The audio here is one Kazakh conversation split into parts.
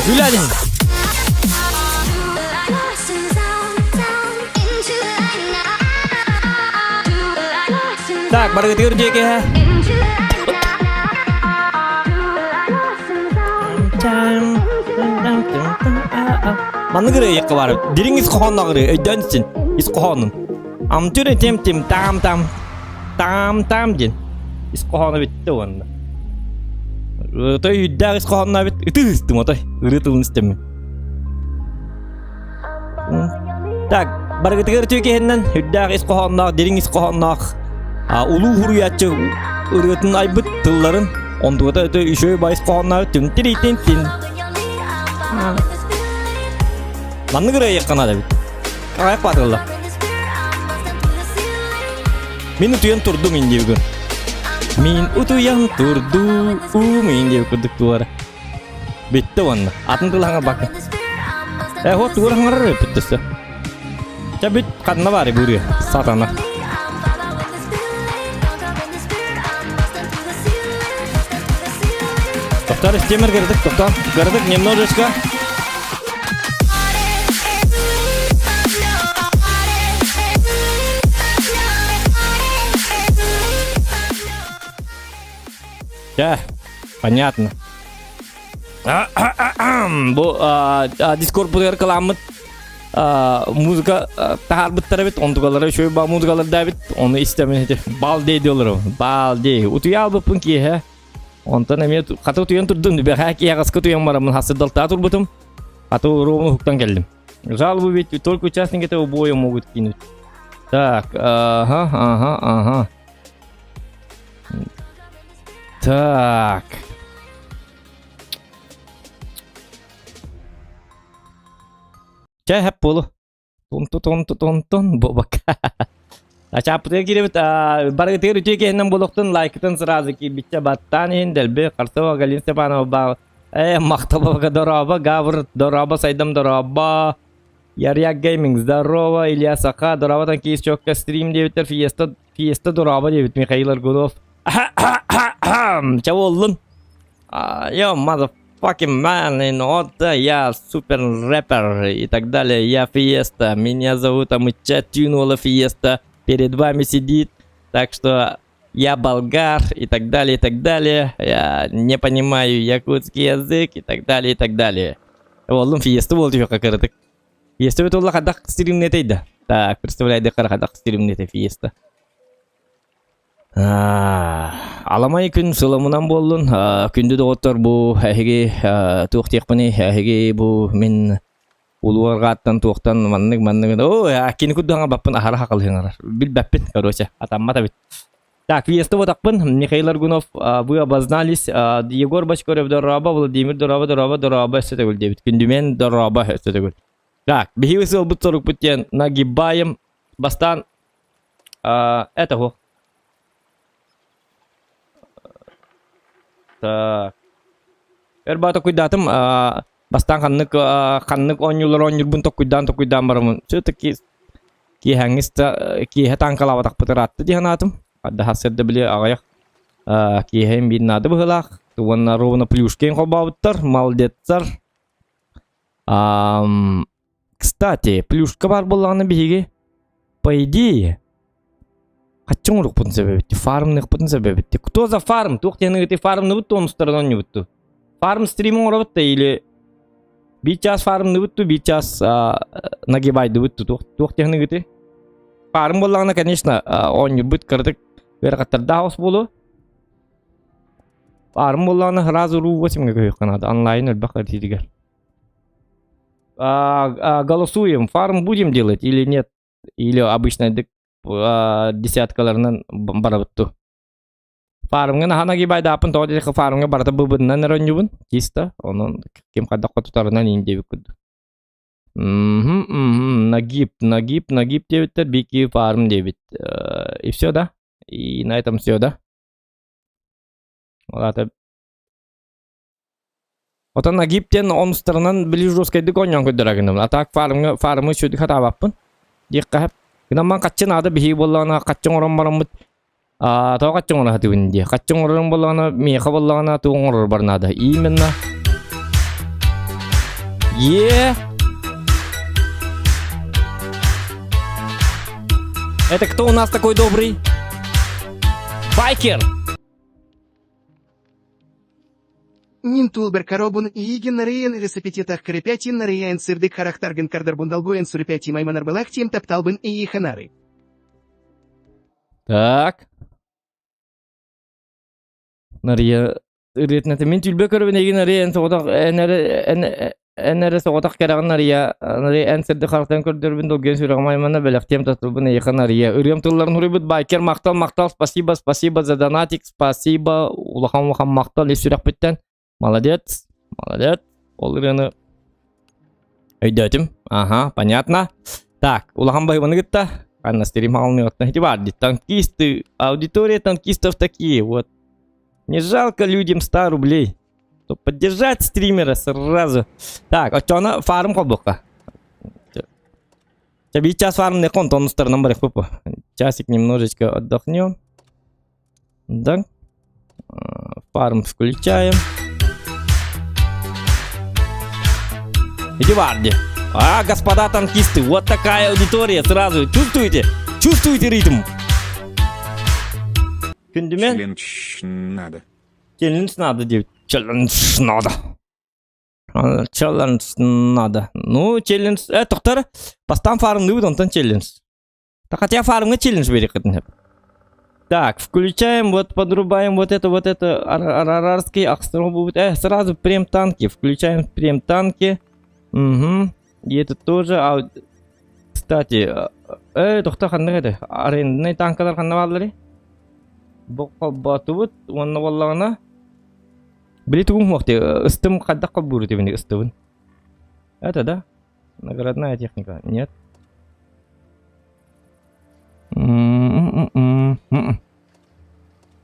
Глянем. Так, baru tidur JK ya. Mana gere ya kabar. Diring is kohon gere. Dansin. Is kohon. Am türe tem tam jin. Is kohon bitti onda. Той юддаг is kohon bit. Itu istimo той. Itu istimo. Так, baru tidur JK hennan. Юддаг is kohon diring is kohon Ulu hurriyatçı ırgatın aybıt tılların onda da işe bayis kohonlar tüm tin. Mana gere yakana da bit. Kayak padırlar. Min utuyan turdu min diye gün. Min utuyan turdu min diye kuduk tuara. Bitti onda. Atın tılanga bakın. Ho tuara ngarar bitti. Cabit kanna var buraya satana. Топтар стемер кырдык, топтан кырдык немножечко. Да, понятно. Бу Discord buraya kalamıt muzika tahar bitter bit ontugalara şöyle ba muzikalar da bit onu istemedi. Balde ediyorlar o. Balde. Utuyal bu punki he. Ondan emin katı tuyan turdun bir haki yagas katı yan maramın hasıdal tatur butum katı ровно huktan geldim. Жалобы ведь только участники этого боя могут кинуть. Так, ага. Так. Чай hep bolu. Ton bobak. Çapıya girip barı teri çekenden buluktan like'tan sırası ki bitçe battan indelbe kartova galin sepana ba maktaba doraba gavr doraba saydam doraba Yaryak Gaming здорово İlyas Aka dorabadan ki çok stream diye biter fiesta doraba diye bit Mikhail Argulov çavollun yo motherfucking man ода я супер рэпер и так далее я Fiesta меня зовут Амыча Тюнула Fiesta перед вами сидит, так что я болгар и так далее, я не понимаю якутский язык и так далее. Oğlum Fiesta oldu yok akardık. Fiesta betul kadaq streamneteydi. Так, представляйды kadaq streamnete Fiesta. Аламай күн сыламынан болдун. Күндү доғыттар бу әхеге туқтиқпыны әхеге бу мен улуарга аттан туқтан маннык. О, акини күддуңа баппын ахара хақылыңар. Бил баппин, короче, атаммата бит. Так, Fiesta вот такпын. Михаил Аргунов, вы обознались. Егор Бочкорев дораба, Владимир дораба, это гуль Девид. Күндүмен дораба, это гуль. Так, бихи высыл бут 40 путен. Нагибаем. Бастан. Это го. Так. Эрбата куйдатым. Бастан ханнык онюлбун токуйдан барамын. Все-таки кихәңиста кихәтан калаватак пытыратты диханатым. Адда хасырды биле агаяк. Кихәм биднады быһылак. Туанна ровно плюшкен кобабыттар, молодецтар. Кстати, плюшка бар булганы биһиге. По идее, каччың урукпун себебитти, фармных путун себебитти. Кто за фарм? Тухтены эти фармны бут, он сторону не бут. Фарм стриминг урабытта или бичас фармны бут, бичас нагибайды бут. Тухтены эти фарм булганы, конечно, он не бут кырдык веркаттарда хаус болу. Фарм булганы разу ру 8 га канады. Онлайн элбакар тидигер. Голосуем, фарм будем делать или нет? Или обычно десяткаларынан барабытту. Фармга хана гибайда апын тоди фармга барата бубыннан ронюбун. Чисто, онун кем кадак котутарынан индебик куду. Нагиб дебиттер, бики фарм дебит. И все, да? И на этом все, да? Ладно. Вот он нагибтен он сторонан били жосткайды коньон көдөрөгүнүм. Атак фармы шөдү катабаппын. Диккап. Гынаман каччын ады бихи боллана каччын орон барамыт. Тоо каччын орон хатыбын ди. Каччын орон боллана меха боллана туң орор барнада. Именно. Это кто у нас такой добрый? Байкер! Нинтулбер коробун иген рейн ресапетитах крепятин рейн сырдык характарген кардарбундалгуен сурепяти майманар балахтим тапталбын и ханары. Так. Нария ретнете мен түлбе көрбен иген рейн соғдақ энере соғдақ керағын нария эн сырдык характарген кардарбундалгуен сурепяти майманар балахтим тапталбын и ханары. Үрем тылларын хурибут байкер мақтал. Спасибо за донатик. Спасибо. Улахан мақтал. Лесурек биттен. Молодец. Олырыны өйдетім. Ага, понятно. Так, улахан байваны гитта. Канна стрим алны отна. Хитибарди. Танкисты, аудитория танкистов такие. Вот. Не жалко людям 100 рублей. То поддержать стримера сразу. Так, а что она фарм колбока? Тебе час фарм не конт, он сторону барих пупа. Часик немножечко отдохнем. Да. Фарм включаем. Иди варди. Господа танкисты, вот такая аудитория сразу. Чувствуете ритм? Күндүмен? Челлендж надо, девять. Челлендж надо. Ну, челлендж. Тоқтар, постан фармны будет, он челлендж. Так, хотя фармны челлендж берет. Так, включаем, вот подрубаем вот это арарарский акстром будет. Сразу прем танки. Включаем прем танки. Угу. И это тоже. Кстати, тоқта қандай еді? Арендный танкалар қандай балдары? Бұл бату бұд, оны болағына. Білеті күн моқты, ұстым қаддақ қол бұры дебінде ұстыбын. Это, да? Наградная техника. Нет.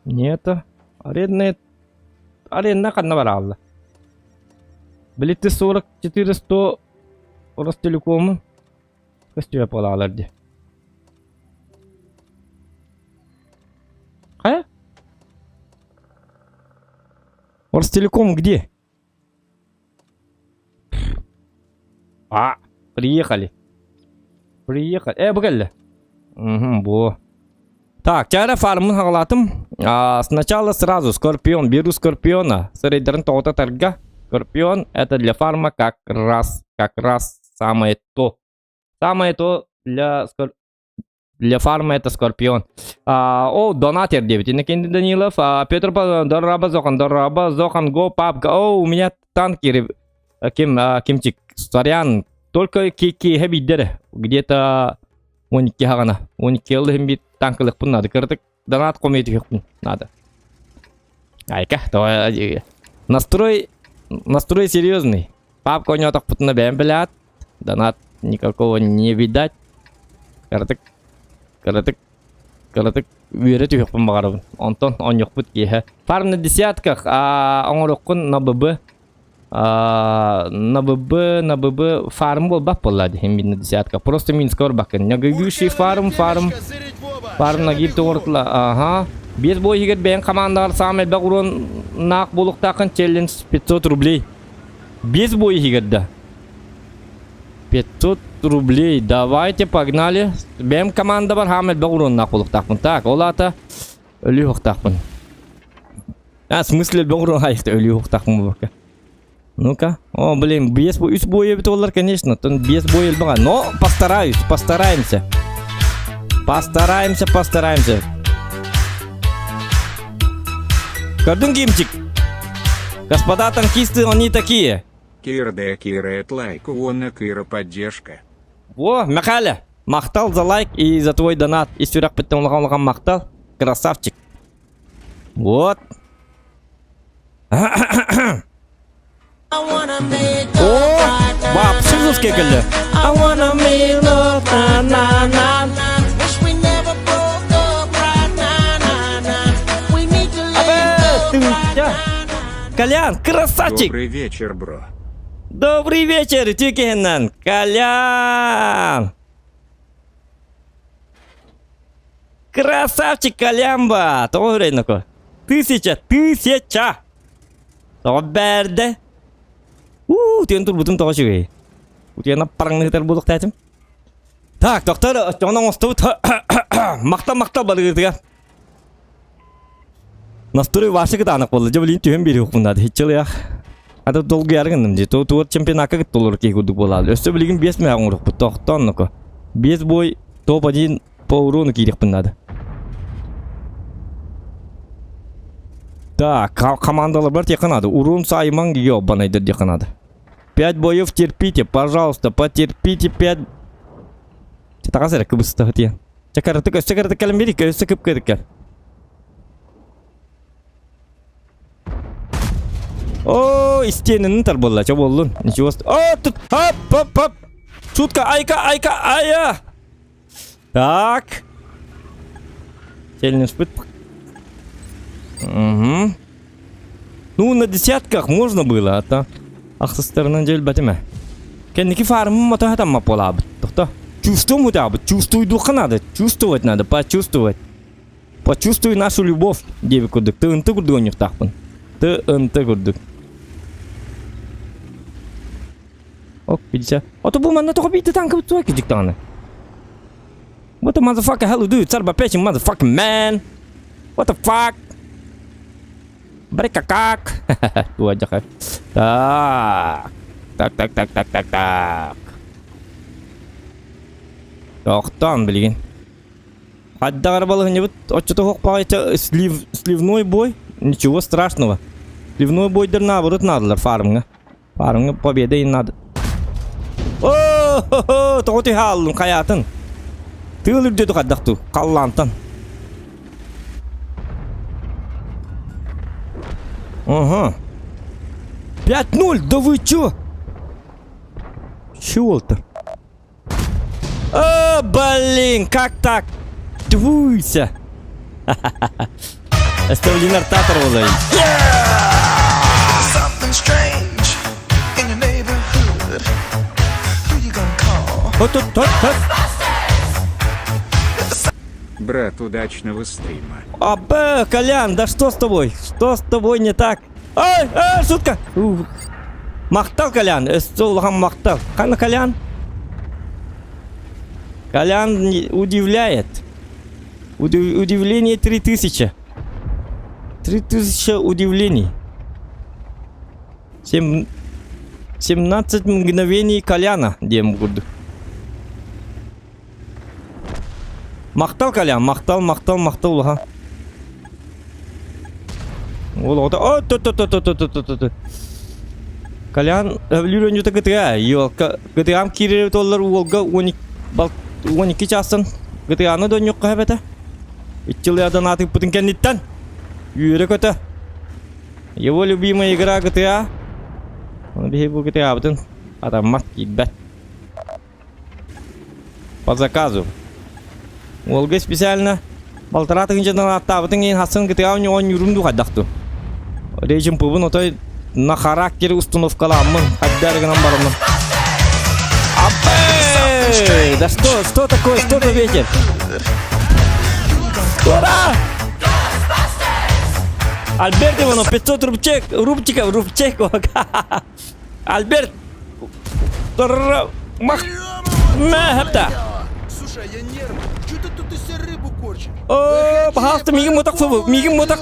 Нет. Аренда қандай бар алды? Билеті 44-100 Ростелекомы көстөп алаларды. Қая? Ростелеком где? Приехали. Бігілі. Бо. Так, чайра фармын хағалатым. Сначала сразу Скорпион. Беру Скорпиона. Сырайдарын тоғыта тарга. Скорпион это для фарма как раз самое то. Самое то для фарма это Скорпион. Донатер 9. Иннокентий Данилов. Петр Дораба Зохан, го, папка. У меня танки. Кимчик, сорян. Только кихе биддере. Где-то 12 хагана. 12 элден танкылык пун надо. Кыртык донат кометик пун надо. Айка, то настрой серьезный. Папка у него так путно бэм, блядь. Донат никакого не видать. Кыртык. Үйрет үйек пун багарабын. Онтон он yok пут кихе. Фарм на десятках, оңороккун на ББ. На ББ фарм бол бак болады хем на десятка. Просто Минскор бакын. Нагагуши фарм нагиб тоғыртыла. Ага. Без бой егет бәйін командалар самет бак урон нақ болуқтақын челлендж 500 рублей. Без бой егетді. 500 рублей. Давайте, погнали. Бәйім команда бар хамет бак урон нақ болуқтақын. Так, олата өлі оқтақын. В смысле бак урон хайықты өлі оқтақын бака. Ну-ка. О, блин, без боя, 3 боя битолар, конечно. Без боя бага. Но постараемся. Постараемся. Кардун гимчик. Господа танкисты, они такие. Кира лайк, вон Кира поддержка. Во, Михаля, мақтал за лайк и за твой донат. И сюрак підтримлаған мақтал. Красавчик. Вот. Вообще русский кельде. I wanna make love, na-на-на. Колян, красавчик! Добрый вечер, бро. Добрый вечер, Тюкенен! Колян! Красавчик, Колямба! Добрый нако. 1000! Соберде! Тен тур бутун тоғышығы. Утена параңны болдық тәтім. Так, доктор, жоңнан остуыт. Мақтал балығызға. Настрой ваши анық болды. Жабылын түйен бері оқпындады. Хетчілі ақ. Ады долғы ярғындым. Туыр чемпионаққа кіт долыр кей күрдік болады. Өсті білген 5 мәғын ұрық бұд. Тоқтан нұқы. 5 бой топ один по урону кейдік бұндады. Так, командалар бар теканады. Урон сайман ебанайды теканады. 5 боев терпите, пожалуйста, потерпите 5. Чатаға сәрі кібісті ғытия. Чакарты кәлім берік, өсті кіп кәдік кәл. О, истенінің тар болла, ча болдың. Ничего. О, тут, хоп. Шутка, ая. Так. Челлендж пыт. Угу. Ну, на десятках можно было, а то... Ах, со стороны дель батиме. Кенники фармы мотохатам мапола. Тохта. Чувствуем это, чувствуй духа надо. Чувствовать надо, почувствовать. Почувствуй нашу любовь, деви курдык. Ты ынты курдык не втахпын. Ты ынты курдык. Ок, 50. А то был man на только бить танка вот твой кидиктаны. What the motherfucker hell do? It's about patching motherfucking man. What the fuck? Брекакак. Ту аja kan. Так. Тоқтан білген. Хаддағар балығы не бұд? Отчеты хоқпағайты сливной бой. Ничего страшного. Сливной бойдер наоборот надылар фармға. Фармға победа им надо. О-хо-хо! Тоғыты халын қаятын. Тығылып дөді қаддақту. Қаллантан. Ага. 5-0, да вы чё? Чё-то? О, блин, как так? Двуйся. Оставлен артатор волой. Брат, удачного стрима. Абе, Колян, да что с тобой? Что с тобой не так? Ай, шутка! Мақтал, Колян, эстолхан мақтал. Қана, Колян? Колян удивляет. Удивление 3000. 3000 удивлений. 17 мгновений Коляна. Где могут? Мақтал, Колян, мақтал, уға. Ол ота... О, то. Колян, үйрен жүті ГТА. ГТА'м керерет олар олға 12 часын. ГТА'ны дон yok қабеті. Итчілерден атып бұтын кәнеттен. Үйрек өті. Его любимая игра GTA. Он бегает в GTA, потом автомат кидать. По заказу. Олга специально 1,5 тыгынчадан аттабытын кейін хасын GTA он юрумду қаддақты. Режим пыбын отой на характері установкаламын. Қаддарығынан барымын. Аппэй! Да что такое? Что за ветер? Ура! Альберт Иванов, 500 рубчиков. Альберт! Мэхапта! Слушай, я нервный. Чё ты тут из себя рыбу корчишь? О, пожалуйста, мигом моток.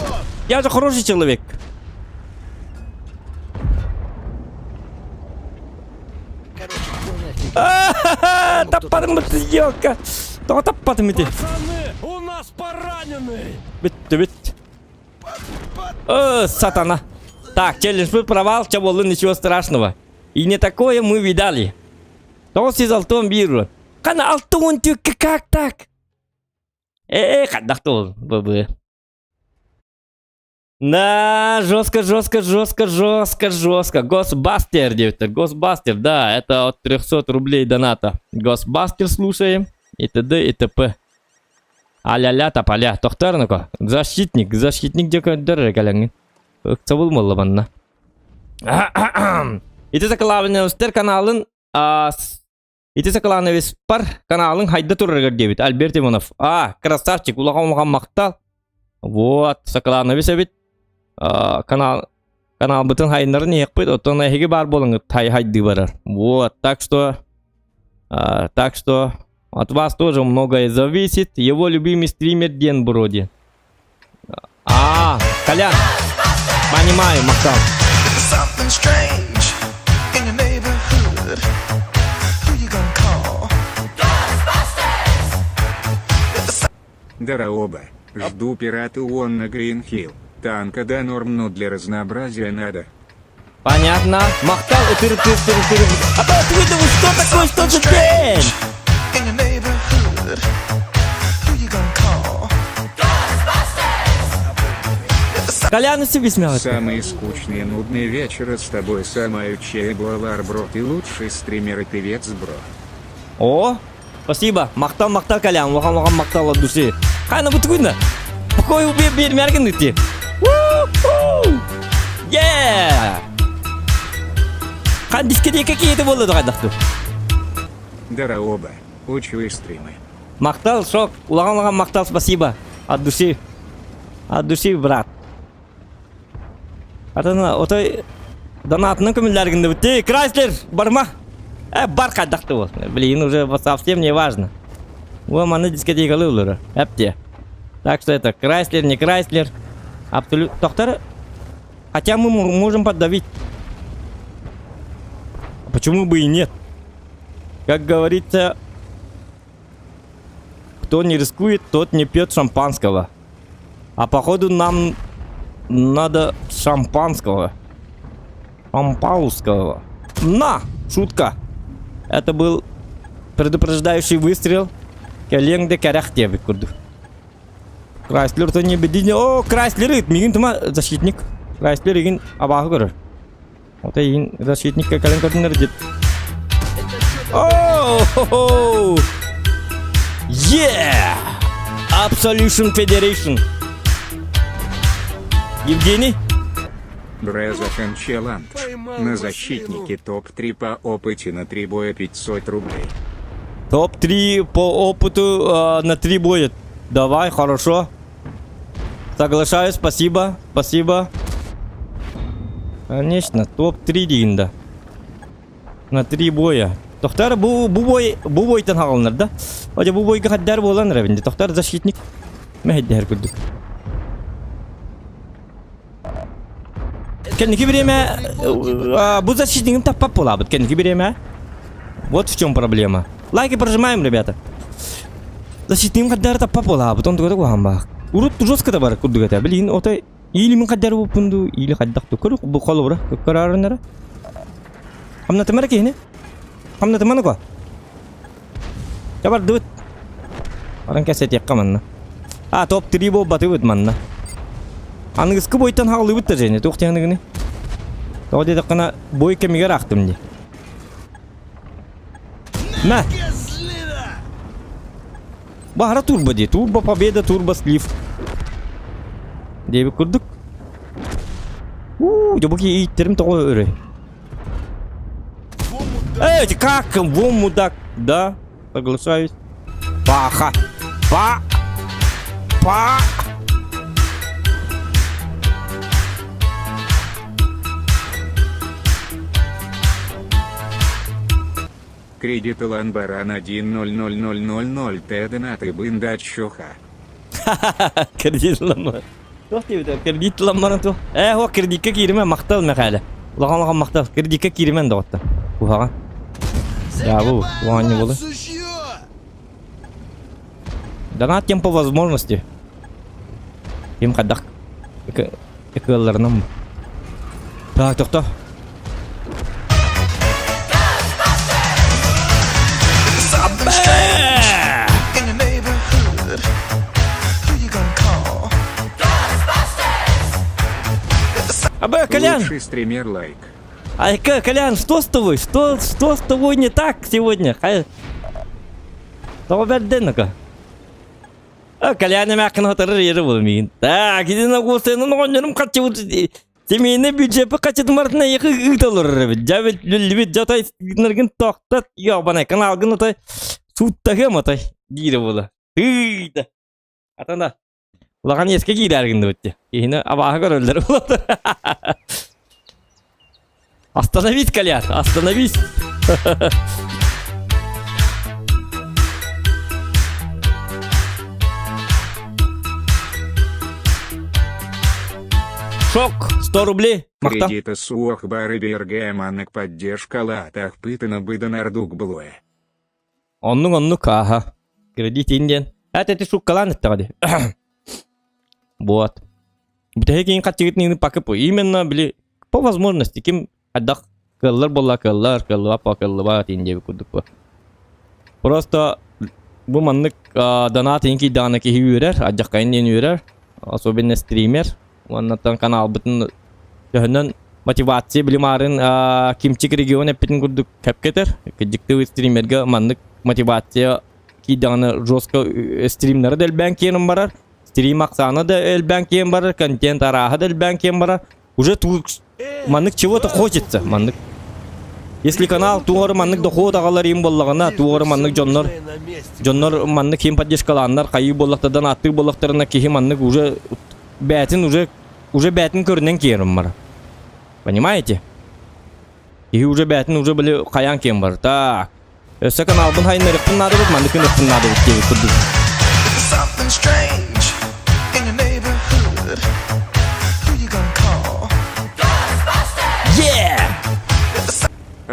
Я же хороший человек. Таппадым ты, ёлка. Таппадым ты. Пацаны, у нас пораненый. Бит. О, сатана. Так, челлендж был провал, чего ничего страшного. И не такое мы видали. То с алтон биру. Кана алтон тюк, как так? Отдохнул, бабы. Да, жестко. Госбастер, девочка, Госбастер, да, это от 300 рублей доната. Госбастер слушаем. И т.д. и т.п. Аля-ля, тополя. Тохтарныко. Защитник дека дөрre калаңы. Цавул моллабанна. Ите закалавны устер каналын, ите закаланы веспар каналын хайда турыргар дебит. Альберт Иванов. Красавчик, улахан мақтал. Вот, закаланы весебит. Канал бытын хайнарын екпет, оттан әйге бар болыңы хайды барар. Вот, так что от вас тоже многое зависит. Его любимый стример Ден Броди. Колян, понимаю, Мактал. Дараоба. Жду пирата он на Гринхилл. Танка да норм, но для разнообразия надо. Понятно. Мактал, ты. А то выдумал, что такое, что за день? Колян себе смеялся. Самые скучные нудные вечера с тобой, самая Чегловар, бро. Ты лучший стример и певец, бро. О, спасибо. Мактал, Колян. Лохан мактал от души. Хайна бутуйна. Какой убей мерген идти. Хан дискотека какие-то было догадахту. Дараоба. Учивай стримы. Мактал, шок. Лохан мактал, спасибо. От души, брат. Атана, отой донатның көмілдерігінде бітті. Крайслер, барма. Бар қайдақты ол. Блин, уже совсем не важно. О, маны дискотекалы олары. Әпте. Так что это Крайслер, не Крайслер. Абсолютно. Доктор, хотя мы можем поддавить. Почему бы и нет? Как говорится, кто не рискует, тот не пьет шампанского. А походу нам надо шампанского. На! Шутка. Это был предупреждающий выстрел. Келең де кәрәк тебе күрді. Крайслер-то не бедине. О, Крайслер, мигин тума защитник. Крайслер егін абағы көрір. Ота егін защитникка кәлен көрдіңдер дед. О-хо-хо! Yeah! Absolution Federation. Евгений? Брезахан Челанд. На защитнике топ-3 по опыте на 3 боя 500 рублей. Топ-3 по опыту на 3 боя. Давай, хорошо. Соглашаюсь, спасибо. Конечно, топ-3 дейінді. На 3 боя. Тоқтар, бұл бойтан хағылыныр да? Оде бұл бойға қаддар болан рәбінде. Тоқтар защитник. Мәхеддер күрдік. Кәнекі время... Бұл защитникім таппап болабыд. Кәнекі время... Вот в чем проблема. Лайки прожимаем, ребята. Защитным каддар таппап бола, бутон тугата кухамбак. Урут жестко бар курдугата. Билин ота илимин каддар бупунду, или каддакту көрүк бу колубра, көрөрүнөр. Хамна темер кийне. Хамна теманы ко. Жабар дут. Аран кесет яккаманна. Топ 3 бо батыбыт манна. Аңгыскы бойтан хагылыбыт да жене, токтягыны. Тоди дакана бой кемигер актым ди. На. Бахара турбо ди, турбо победа, турбо слив. Деби курдук. Жобуки иттерим того өрөй. Ты как? Вон мудак. Да, соглашаюсь. Паха. Па. Кредит Илан Баран 1000000 Т донаты бында чоха. Кредит ламар. Кредит ламар то. О кредитке кириме мактал макале. Улаган мактал кредитке киримен дагатта. Ухага. Я бу, ванни болу. Донат тем по возможности. Им кадак. Экалларнам. Так, токто. Абе, Колян! Лучший стример лайк. Колян, что с тобой? Что с тобой не так сегодня? Что беденка? Колян, я мягко натурировал меня. Так, иди на гости, ну, он хочу семейный бюджет покачать март на их долларов. Джавид любит джатай нерген тохтат, ёбаный канал гнутай. Сутта гемотай. Дировала. Ты-да. Атана. Улаган еске кийдәргенде битте. Ихне абага көрөлдер. Остановись, Колян, остановись. Шок, 100 рублей. Махта. Кредиты суох бары бергеманек поддержка латах пытана быдан ардук блое. Оннук, ага. Кредит инден. Это шук калан это. Вот. Бутехин катчигитни пакепо. Именно били по возможности ким адак каллар болла каллава тинде кудук. Просто бу маннык донат инки данаки юрер, аджакайнен юрер, особенно стример. Оннан канал бутун жөннөн мотивация билимарын кимчик регион эпитин кудук кепкетер. Кедиктив стримерге маннык мотивация ки дана жестко стримнер дел банкиен барар. Стрим аксана да эльбан кем бар, контент араха да эльбан кем бар. Уже маннык чего-то хочется, маннык. Если канал тугор маннык доход агалар им боллагана, тугор маннык жоннор маннык кем поддержкаланнар, кайы боллактардан атты боллактарына кихи маннык уже бәтин көрүнен киерим бар. Понимаете? И уже бәтин уже биле каян кем бар. Так. Өсө канал бун хайнер надо бит маннык надо бит деп кудук. Something strange in your neighborhood. Who you gonna call? Yeah!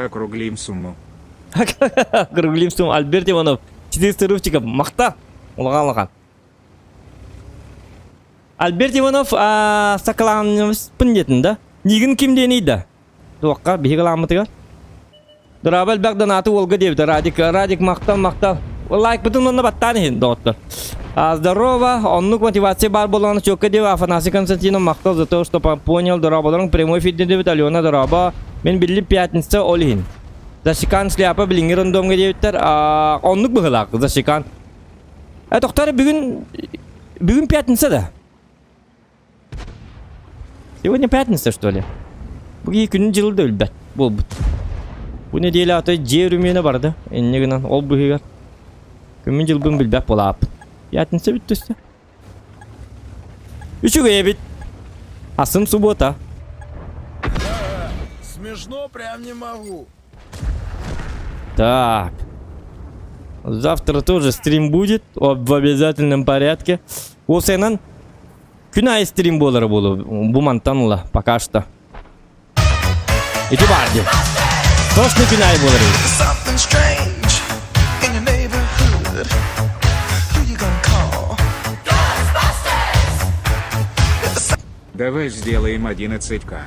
Округлим сумму. Округлим сумму. Альберт Иванов. 400 рубчиков. Махта. Улаган. Альберт Иванов сакаланымыз піндетін да. Нигін кім денейді? Туаққа бейгіламытыға. Дұрабал бәк донаты олғы депті. Радик мақтал. Лайк бутон на баттани, доктор. Здорово, оннук мотивация бар боланы чокка деп Афанасий Константинов мактал за то, что понял дорабаларың прямой фидде деп Алена дораба. Мен билли пятница олин. Зашикан сляпа билиңи рандомга дептер. Оннук быгылак зашикан. Доктор, бүгін пятница да. Сегодня пятница, что ли? Бүгін күнін жылды өлбәт. Болбут. Бу неделя атай жерумені барды. Эннегінен ол бұғығар. Күмін жылбын білбәк болап. Пятница біттісті. Үшіге бит. Асым суббота. Смешно прям не могу. Так. Завтра тоже стрим будет. В обязательном порядке. Ол сенен күнай стрим болары болу. Бумантанла пока что. Иди барди. Точно күнай болары. Something strange in your neighborhood. Who Давай сделаем 11к.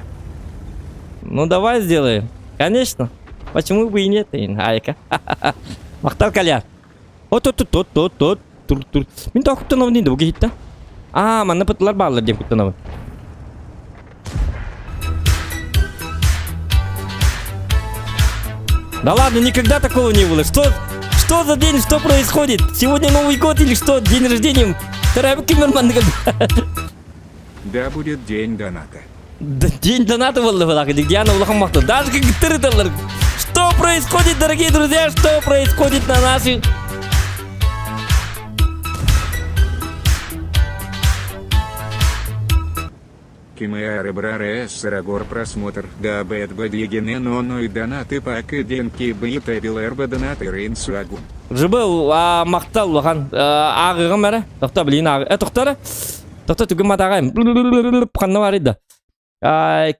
Ну давай сделаем. Конечно. Почему бы и нет? Айка. Мақтар каляр. От. Тур. Мен так құттанау нейді бұл кейтті. Манна пытлар бағылар дем құттанау. Да ладно, никогда такого не было. Что за день, что происходит? Сегодня Новый год или что? День рождения? Да будет день доната. День доната было, где она улахамахта. Даже как $3. Что происходит, дорогие друзья? Что происходит на нашей... Кимеары Брары Сарагор просмотр. Да бэт бадьегене но и донаты пак деньги быйта билэрба донаты рейнсуагу. Жыбыл мақтал лахан ағыға мәрі. Тоқта білейін ағы. Тоқтары? Тоқта түгім матағайым. Қанна бар еді.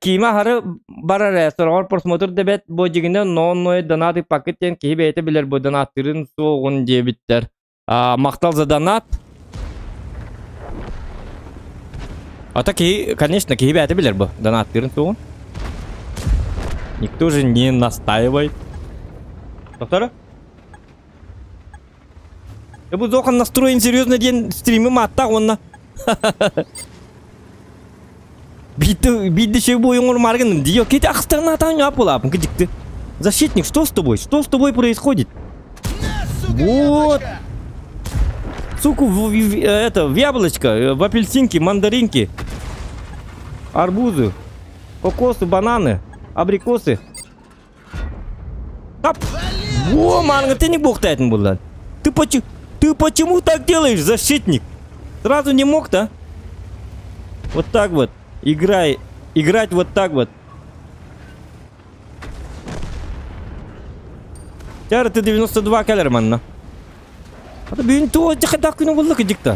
Кима хары барар Сарагор просмотр дебет бадьегене но и донаты пакеттен кей бейті білер бұл донаттырын соғын дебіттер. Мақтал за донат. Конечно, ребята билер бы донат тырнту. Никто же не настаивает. Повтора? Я буду зохан настроен серьезно день стрима матта онна. Бидді шеу бойын ұрмарғын. Дио, кеті ақстарына атан яп олапын, кедікті. Защитник, что с тобой? Что с тобой происходит? Вот. Суку в яблочко, в апельсинки, мандаринки, арбузы, кокосы, бананы, абрикосы. Тап! Во, манга, ты не бухтайтен был. Ты почему так делаешь, защитник? Сразу не мог-то? Вот так вот. Играть вот так вот. Тяра, ты 92 калер, манна. Ата бүйін туа жақадақ күні болды кедікті.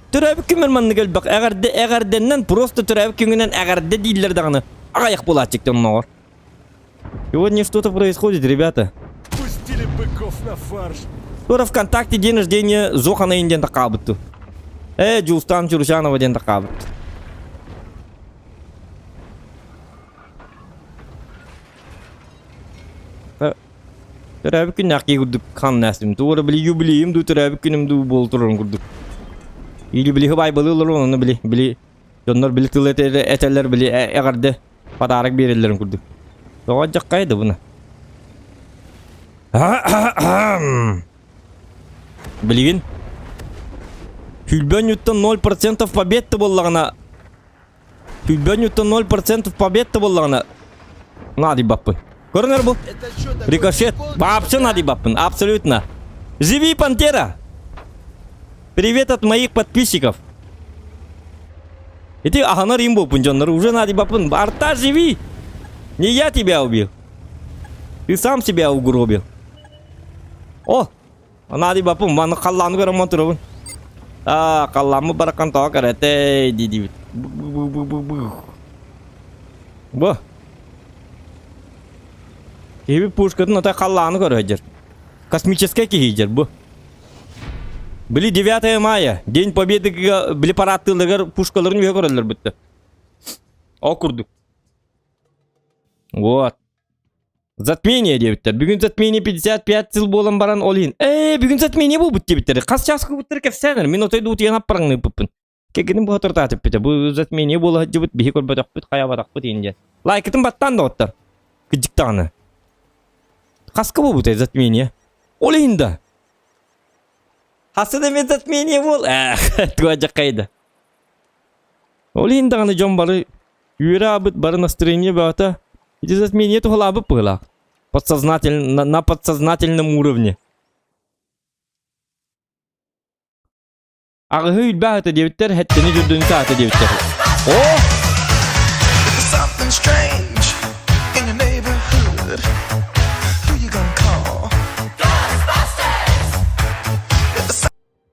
Түрәбі күмір манны кәлбақ. Әғарденнен, просто түрәбі күнінен әғарде дейділер дағыны. Ағаяқ болады жектен ұнауыр. Сегодня что-то происходит, ребята. Пустили быков на фарш. Скоро ВКонтакте день рождения Зохана инден тақабытту. Джустан Чуршанова ден тақабытту. Törəbik gün nəqi qurduk kan nəslim. Doğru bili yubileyim, törəbik günüm bolturun qurduk. İli bili hıbay bılılır onu bili. Onlar bili tıl eterler bili əqardı padarak verirlerin qurduk. Doğacaq qaydı bunu. Bilgin. Hülbönütten 0% победті боллағына. Hülbönütten 0% победті боллағына. Нади баппы. Корнер бұл. Рикошет. Вообще надо баппын. Абсолютно. Живи, пантера. Привет от моих подписчиков. И ты аханар им был пунжоннар. Уже надо баппын. Арта, живи. Не я тебя убил. Ты сам себя угробил. О. Надо баппын. Маны қалланы көрім отыруын. Қалламы баракан тоқар. Әтей. Диди. Бо. Кеби пушкатын отай қалланы көрі. Космическая кейдер бұл. Были 9 мая. День Победы. Были параттылығыр пушкаларын өе көрілер бітті. О, күрдік. Вот. Затмение дебіттер. Бүгін затмение 55 жыл болан баран олейін. Бүгін затмение бұл бітті біттері. Қас жасқы біттері кәпсәнір. Мен отай дұты янап параңны бұппын. Кекінің бұл отыр татып бітті. Бұл затмение бұл жібіт. Бейі көрбәдіқ біт. Қая бадақ біт енде. Лайкетін баттан да оттар. Күдіктағыны. Қасқы бұл бұтай затмение. Олейін да. Хасы деме затмение бол. Туаджа қайды. Олейін дағыны жон бары. Үйері абыт бары настроение бәуата. Эти затмения тухала абы пыла. На подсознательном уровне. Ағы үйт бәуата дебіттер, әттені жүрдіні сааты дебіттер. О! Something strange in your neighborhood. Who you gonna call?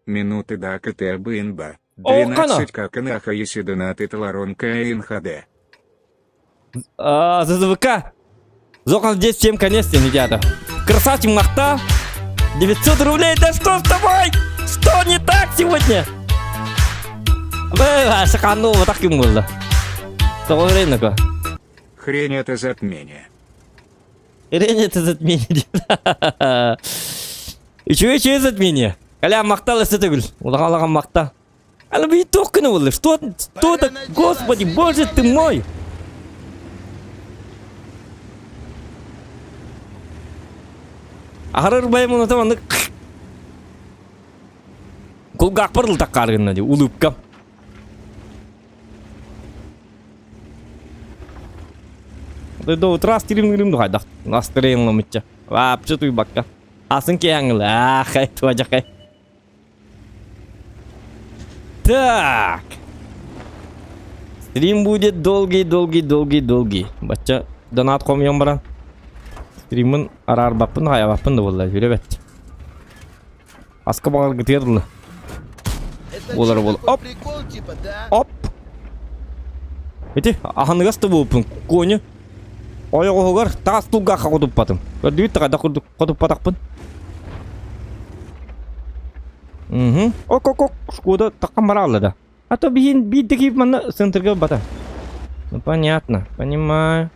Минуты да КТБНБ. О, 12 как наха если донаты таларонка НХД. ЗЗВК. Зохан здесь всем конец, ребята. Красавчик Махта. 900 рублей. Да что с тобой? Что не так сегодня? Шакану вот так ему было. Того времени. Хрень это затмение. Хрень это затмение. Че затмение? Каля мақтал эсі түгіл. Улағалаған мақта. Ала бей тоққыны болды. Что это? Господи, боже ты мой. Ағырыр байым оны таманды. Құлғақ бұрыл таққарғынна де. Улыпкам. До утра стирим дұғайдақ. Настроением мытча. Вообще туйбаққа. Асын кеяңыл. Ахай, туажақай. Так. Стрим будет долгий. Бача, донат комьем баран. Стримын арар бапын, хая бапын да болды. Жүребет. Аска бағал гітерділі. Это Олар чё, бол. такой Оп. прикол, типа, да? Оп. Эти, аханығасты болыпын. Коне. Ойығы хоғар, тағас тұлғақа қодып батым. Көрдейт тағайда қодып батақпын. Ок. Шкода таққан бара алады. А то бейдігі мана центрге бата. Ну, понятно. Понимаю.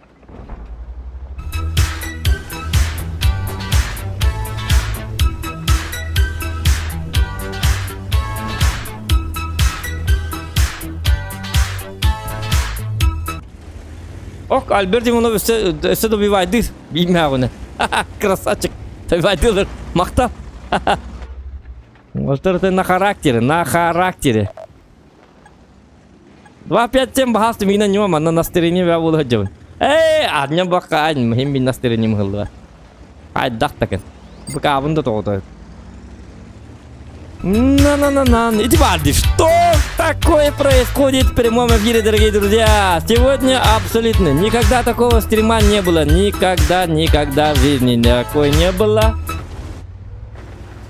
Ок, Альберт ему все добивает. Беймя оны. Красавчик. Добивает. Мақтап. Вот это на характере. 2-5 bahas mina nyo mana настроение я буду ходить. Адня бака ань мхим би настроение мхилва. Ай дактакен. Бака аванда то. Иди бади, что такое происходит в прямом эфире, дорогие друзья? Сегодня абсолютно никогда такого стрима не было. Никогда в жизни такой не было.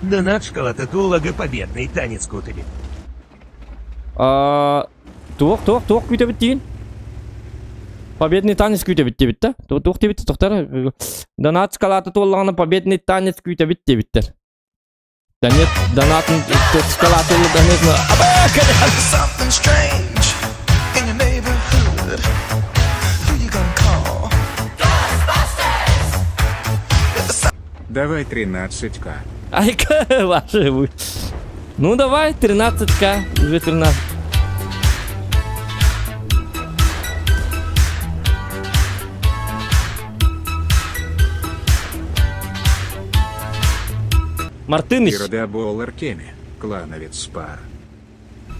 Донат шкала татулага победный танец кутами. Тух, күйте біттеген. Победный танец күйте бітті. Тух те бітті, тұқтар. Донат скалаты толғаны победный танец күйте біттер. Донатын скалаты толғаны. Something strange in your neighborhood. Who you gonna call? Давай 13к. Ай-ка, ваши вы. Ну давай, 13к. Уже 13. Мартыныч. Ирода Боллар Кеми. Клановец спар.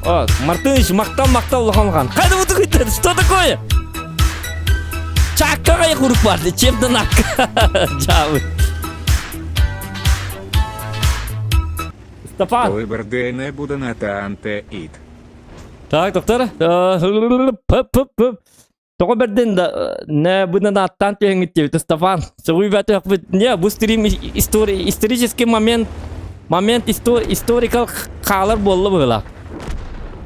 О, Мартыныч, мақтау лоханған. Қайды бұты күйтеді, что такое? Чаккаға еқ ұрып барды, чемді наққа. Жабы. Стефан. Выбор ДН буде на Танте Ит. Так, доктор. Тоғы бірден не бұны на Танте Ит, Стефан. Сұрғый бәті өкпет. Не, бұл стрим исторический момент историкал қалар болы бұғыла.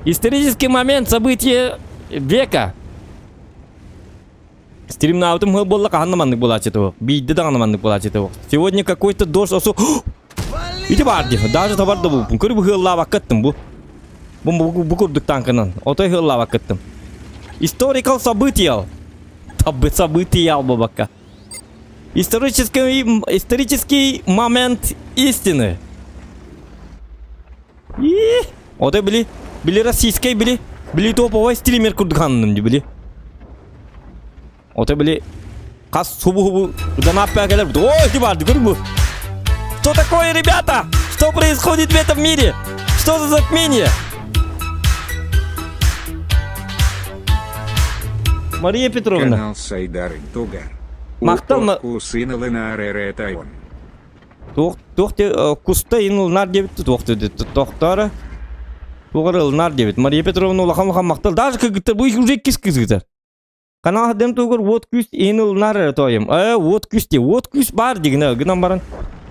Исторический момент события века. Стрим на аутым ғыл болы қағаннамандық бола четі Бейді дағаннамандық бола четі Сегодня какой-то дождь осу... Иди барды, даже табарды бұл. Көрі бұл ғылла вақыттым бұл. Бұл күрдік танкынан. Отой ғылла вақыттым. Историкал событиял. Табы событиял бұл баққа. Исторический момент истины. Отой били российской били топовой стример күрдіғанным де били. Отой били қас субу донат пәкелер. Ой, иди барды, көрі бұл. Что такое, ребята? Что происходит в этом мире? Что за затмение? Мария Петровна. Канал Сайдары Тугар. Мақтал Усына Ленаре Тайон. Тоқты куста инылнар дебітті тоқты деді. Тоқтары. Тоғырылнар дебіт. Мария Петровна улақан мақтал. Даже кігітті бұл уже кіз-кіз-кізір. Канал дем тоғыр вот күс инылнар тойым. Вот күсте. Вот күс бар дегіне. Гынан барын.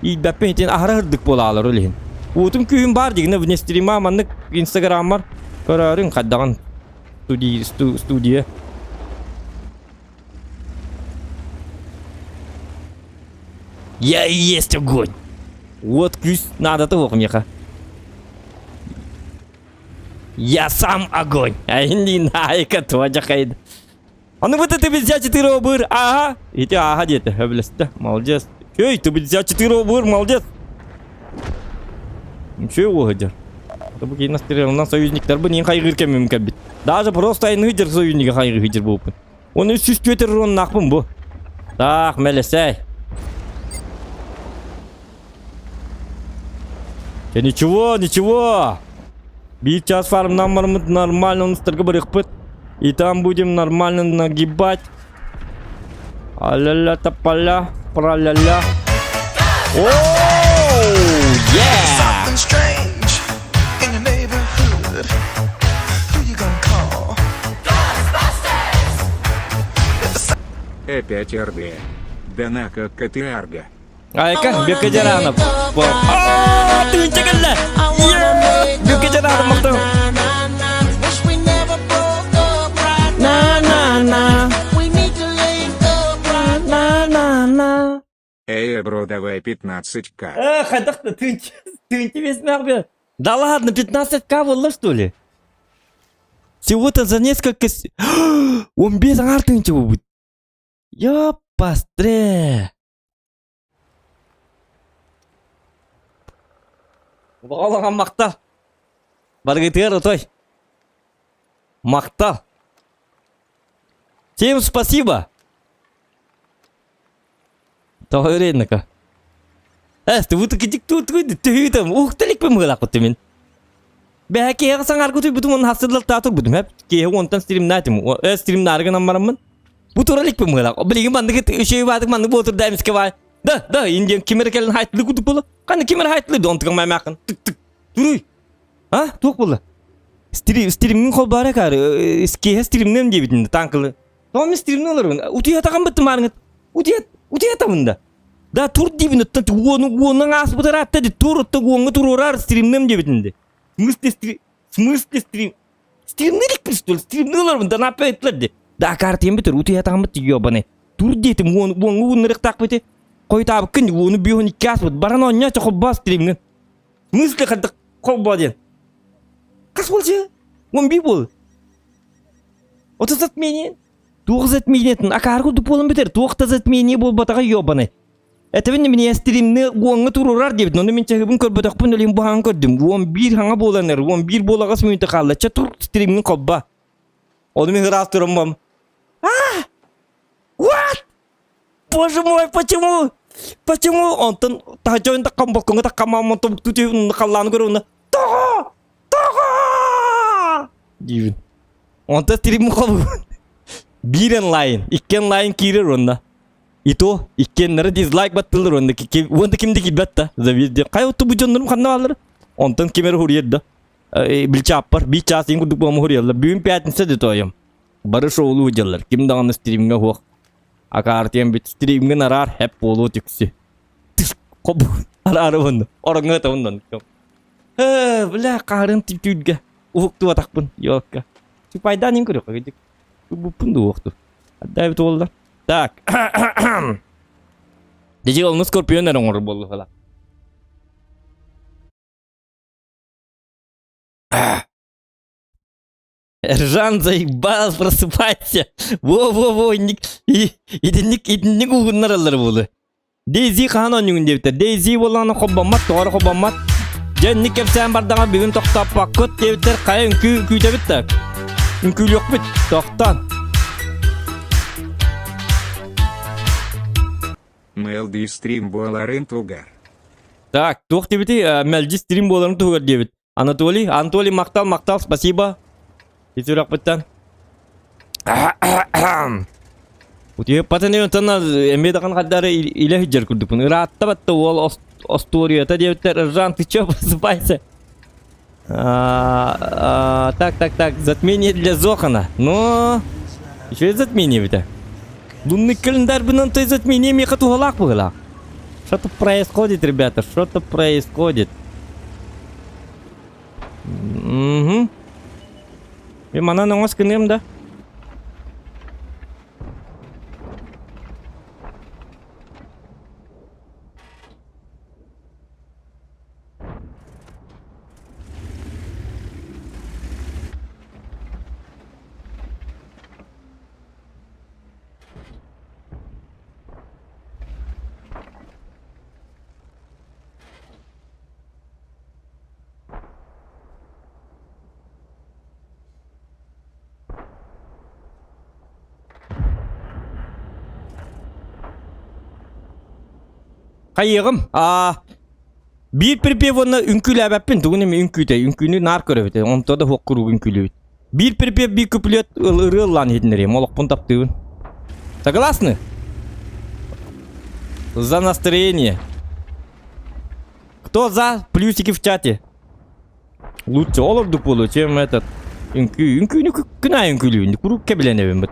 И бәппен етен ағырдық бола алыр өлейін. Отым күйім бар дегіне вне стрима маннық инстаграм бар. Көрәрін қаддаған студия. Я и есть огонь. Вот күс надо-то оқымеқа. Я сам огонь. Айни найка туа жақайды. А ну вот это 54 обыр. Ага. Эти ага деді. Өбілісті. Молодец. Эй, ты 54 обыр. Молодец. Ничего, гадер. Это бы кейн астерелынан союзниктар бы нен қайғыр кемем кәбіт. Даже просто айны ғыдер союзника қайғыр ғыдер болыпын. Оны сүз көтер ронын ақпын бұл. Так, мәлесәй. Ничего, ничего. Сейчас фармнан барымыз нормально ұныстырғы бір ұқпыт. И там будем нормально нагибать. А-ля-ля, тапаля, пра-ля-ля. Оу, Something strange in your neighborhood. Who you gonna call? Опять РД. Да на как Катиарга. Айка, Бекадеранов. Ты интегральна! Бекадеранов мақтау. На-на-на. Эй, бро, давай 15к. Хайдақты, ты интересный арбе. Да ладно, 15к было, что ли? Всего-то за несколько... Он без арты ничего будет. Ёпастре. Оған мақтал. Баргетер, той. Мақтал. Всем спасибо. Тауэренника. Ты вот такие ты там ухталик помылак вот ты Бәке яғсан аргуты бүтін оның хасыдылық татыр бүтім. Әп кейі онтан стрим нәтім. Стрим нарғы намарымын. Бұтыралик помылак. Білеген банды кет үшеу бадық манды бұтыр дәмеске бай. Да, инден кемер кәлін хайтылы күтіп болы. Қаны кемер хайтылы донтығын маймақын. Түк. Тұруй. Туқ болы. Стримнің қол бары кәрі. Кейі стримнен де бітінді танқылы. Тоғымен стримнен оларың. Утия таған бітті марыңыт. Утия табында. Да, тур дейбін өттен. Оның асы бұтыр атты де. Тур өтті оңы тур орар стримнен де бітінді. Смысле стрим? Стримнелик пристол. Стримнелермін. Да напа етлерді. Да, картен бітір. Утия таған бітті ебаны. Тур дейтім. Оңы онырық тақ біті. Қой табы күн. Оны бүйіні кәс бұд. Баран оңя чоқы бас стримнен. Смысле қадық қол баден. Қас болшы? Он бей бол. Оты затмение. Туғы затмениетін. Акарғы дүп олын бітер. Туғыта затмение бол батаға ебаны. Әтәбін мен стримні оңы тұрурар дебетін. Оны мен чағыбын көрбетақпын өлейін бұған көрдім. 11 хаңа боланыр. 11 болағас мүйінті қалды. Ча тұр стримнің қобба. Оны мен ғырас тұрым бам. What? Боже мой, почему? Почему? Онтын тағайын таққан болқыңы таққан мамын тұбық түтеуін қалланы көруіні. Тұға! Дейбін. Онты стримнің қобы. Бірен лайын. Икен лайын кейрер онда. И то, иккеннері дизлайк баттылыр онда. Онда кімді келбетті? Завезде. Қай отты бұл жондарым қанда қалыр? Онтын кемері хұрiyedді. Білчап бар. Bir час ең күдік болмы хұрiyedді. Бүгін пятница де тойым. Бары шоулу ұжалар. Кімді ғаны стримге хоқ. Акартиен бит стримген арар. Хәп болу тіксі. Тіш қобу. Арары онда. Орыңға та ондан. Біля қарын түйдге. Уғықты батақпын. Йоққа. Süpaydan ең көрек. Бұппын да уғықты. Аддай біт олдар. Так. Дежи олны скорпионер оңыр болды фала. Ржан заебал, просыпайся. Во-во-во, идинник уғыннар алар болды. Дейзи қаған он югін дебіттер. Дейзи боланы қоббамат, тоғары қоббамат. Жәнник кепсен бардаңа бүгін тоқтап бақыт дебіттер. Қай үнкі дебіттер. Үнкі yok бит, тоқтан. Мелди стрим боларын тугар. Так, тух дебити, Мелди стрим боларын тугар дебит. Анатолий, мақтал, спасибо. Кетірек біттен. Утие патаны önтана эмедаған қаддары иле хиджар күрдік. Иратта батты ол осторията дебиттер. Ржан, ты чё просыпайся? Так, затмение для Зохана. Ну, еще и затмение бita. Лунный календарь бы нам то и затмение меха тухалак было. Что-то происходит, ребята, что-то происходит. Угу. И мана на вас кнем, да? Kayığım. Bir pripyev onu ünküyle ebepin. Tuğun emi ünküyte. Ünküyünü nar körevete. Onta da hokkuru ünkülü. Bir pripyev bir küpület ırı lan hedinleriyim. Olak pun taptığın. Согласны? За настроение. Кто за? Плюсики в чате. Лучше olurdu pulu, чем этот. Ünküyünü kına ünkülüyün. Kuruk kebilen evim.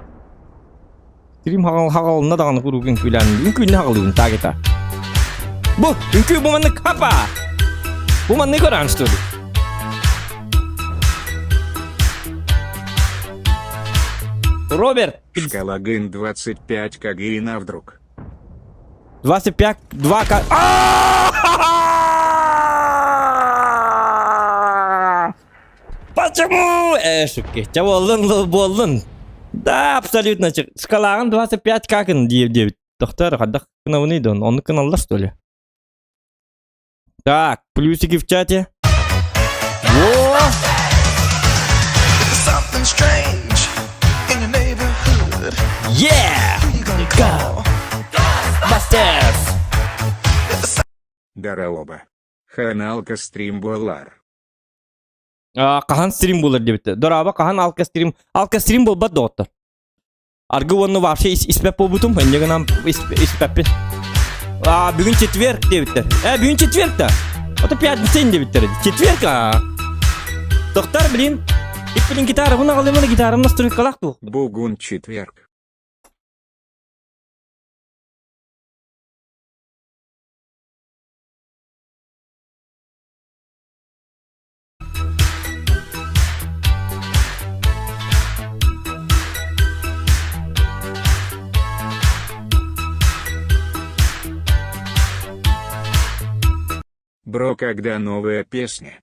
Stream hagalına dağını kuruk ünkülen. Ünküyünü hagalıyın takita. Bu, ünkü bu manlık hapa. Bu manlık orançtır. Роберт. Шкалагын 25 Кагирина вдруг. 25, 2 к... Почему? Шутки. Болдун. Да, абсолютно. Шкалагын 25 как он деп. Доктор, хадах кнавный дон. Он каналда, что ли? Так, плюсики в чате. Во! Something strange in your neighborhood. Yeah! Who you gonna call? Бастers! Дараоба. Ханалка стримболар. Кахан стрим булар дебитте. Дораба кахан алка стрим болбат доктор. Аргы онны вообще испеп болбутум. Эннегенам испеппи. Бүгүн четверг дебиттер. Бүгүн четверг да. Это пятница дебиттер. Четверг. Доктор, блин. Блин, гитара, вон агалымына гитарам настрой калакту. Бугун четверг. Бро, когда новая песня?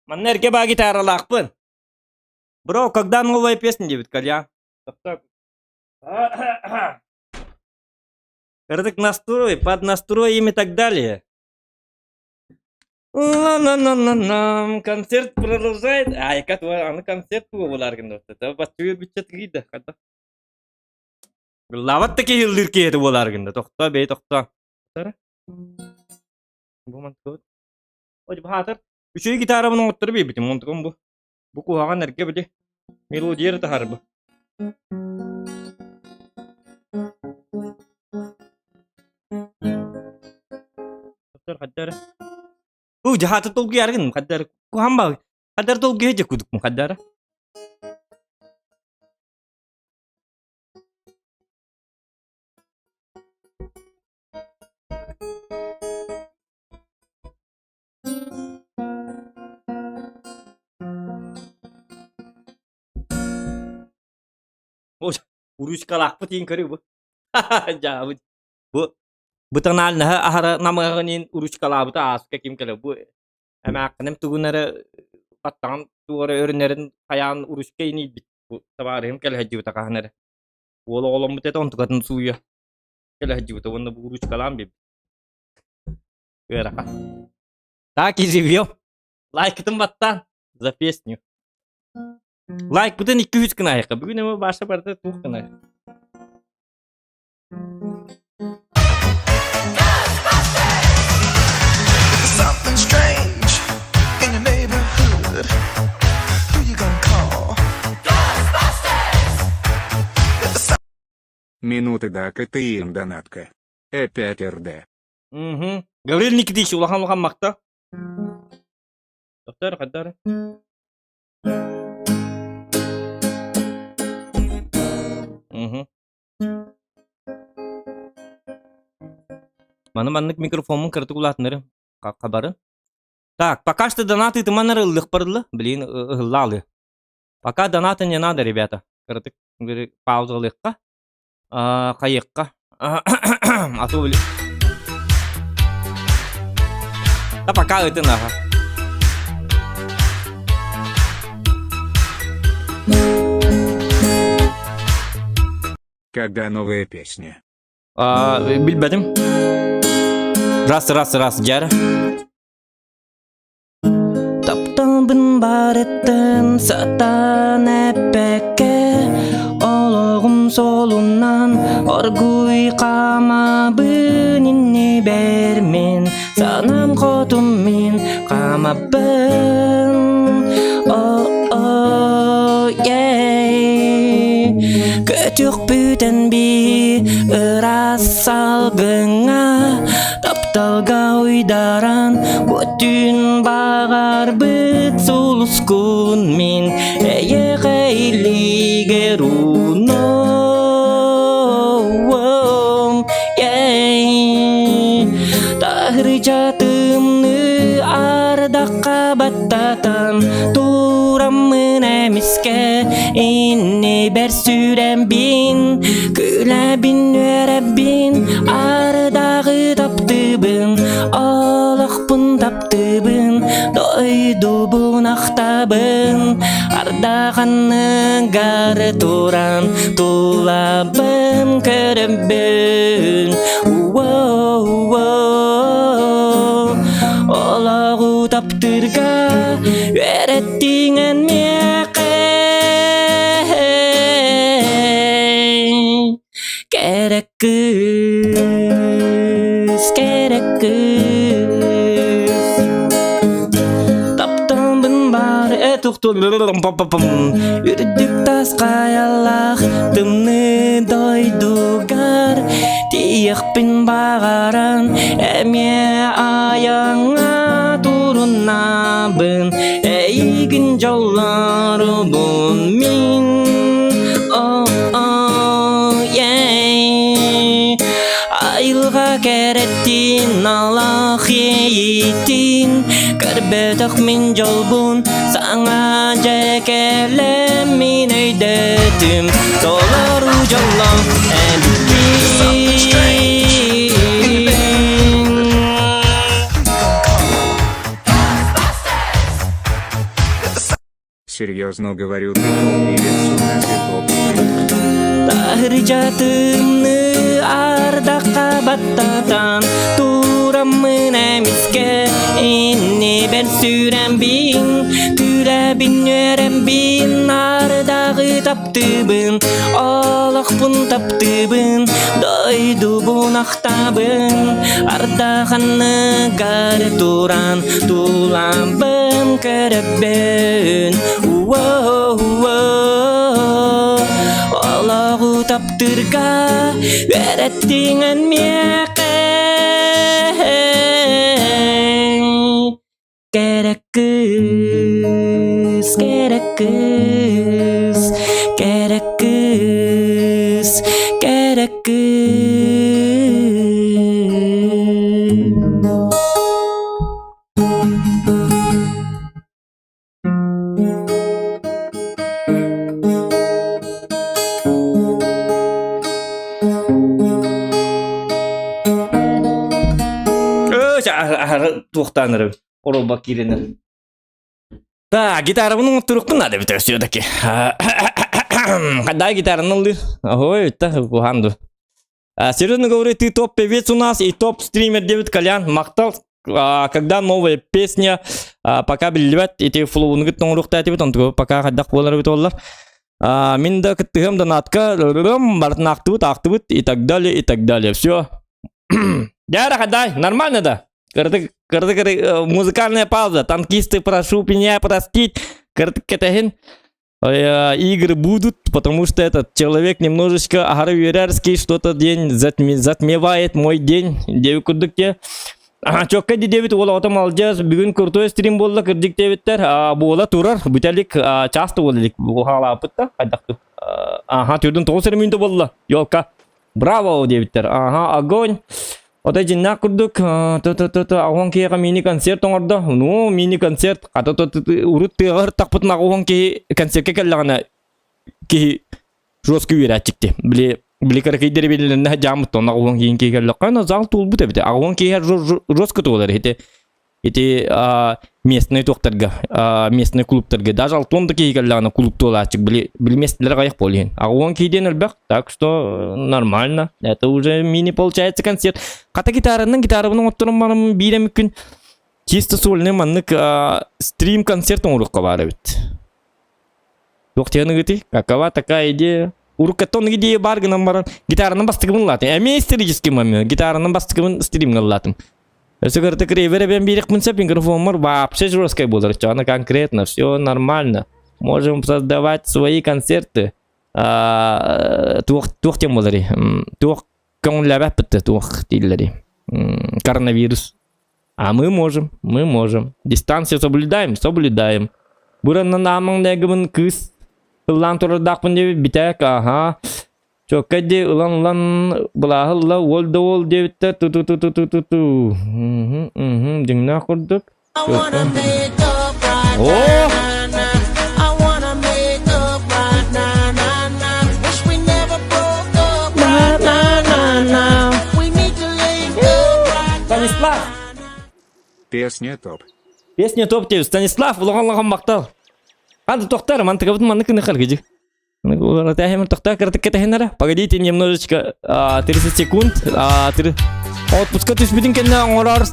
Маннерге ба гитара лахпын. Бро, когда новая песня, дебит, Калья? Кырдык настрой, под настроем и так далее. Ла-на-на-на-на, концерт продолжает. Яка твой, аны концерт булар гында. Та басчы битчет гиде, хата. Лават таки хилдирке эти булар гында. Тохта бей тохта. Тара. Бу мантот. Ой бахатыр. Üçüncü gitarımın oturdu bir bitim montukum bu. Bu kuhagan erke bile. Melodiyer tahar bu. Haddar. Jahat tolgu yargın haddar. Kuham ba. Haddar tolgu hece kuduk mu haddar. Urus kalak puting kari bu. Jauh. Bu tanal nah ahara nama kanin urus kalak bu ta aska kim kala bu. Ama kanem tugunara patang tuara ürünlerin kayan urus ke ini bu tabarım kala haji bu takahanara. Olam bu teton tukatun suya. Kala haji bu tawanda bu urus kalam bi. Верака. Так и живем. Лайк этим баттан за песню. Лайк бүтін 200 кына айқы. Бүгін өмі башы барды туқ кына. Something strange in your neighborhood. Who you gonna call? Минуты да КТИН донатка. Опять РД. Угу. Гаврил Никитич, улахан мақта. Доктор, хаддар. Маннык микрофонун кыртык улатныры кабары. Так, пока что донаты ты манары лыхпарлы, блин, лалы. Пока донаты не надо, ребята. Кыртык пауза лыхка. Кайыкка. А то блин. Да пока это нахуй. Когда новая песня? Bilmedim. Раз, gel. Taptabın baretten satan epeke Oluğum solundan orguy kama inni bermin Sanam kotum min kama ben yeah Küçük büten bir ıras salgına Taptalga uydaran bütün bağar bit sulus kun min Eye geyli gerunom Tahri jatımnı ardaka battatan Turam menemiske inni bersürem bin Küle bin bin ardağı taptıbın Allah'pın taptıbın Doydu bun aktabın Ardağanı gar turan Tulabın körübün Allah'u taptırga Öğrettiğin miyake Gereküz Taptan bin bari tuhtul Yürüdük tas kayalah Tımını doydugar Tiyik bin bağaran Emye ayağına turunabın Eygin jolları bun min Ayılga kerettin Allah yiğitin Kerbetak min jolbun Sana cekelem min eydetim Dolar ujallam Серьезно говорю, ты топ-певец, у нас и топ-стрим. Tahri jatımnı ardaka battatan Turam menemiske inni ben sürem bin Küle bin yörem bin ardağı taptıbın Allah'pın taptıbın Doydu bun aktabın Ardağanı gar turan Tulabın körübün Allah'u taptırga Öğrettiğin miyake Gereküz Туқтанырым. Оролбак киренер. Да, гитарамның турукпун надо бит все-таки. Когда гитара налды? Ой, это куханду. Серьезно говорю, ты топ-певец у нас и топ-стример Дэвид Колян. Мактал, когда новая песня, пока билбет, эти флоуны гитон рухтати бит, он пока хаддак болар бит олар. Минда кыттыгым донатка, бартнактыбыт, актыбыт и так далее, и так далее. Все. Яра, хадай, нормально, да? Музыкальная пауза. Танкисты, прошу меня простить. Игры будут, потому что этот человек немножечко агроверярский, что-то день затмевает мой день. Девик курдыкте. Чокка девит ол отом алжаз. Бүгін крутой стрим болды кырдик девиттер. Бола турар. Бүтелик часто болдик. Бухала апытта. Хайдақты. Түрдің 9 минуты болды. Йолка. Браво девиттер. Огонь. Ота жинна курдук, агон кега мини-концерт оңорда. Ну, мини-концерт. Урут тыгыр такпытын агон ке концертке келлагана ки жесткий верачикти. Били каракейдери белелерне жамыт, агон кейін ке келлакана зал тулбут эбите. Агон ке жесткий толар хите. эти местный тоқтарға, местный клубтарға. Даже алтонды кейгерлағына клубты олачык, білместілер қайық болейін. Он кейден өлбәк, так что нормально. Это уже мини получается концерт. Қата гитараның оттырын барым бейремікін чисто сольный маннык стрим концертын ұрыққа бары бит. Тоқтияны гыты, какова такая идея? Урукаттон идея баргынан баран гитараның бастығымын латын. Әме исторический момент, гитараның бастығымын стримға латын. Сыгырты кривера бен берег мынсап микрофон бар, вообще жесткой будет, что она конкретно, все нормально. Можем создавать свои концерты. Тух тем болари, тух конлябят пытты, тух тиллери. Коронавирус. А мы можем. Дистанцию соблюдаем. Буран на намang негамын кыс. Ылан турдақпын деп битек, ага. Чокаде улан былахылла ол дебиттер ту. Деңна құрдық. О! Станислав! Песня топ. Песня топ тебе, Станислав, улаған мақтал. Ады тоқтар, мантықабытын маннықы нықар кежік. Погодите немножечко, 30 секунд. Отпуска түспедің кенне оңырар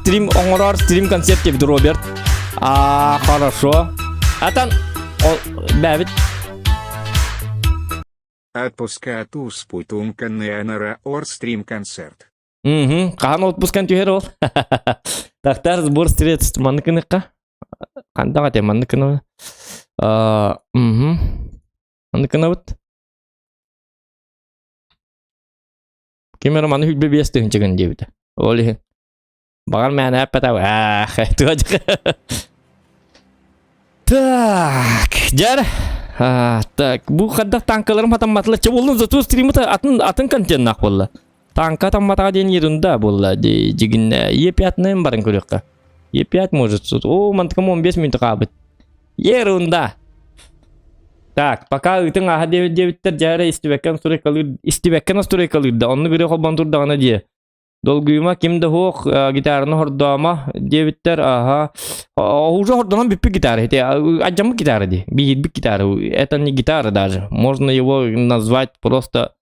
стрим концерт дебді Роберт. Хорошо. Атан, бәбіт. Отпуска туспутун каннеанара ор стрим концерт. Қаған отпускан түйер ол. Тақтар сбор средств маннықы ныққа. Қандақ ате маннықы ныққа. Аныкына бит. Кемер маны хүлбе бестен чыгын дебит. Оле. Багар мәне апатау. Так, жар. Так, бу хадда танкаларым хатаматлы чаболдун зату стримита атын контент нак болла. Танка тамматага ден ерунда болла. Жигин Е5-ны барын көрөккө. Е5 может. О, мантыкам 15 минут кабыт. Ерунда. Так, пока ытың аха дебиттер жары истибеккен сұрай қалырды. Онны көрі қолбан тұрдағына де. Долгүйма кемді хоқ гитарыны хордама дебиттер аха. Уже хорданан биппі гитары. Аджамы гитары де. Бигитбік гитары. Это не гитара даже. Можно его назвать просто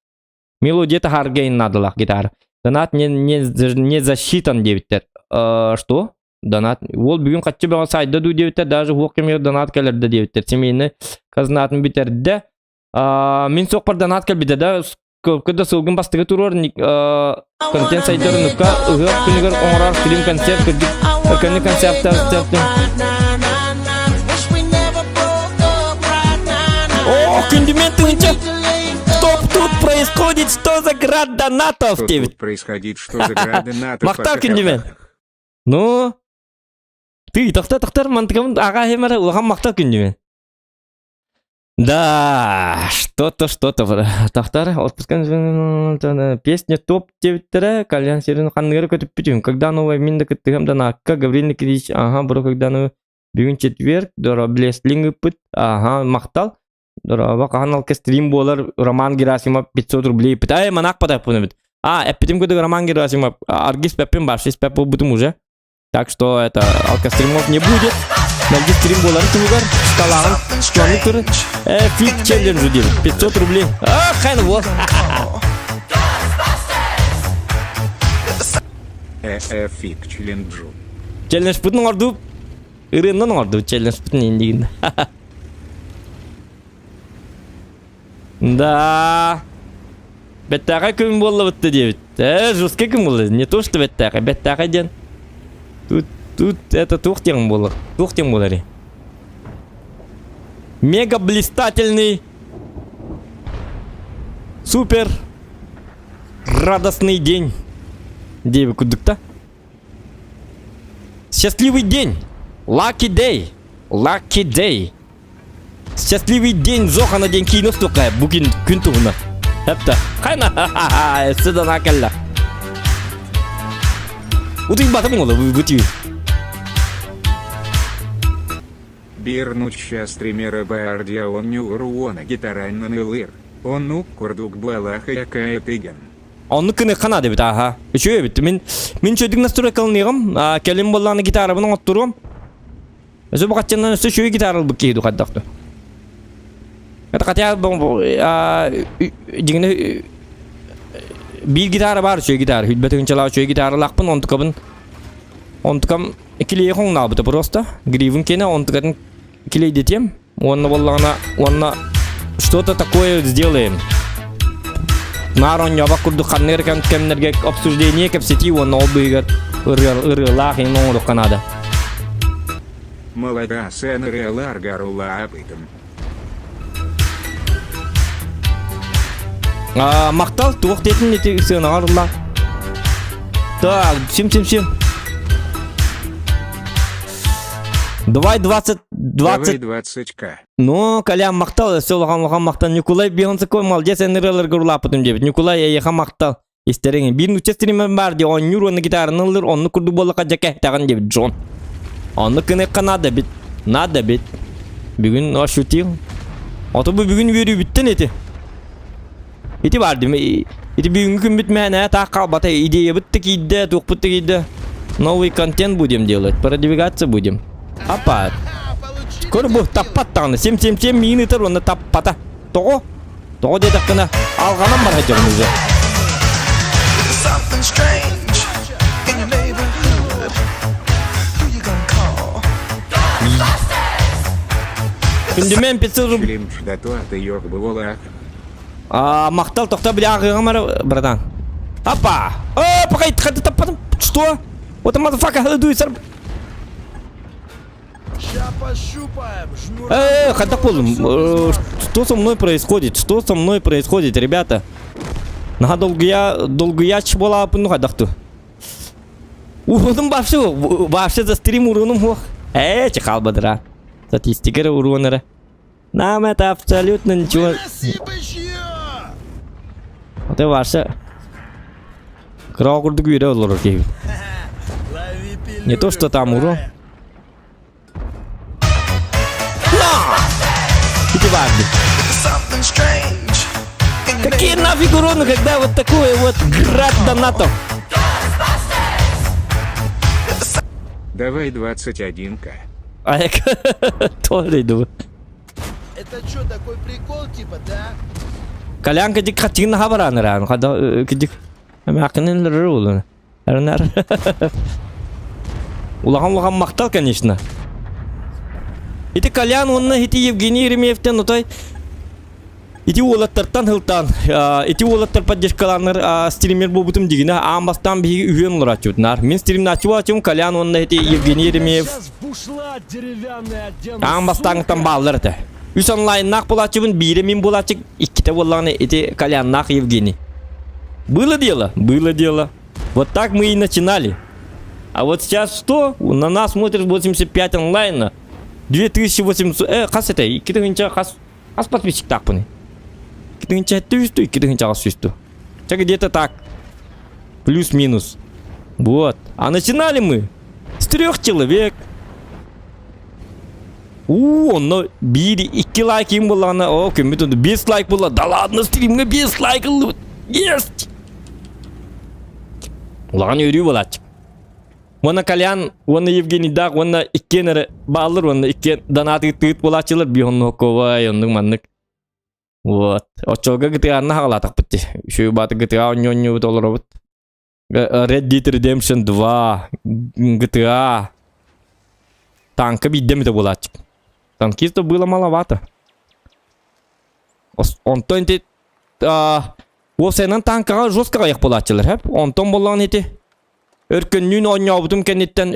мелодия-то харгейн надалах гитара. Донат не засчитан дебиттер. Что? Донат. Ол бүгін қатшы баған сайда ду дебиттер. Даже хоқ кемер донат кәлерді дебиттер. Семейні қазынатын битерді. Мен соқпар донат кәлбеді да. Көпкіді сылғын бастығы тұрор. Контент сайдары нүкка. Үғық күнігер оңырар стрим концерт көрдік. Өкені концерттар стерттің. О, күндімен түнчі. Что тут происходит? Что за град донатов? Что тут происходит? Что за град донатов? Мақтар күндімен. Ну... Ты, тоқтар, мантықамын аға хемәрі ұлған мақтар күндімен. Да, что-то. Тоқтар, отпускан песня топ дебиттері, кальян серінің қанығыры көтіп бітім. Когда новая минда күттігім данаққа, Гаврил Никитич, бұры когда бүгін четверг, дұра блестлингі пыт, мақтал. Дұра бақаған алқа стрим болар, Роман Герасимов 500 рублей пыт. Манақ падап бұны біт. Әппетім көді Роман Герасимов, аргис пәппен бар, 6 пәппен бұтым уже. Так что это алкостримов не будет. Найди стрим болар тугар, скалағын, шкуанны түрі. Фит челленджу дем, 500 рублей. Қайны бол. Фит челленджу. Челлендж бұтын орду. Үреннен орду, челлендж бұтын ендеген. Да. Беттаға күн болы бұтты дебіт. Жұрсқа күн болы. Не то, что беттаға ден. Тут это тухтем болари. Мега блистательный, супер радостный день. Где вы куда-то? Счастливый день. Lucky day. Счастливый день Зоха на день кино стукая. Букин күнтуғына. Хәпті. Қайна. Сыдан акалла. Утың батым олы бұтүй. Бирнуча стримера Бардия он не уруона гитаранный лыр. Он курдук балаха якая тыган. Onu kını kana debit aha. Şöyle bitti. Min çödük nasıl kalınıyım. Kelim bollarını gitarı bunu oturuyorum. Mesela bu kaçından üstü şöyle gitarı bu kıydı kaddaktı. Kata katya jingine bir gitarı var şöyle gitarı. Hüdbetin çalar şöyle gitarı lakpın on tukam ikili yakın nabıta просто. Гривен кена он tukam ikili детем. Он что-то такое сделаем. Нарон я вокруг духаннер кемнерге обсуждение кеп сети он обыгат ырылах и нору Канада. Молода сен реалар гарула апытым. Мақтал туық детін нете сыналарла. Так, сим. Давай 20. Давай 20к. Ну, Колян мақтал, сөйлаған мақтал. Николай беғынсы кой молодец, энергиялар ғырла апытым дебет. Николай аяға мақтал. Естеріңе. Бірін участиримен бар де, 10 евроны гитарын алыр, оны күрді болыға жака әйтағын дебет, Джон. Оны кыныққа надо бет. Бүгін ашутил. Аты бұл бүгін веру біттін еті. Ити бар дейм. Ити бүгінгі күн бітмәне, таққа бата идея бітті кейді, тоқ бітті кейді. Новый контент будем делать, продвигаться будем. Апа. Көр бұл таппат тағыны. Сем миңі тұр, оны таппата. Тоғы деді қына. Алғанам бар әйтеуін өзі. Something strange in your neighborhood. Who you gonna call? Күнді мен 500 рубль. Шлим шдату аты йог быволах. Мақтал тоқта біле ағыған мәрі, братан. Апа. Пока қайды таппадым. Что? Вот мазафака халыдуй сар. Ща пощупаем, жмур. Ходок болдым. Что со мной происходит? Ребята? Наға долгыяч бола апын қадақту. Урыным вообще за стрим урыным хоқ. Чықал бадыра. Статистикары урыныры. Нам это абсолютно ничего. Спасибо. Это ваше. Краугурдук үйре олар кейбі. Лови пилюлю. Не то, что там урон. Something strange in your Какие нафиг уроны, когда вот такой вот град донатов? Давай 21к. А я тоже иду. Это что, такой прикол типа, да? Калянка дик хатин хабараны рано. Хада кидик. Амякнен рулы. Арнар. Улаган мақтал, конечно. Ити Колян, онна ити Евгений Еремеевтен отай. Ити олаттартан хылтан. Ити олаттар поддержкаланыр стример болбутым дегені. Амбастан бігі үйен олар ачудынар. Мен стримін ачу ачуым. Колян, онна ити Евгений Еремеев. Амбастан баллар ете. Үс онлайннақ бол ачуын. Бире мен бол ачук. Икките боллағыны ити Коляннақ Евгений. Было дело. Вот так мы и начинали. А вот сейчас что? На нас смотрит 85 онлайна. 2800. Қас это? Иккитігінча қас подписчик так пыны. Иккитігінча әтті иккитігінча қас үсту. Где-то так. Плюс-минус. Вот. А начинали мы с 3 человек. Но 1-2 лайк им было. О, кембетонда 5 лайк было. Да ладно, стримге 5 лайк. Есть! Улаған өрі болады. Оны Колян, оны Евгений Дақ, оны иккенері балыр, оны иккен донаты тыт болачылыр, бионны оковай, онның маннык. Вот. Очоға GTA-ны хағалатық бітті. Шөй баты GTA оньоньо бұт олыр бұт. Red Dead Redemption 2, GTA. Танка биддемі де болачық. Танкисто было маловато. Онтон те... Осайнан танкаға жосқаға еқ болачылыр, хәп? Онтон болған еті. Өркөннүн ойнабытым кенеттен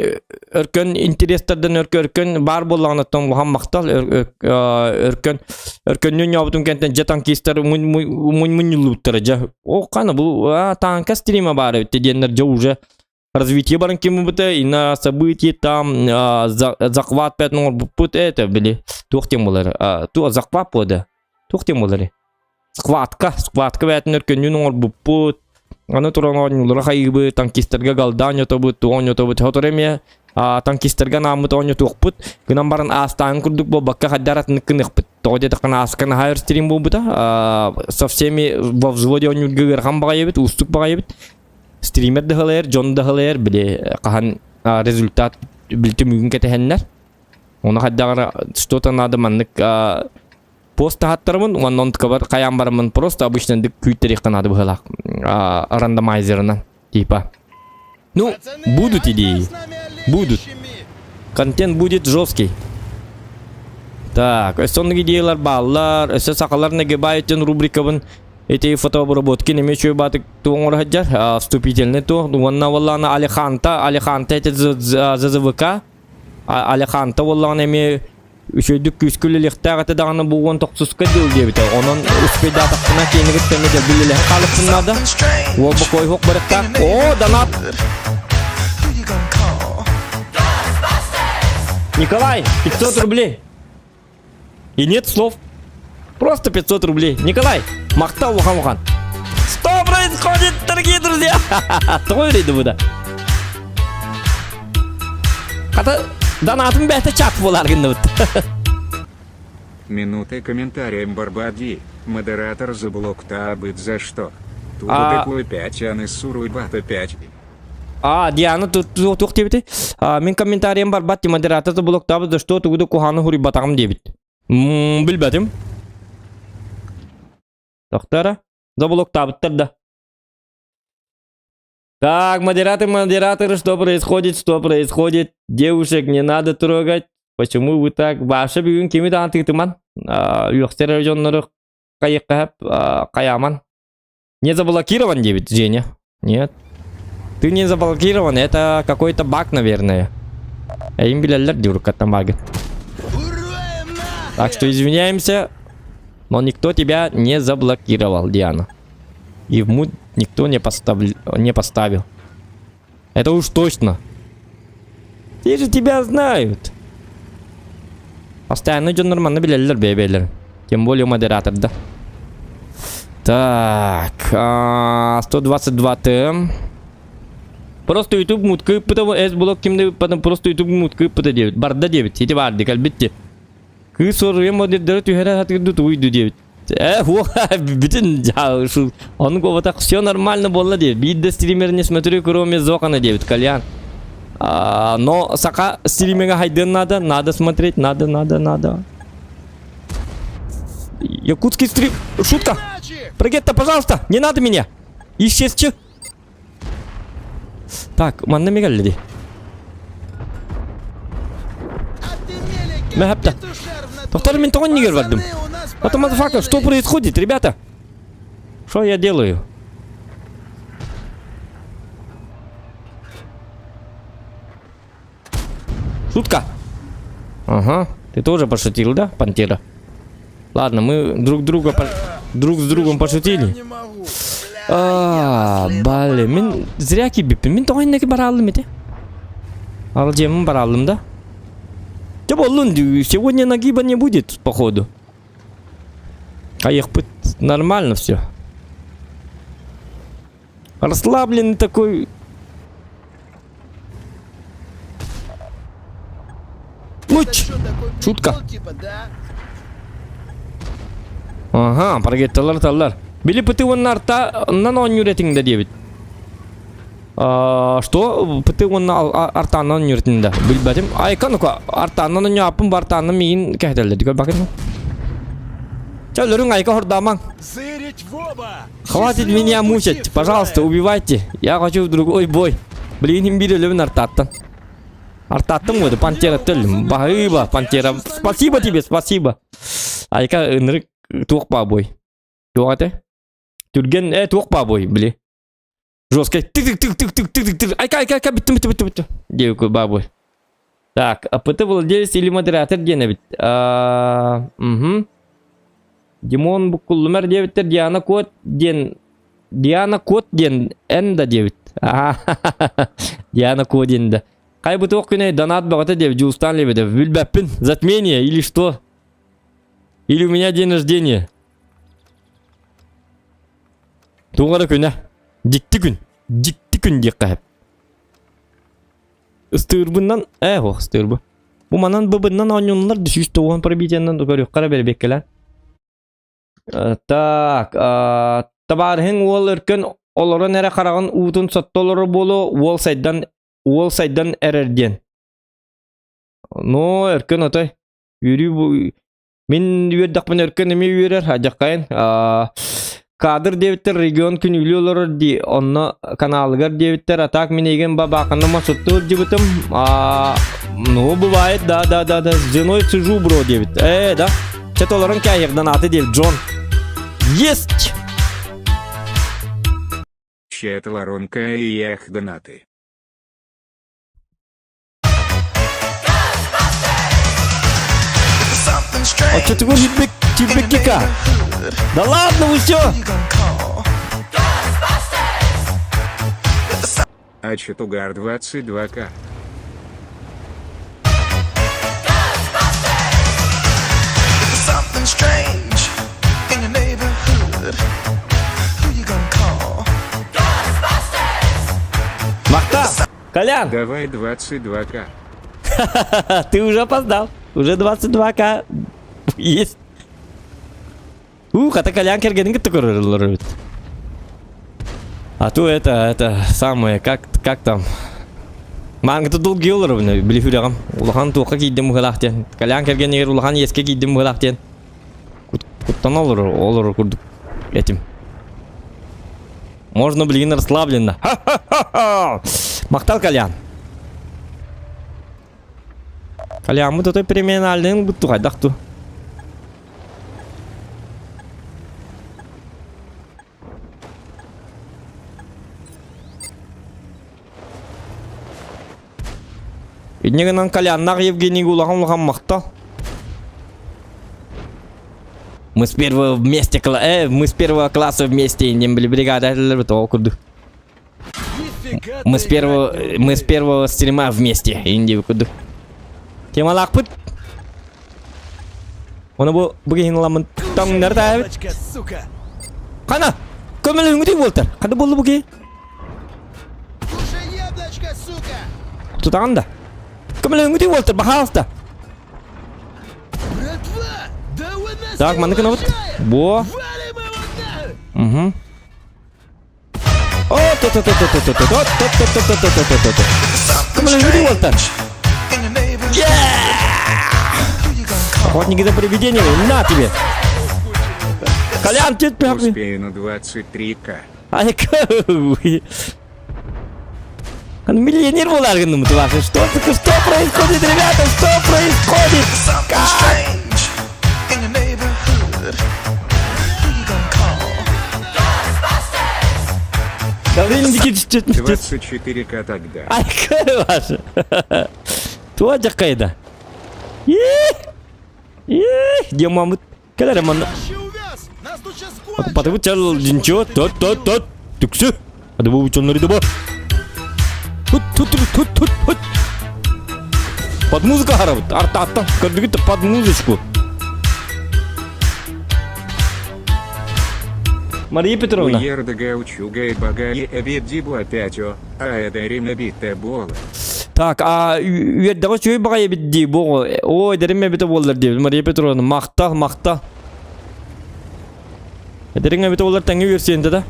өркөн интерестерден өркөн бар болғанаттан бұған мақтал өркөннүн ойнабытым кенеттен же танкистер мұн-мұн-мұн-мұн-мұн-мұн-мұн-мұн-мұн-мұн-мұн-мұн-мұн-мұн-мұн-мұн О, бұл танка стрима бар өтті денер же уже развитие барын кемі бұты и на событие там захват пәтін бұт это білі тоқтен болары захват бұды тоқтен болары схватка бәтін өркөннүн оңыр бұт Аны туран ойнулар хайбы танкистерге галдан yotabut hotoремия танкистерге намыт ойнотуқпыт гынан барын астан курдук бо бакка хаддаратны кыныqпыт то где-то канаскана хайр стрим болбута. Со всеми во взводе он юргер хам багаебит, устук багаебит. Стример дехалер, Джон дехалер, биле кахан результат билте мүгін кетехеннер. Оны хаддагара что-то надо маннык пост хаттармын, оннон ткабар каян бармын, просто обычно дик күйтерек надо бахалак рандомайзерна типа. Ну, будут идеи. Будут. Контент будет жесткий. Так, сонные идеялар баллар, сакалар неге байтен рубрикабын эти фотообработки неме чөй батык туңор хаджар, вступительный то, ванна валлана Алиханта эти ЗЗВК, Алиханта валлана неме үшөйдүк күскүлі лихтағаты дағаны бұғын тоқсызға дел дебіті. Онын үспейді атаққына кейінігіт тәмедер білілі қалыптынлады. Ол бұл қой хоқ біріктақ. О, донат! Who you gonna call? Николай, 500 рублей. И нет слов. Просто 500 рублей. Николай, мақтау ухан. Что происходит, дорогие друзья? Той рейді бұда. Қата донатым бәті чак болар кінді бұд. Минуты комментарием Барбади. Модератор заблокта быть за что? Туда такой 5, а не суруй бата 5. Диана, туқ дебіті. Мен комментарием бар бәтті модераторды блоктабы за что туғыды куханы хури батағым дебіт. Білбәтім. Тоқтара, заблоктабыттырды. Так, модератор, что происходит? Девушек не надо трогать. Почему вы так? Ваша бүгін кемеді антықтыман? Юқтер районлары қаяман. Не заблокирован, дебит, Женя? Нет. Ты не заблокирован, это какой-то баг, наверное. Им билялер дюркаттан багы. Так что извиняемся, но никто тебя не заблокировал, Диана. И в муд никто не поставил. Это уж точно. Все же тебя знают. Постоянно идет нормально, бебелер. Тем более модератор, да. Так, 122 ТМ. Просто YouTube муткы, потому S-блок кимде, потом просто YouTube муткы, потому 9. Барда 9, эти барды, кальбитти. Кы сорвем модератор, тюхера хатыгду уйду 9. Bütün onun ковата все нормально было девять. Бидда стример не смотрю, кроме Зокана 9, Кальян. Но сака стриминга хайден надо смотреть, надо. Якутский стрим, шутка. Прогетта, пожалуйста, не надо меня. Исчезчи. Так, манна мигалли. Мэхапта. Доктор мен тогон не гервардым. Это мазафака, что происходит, ребята? Что я делаю? Шутка. Ага, ты тоже пошутил, да, Пантера? Ладно, мы друг с другом пошутили. Блин, мен зря кибиппин. Мен тогон неге баралым эти? Алжемым баралым, да? Сегодня нагиба не будет, походу. А их нормально все. Расслабленный такой. Муч! Шутка. Ага, прогетталар. Били пыты он нарта на нон юретинг девять. Что? Пыты он арта нон юретинг да. Билбатим. Айканука арта нон япым бартаны мин кехтелди. Дикой бакин. Хватит меня мучить, пожалуйста, убивайте. Я хочу в другой бой. Блин, им били левин артаттан. Артаттан вот, Пантера тыльм. Бахыба, Пантера. Спасибо тебе, спасибо. Айка нрык туқпа бой. Туғаты? Түрген, туқпа бой, бли. Жесткий. Тык. Айка, битті. Девку, бабой. Так, а ПТ владелец или модератор денебит? Угу. Димон Букулмер 9, Диана Кот Ден Энда 9. Диана Кодинда. Кай бы токуне донат багата 9, Джулстан Лебедев. Вильбапин, затмение или что? Или у меня день рождения? Тугара күнә. Дикти күн диккәһәп. Стырбыннан, стырбы. Bu manan bıbından onyonlar düşüş doğan probitenden görüyor. Kara beri bekkeler. Tak. Tabarhin wall erken olara nere karagan utun sattoları bolu wall side'dan ererdiyen. No erken atay. Yürü bu. Min yördek ben erken emi yürür. Hacak kayın. Kadir devitler region künülüyorlar di. Onna kanalgar devitler atak minegen babakanna masuttur jibutum. No bu bayet da. Zenoy sujу bro devit. Da. Chat olarak kayırdan atı devit. John. Yes! Чет Ларонка и эх донаты. Something А strange. что ты говоришь, тебе кика? Да ладно, вы все! Who you gonna call? А Четугар 22К. Something strange in your neighborhood. Who you gonna call? Махта! Колян! Давай 22К. Ты уже опоздал. Уже 22к. Есть. Хата Колян кергенин кетти көрөлөр. А то это самое, как там. Маңгыты долгий олар біне, білі хүрегім. Улахан туаққа кейдім ғылақтен. Колян керген егер улахан еске кейдім ғылақтен. Куттан олар күрдік. Этим. Можно, блин, расслабленно. Ха-ха-ха-ха! Мақтал Колян. Колян, мы той переменальный, будто қайдақту. Иднегенан Коляннах Евгений улахан мақтал. Мы с первого класса вместе не были бригада, Нифига мы ты, с первого стрима вместе. Инди куду. Тема лакпыт. Оны бу бүгін ламын там нерде? яблочко, сука! Қана, көмелі үңгідей болтыр. Қады болды бүге? Кушай яблочко, сука! Тұтағанда. Көмелі үңгідей болтыр, бақалыста. Братва! Да вы нас Так, не мандыкына вот. уважаете! Бо. Валим его нахуй! Угу. Көмелі үңгідей болтыр. In your neighborhood. Who you gonna call? Охотники за привидениями, на тебе. Колян, ты пёрный. Успею на 23К. Ай, какой. Он миллионер был, арган, ваши. Что происходит, ребята? Что происходит? Something strange in your neighborhood. Who you gonna call? Давление чуть-чуть. 24К тогда. Ай, какой ваша. Туаджа кайда. Где мамы? Когда ремонт? Тащи увяз! Нас тут сейчас кончат! Потому что ничего, тот. Ты все? А да вы что на рядоба? Тут. Под музыку харават. Арта. Кырдыгы-то под музычку. Мария Петровна. Уердага учугай багай обеддибу опять о. А это ремнабитая бола. Так, үйердегі чөй баға ебеддей бұл. Ой, дәрім әбеті болдар деп. Мария Петровна, мақта. Дәрім әбеті болдар тәңі үйерсенді да.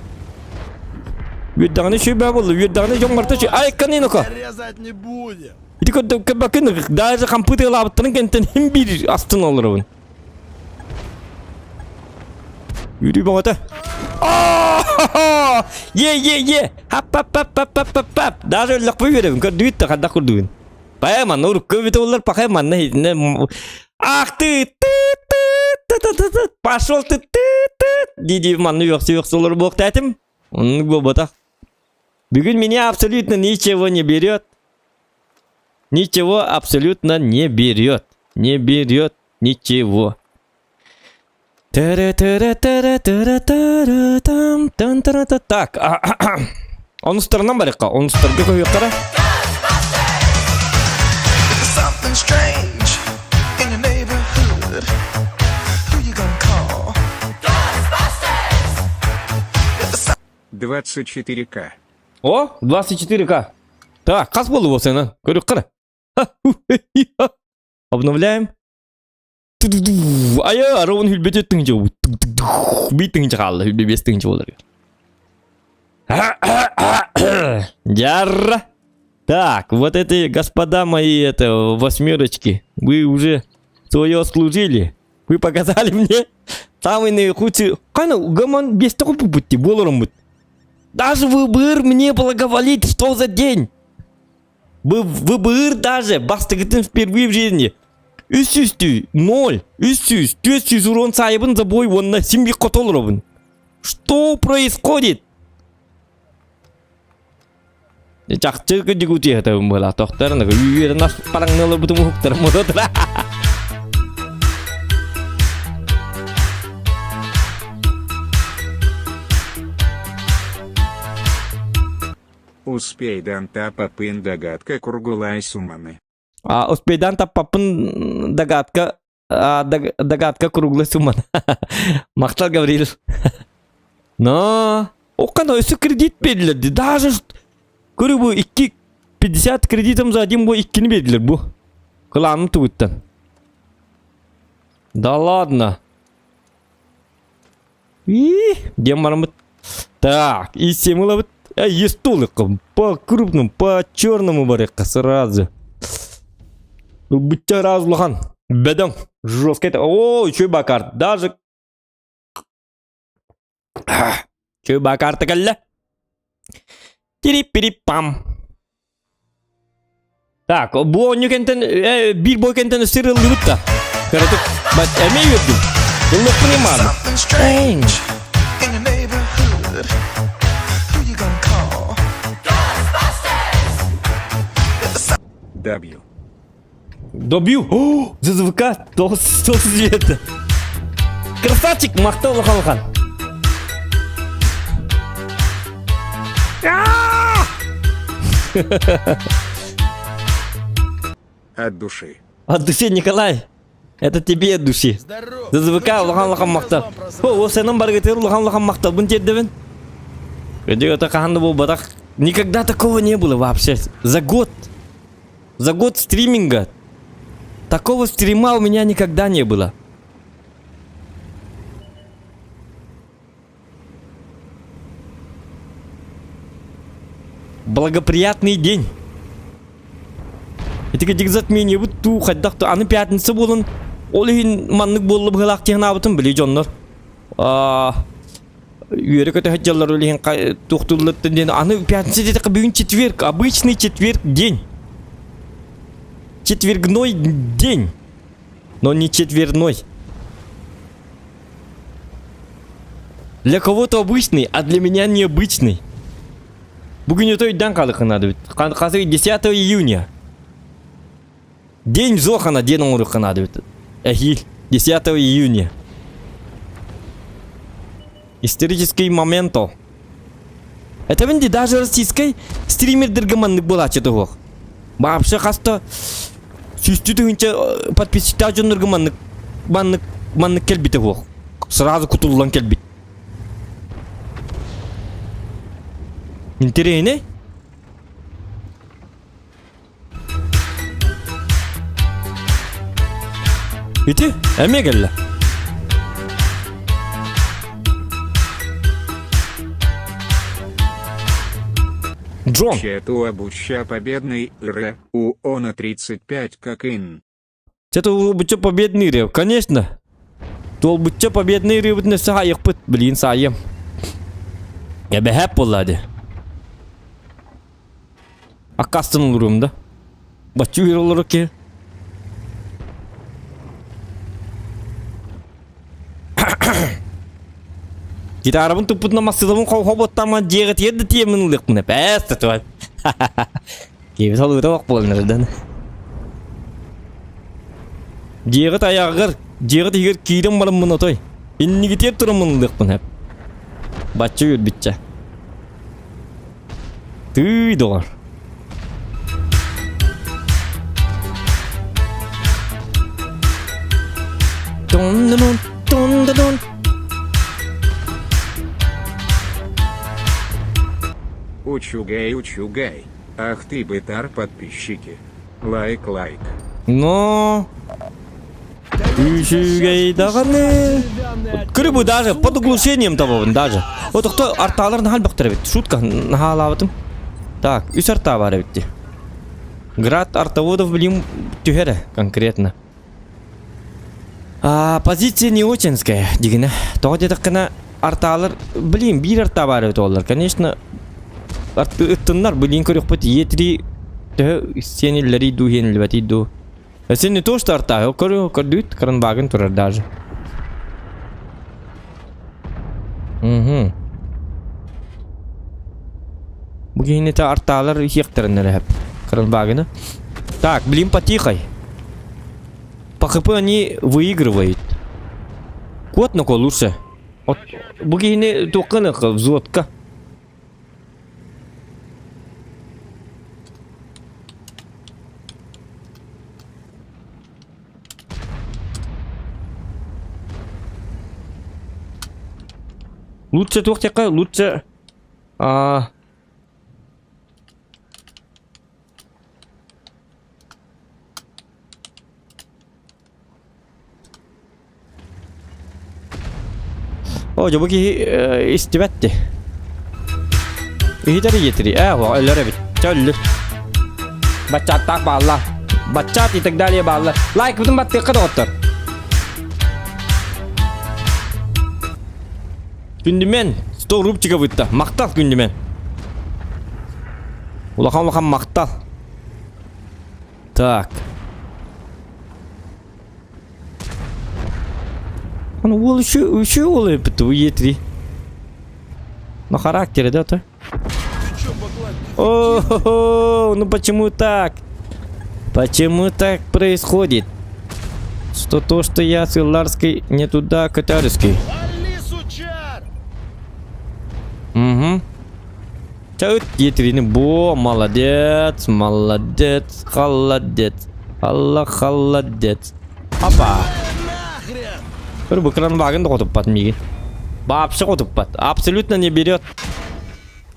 Үйердіғаны чөй баға болды. Үйердіғаны жоң марта чөй. Ай, қанын оқа. Резать не будем! Иди көбәкін, даже компьютер лабыттырын кәнттен хем бір астын олар оғын. Үйрі бағата. Е. Хап. Даже өлләк бой берем. Көрдүгіт та қадда құрдуын. Баяман, ұрық көбеті олар пақайман. Ах ты. Пошел ты. Диди манны yoqsa олар боқты әтім. Оның болбатақ. Бүгін меня абсолютно ничего не берет. Ничего абсолютно не берет. Не берет ничего. Так, он сторонам барыққа, он сторона көйіққара. Something strange in your neighborhood. Who you gonna call? 24К. О, 24к. Так, қас болды ол сені. Көрік қара. Обновляем. Ая, ровно хүлбете тыңжы. Би тыңжы қалды, хүлбебес тыңжы олар. Ярра. Так, вот эти господа мои, это, восьмерочки, вы уже свое служили. Вы показали мне самый наихудший... Кайна, гаман без того пути, болором. Даже ВБР мне благоволит, что за день? ВБР даже, бастыгытын впервые в жизни. Үсүстү, 0, үсүс, 400 урон сайыбын за бой вонна симби котолробын. Что происходит? Жақсы күдігуті етауым бола, тоқтарына үйерін аш параңналы бұтым ұқтырым ұтыдыра. Успей данта попын догадка кургулай суманы. Успейдан таппапын догадка круглый сумман. Мақтал Гаврил. Но, оққан өсі кредит берілерді. Даже, көрі бұл 50 кредитім за один бұл 2-ні берілер бұл. Қыланым тұғыттан. Да ладно. Дем барамыт. Так, и семыла быт. Есть толыком. По крупному, по черному барекка сразу. Бытя разлухан. Бедом. Жестко это. О, еще и бакар. Даже... Еще и бакар такая. Тири-пири-пам. Так, боню кентен... Bir boy kenten ısırıldı da. Karatık. Bak emeği yoktu. Yıllık primar. Something strange in your neighborhood. Who you gonna call? W. Добью. О, ЗЗВК. То света. Красавчик. Мақтал Лухан. От души. От души, Николай. Это тебе от души. Здорово. ЗЗВК Лухан мақтал. О, сенің бар кетер Лухан мақтал. Бұн теддевен. Где это қанды бұл батақ. Никогда такого не было вообще. За год стриминга такого стрима у меня никогда не было. Благоприятный день. Это как затмение вот ту ходдак то аны пятница болын. Олин маннык боллы бгалак тегна бутын биле жоннор. Үйрек это хотеллар олин тухтуллыттын ден аны пятница дете бүгүн четверг, обычный четверг день. Четвергной день, но не четверной. Для кого-то обычный, а для меня необычный. Бүгін өтой дан қалықы надо. Қазір 10 июня. День зохана ден оңырықы надо. Эхил, 10 июня. Исторический моменто. Это венде даже российской стримердерге маннык была четогох. Вообще хаста Süstü hünce подписчиктер жоннорго маннык келбите хох. Сразу кутуллан келбит. Интересно? Ити? Эме келла. Джон. Чету обуча победный Р. У Она 35 как ин. Это обуча победный рев, конечно. То обуча победный рев не саях пыт, блин, саем. Я бы хэп полладе. А кастан урум, да? Бачу вирол руке. Kita arabın tuputna masıdamın hobottama jeğet yeddi tiyemin lıkmına. Peste tuval. Gibi salı da bak bolun nereden. Jeğet ayağır. Jeğet higer kirim balım bunu toy. İnni gitip turumun lıkmına hep. Batçı yürü bitçe. Tüy doğar. Don don don don don. Учугай. Ах ты бытар подписчики. Лайк. Но... Үшігейдағаны... Күрібі даже, под углушением табабын даже. Вот кто арталар нахал бақтыр бет. Шутка нахал абытым. Так, үс арта бар бетти. Град артоводов, блин, тюхері конкретно. Позиция не очинская, дегені. Тоғы дедіққына арталар, блин, бір арта бар бет олар. Конечно, ыттынлар, блин, көрек бет етри... Сенелері ду, хенелбәті ду. Сен не то, что арта, көрдүйт, кранбаген тұрар даже. Угу. Бugün это арталар хекторнер хеп. Кранбагена. Так, блин, потихай. По ХП они выигрывают. Кот на кол лучше. Вот бugün только взводка. Лучше тоқтяқа, лучше... О, жабы ки истебәтті. Үйдері етірі. Өлері бит. Чөлі. Бачаттақ балла. Бачат и так далее балла. Лайк бұдың баттыққа да оттыр. Күндімен 100 рубчика бұтты. Мақтал күндімен. Улақан мақтал. Так. Он еще олай бітті, етри. На характере, да, то? О, ну почему так? Почему так происходит? Что то, что я с Иларской не туда катарский. Угу. Чаут етрини, бо, молодец, молодец, холодец. Аллах, холодец. Опа. Бір кранбаген да қотып пат миги. Вообще қотып пат. Абсолютно не берет.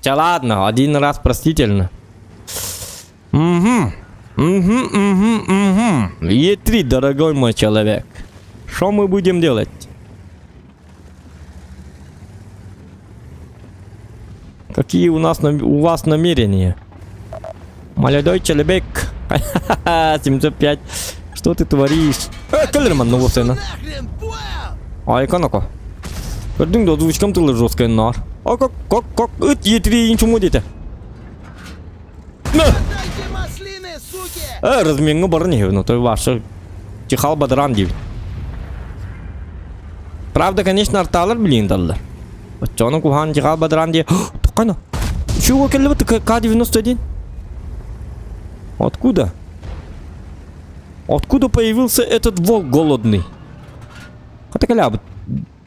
Ча ладно, один раз простительно. Угу. Е3, дорогой мой человек. Что мы будем делать? Какие у вас намерения? Молодой человек. 705. Что ты творишь? Калерман, ну вот это. Ай, канако. Көрдің да озвучкам тылы жесткая нар. А как? Е3 инчу модите. Разменгы бары не хевно, то ваша чихал бадран див. Правда, конечно, арталар блин даллар. Бачаны кухан чихал бадран див. Токайна. Чего келли бат К-91? Откуда? Откуда появился этот волк голодный? Хотя каля,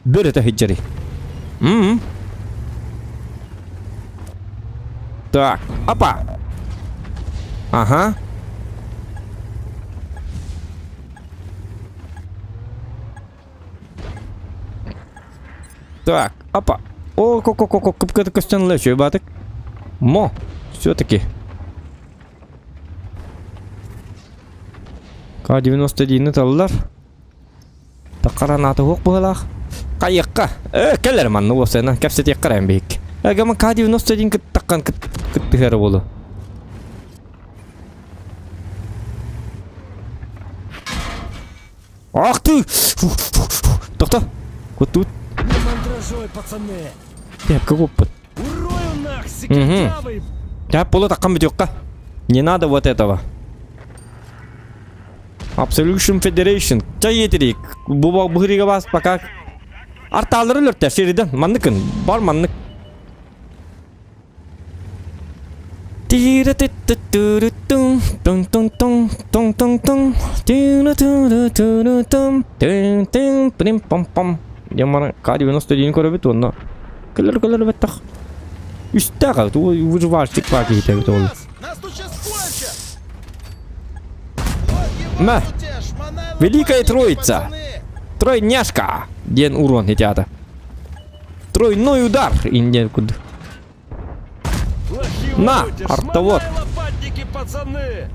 бери это хиджари. Так, опа. Ага. Так, опа. О, какой-то костян лечу, батик. Мо, все-таки. К-91 таллар. Тақаранаты хоқ бұғылақ. Қайыққа. Кәлер манны осына. Кәпсет еққарайын бейік. Әгіма К-91 таққан күттігері болу. Ах ты! Тоқта. Көт-тут. Не мандражой, пацаны. Тәпкі көппіт. Урою нах, секретявый. Тәп болу таққан бет еққа. Не надо вот этого. Absolution Federation. Чай етерек. Бұғыриға бас пока. Арталары лөрттер шериден. Манныкын. Бар маннык. Демара К-91 көрөбет онна. Көлөр беттақ. Үстіға. Выживашчик паки етебет олы. Нас тут сейчас сколько? Ма. Великая Троица. Тройняшка. Ден урон етята. Тройной удар. Инден куд. На, артовод. Лопатники, пацаны.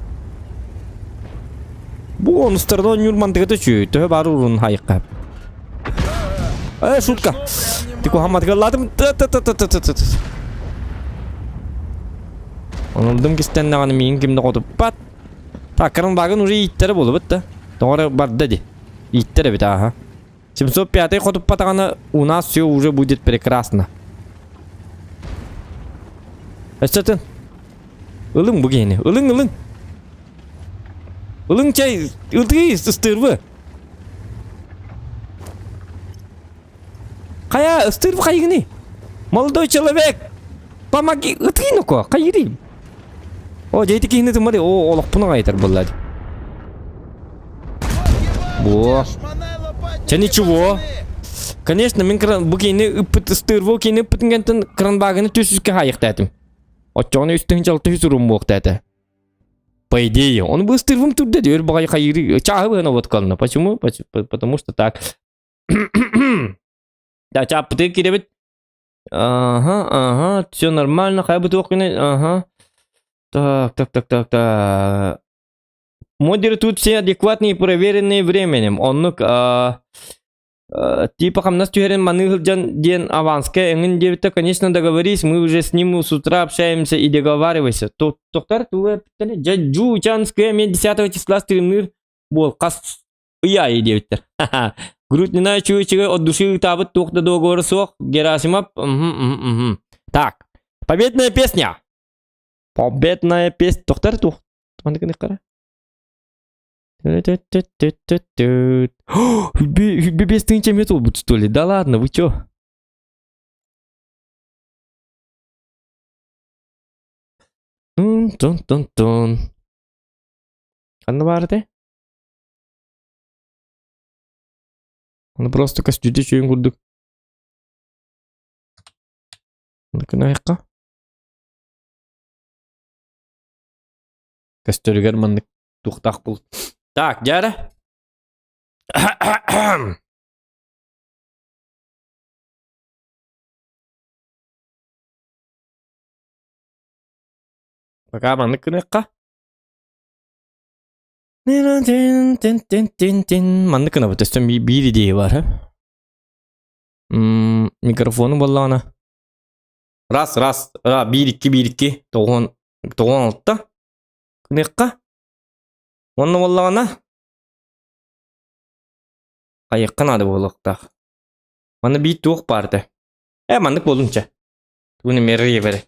Bu onustardan yurmantıgı çüy. Töhe barı urun hayıqqab. Şutka. Tiku hammadgalladım. Onuldım ki isten dağını meyin kimde kodup bat. Takkarın bagın uri yitteri bolu bitti. Doğru bar dedi. Yitteri bit aha. 705 kodup batağını у нас все уже будет прекрасно. Esatın. Ilın bu geni. Ilın. Ilın çay. Ildığı ıstırvı. Kaya ıstırvı kayını. Молодой человек. Помоги. Ытыйны ко. Кайырым. О, жейти кийини тымады. О, олық бұны қайтар болады. Во. Че ничего. Конечно, мен bu keyini ıppıt ıstırvı. Keyini ıppıtın kentin kıran bağını tüsüzke hayık dedim. Отчоны үстің жалты үсірім боқ деді. По идее, он бы стырвым тут деді. Өр бағай қайыры. Чағы бұғына вот қалына. Почему? Потому что так. Да, чапыты керебет. Ага. Все нормально. Хай бұты оқыны. Ага. Так. Модеры тут все адекватные и проверенные временем. Оннук, типа хамнас тюхерен манылжан ден аванска. Энгин девита, конечно, договорись. Мы уже с ним с утра общаемся и договаривайся. Тоқтар, туэ питане. Джаджу учанская мен 10 числа стримныр бол. Қас ұяй девиттер. Грудь не знаю, чуючего от души табыт тоқта договор соқ. Герасимов. Так. Победная песня. Победная песня. Тоқтар, тоқтар. Қара. Без тынча будет, что ли? Да ладно, вы чё? Тон. Она варде? Она просто костюде чуем гурдук. Ну-ка. Костюргер мандык тухтах был. Так, дядя. Пока мандык кыныкка. Мандык кына вот өстөн bir идея var ha. Микрофону боллана. Раз. 1-2 тоғон алтта. Кыныкка. Онны боллағана? Қайыққан ады болықтақ. Маны бейт тоқ барды. Мандық болынша. Түгіні мәріге бәрі.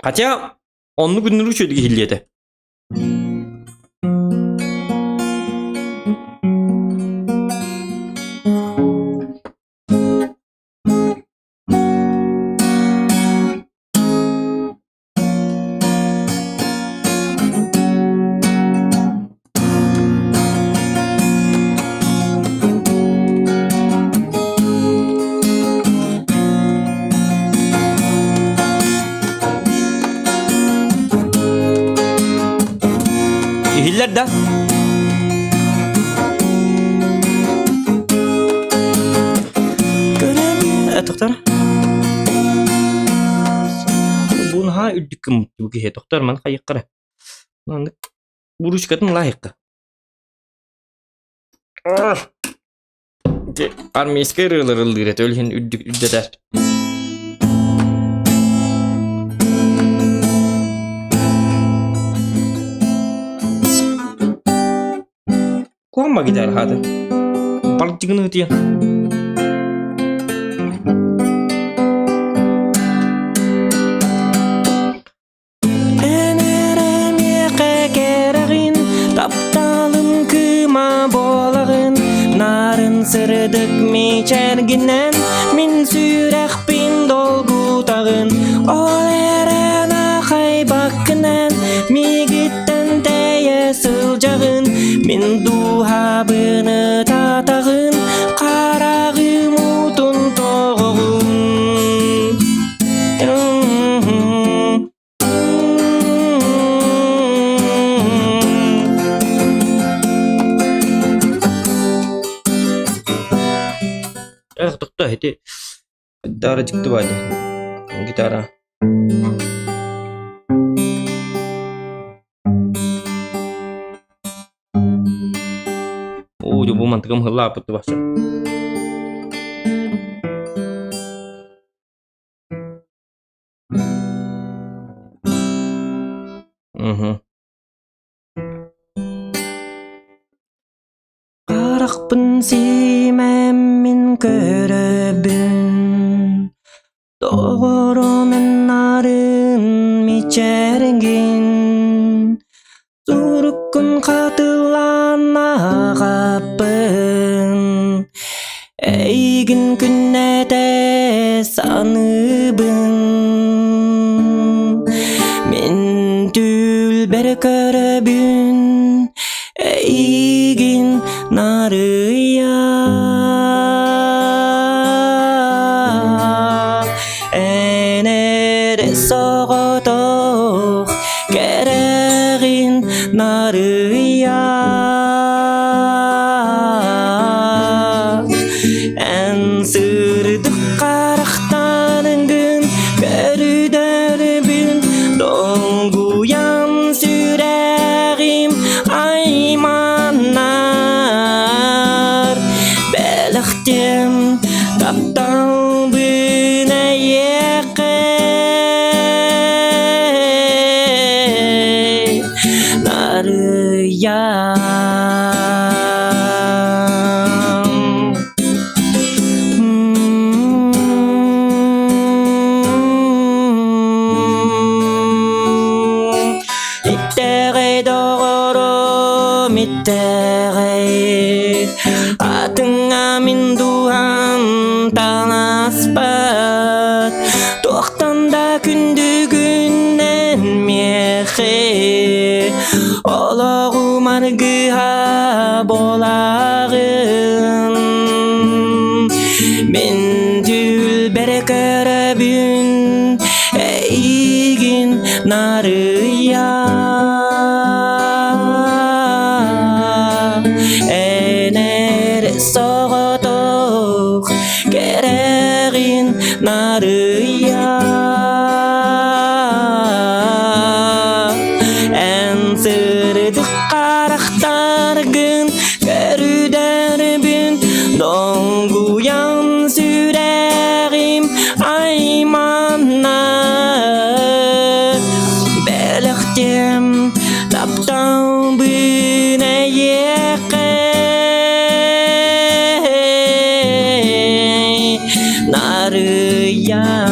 Қатя, онны күннің үшөдігі хилдеді. Hiller da. Toxtar. Bunu ha üddüküm bu ki toxtar man qayıqara. Nandık. Buruşkatın layıqı. Armiyskay rılırıldır. Ölhen üddeder. Kuamba gider hadi. Balık çıkını ötüyor. Enerem yeka keragin, taptalım kıma bolagın. Narın sırdık mi çerginen, min sürek bin dolgu tağın. Ol erena kay bakınen, mi gitten teye sılcağın. Min duhabını tatağın, qarağım utun toğun. Tıkta hedi. Dara çıktı vardı. Gitara. mantıkım hılla apıttı başa. Qarakpın simemin köröbün Doğru men narın miçeringin Surukun katılana kapın Eygin künnete sanıbın Min tülber köröbün Eygin narıya Enere soğutuk Gereğin narıya En sırdık karaktanın gün Görüdörbün Donguyan süreğim aymanlar Belektim kaptan bine yekey Narıyan İttere doğru mittere Atınga min duhan tanaspat Tohtanda kündügünden miyehe Olahu margıha bolağın Min tülbere köröbün Eygin narıya Ener soğutuk Gereğin narıya En sırdık karaktargın Görüderbün Donguyan süreğim aymanlar Belektim taptan bine yekey Narıyan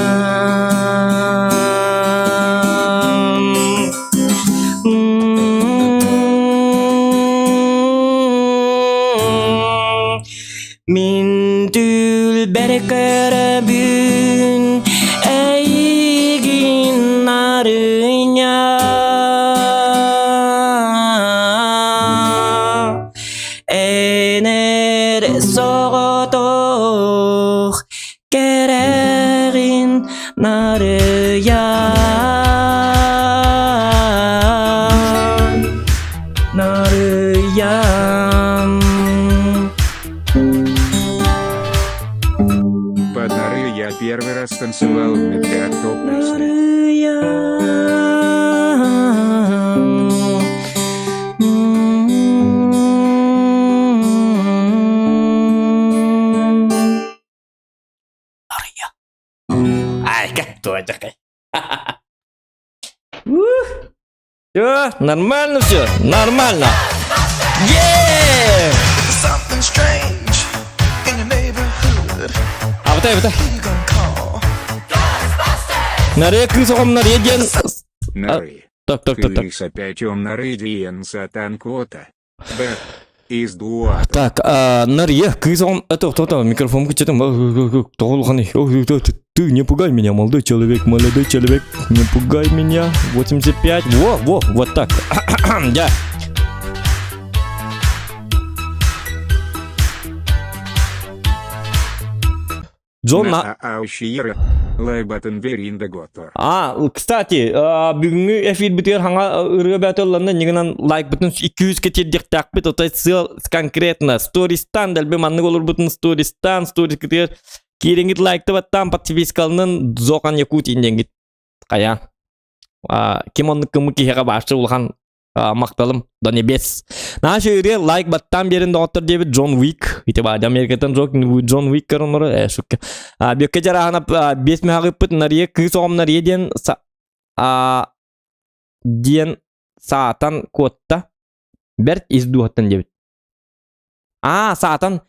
Min tülber köröbün Eygin narıya Ener soğutuk Gereğin narıya Narıyan Под нары я первый раз танцевал в метро топлесс. Ай, как точка. Все, нормально все, нормально. Something strange in your neighborhood. А вот это. Who you gonna call? Нарек кысоком нареген. Нары. Так. Крыс опять нары диен сатан кота. Б. Из дуата. Так, нарье кысоком. Это микрофон что-то толханы. Ты не пугай меня, молодой человек, не пугай меня. 85. Во, вот так. Да. Джон Аушиера. Лайбатын веринда готор. Кстати, бүгүнкү эфир битер ханга ырга батылларында негенен лайк бутун 200 ке тедик такбит, отой ссыл конкретно стористан дәлбе манны olur бутун стористан, сторис кетер. Кирингит лайкты баттан подпискалнын зокан якут инденгит. Кая. Кем онны кымы кихега башы улхан Maqtalım da nебес. Naşı ürüye like battan birinde otur diye bir John Wick. İti badi Amerika'dan John Wick karın oraya. Şükür. Bir kece rahana 5 mehagıpıt nariye kız oğum nariye diyen saatan kotta. Bert izdu hattan diye. Saatan.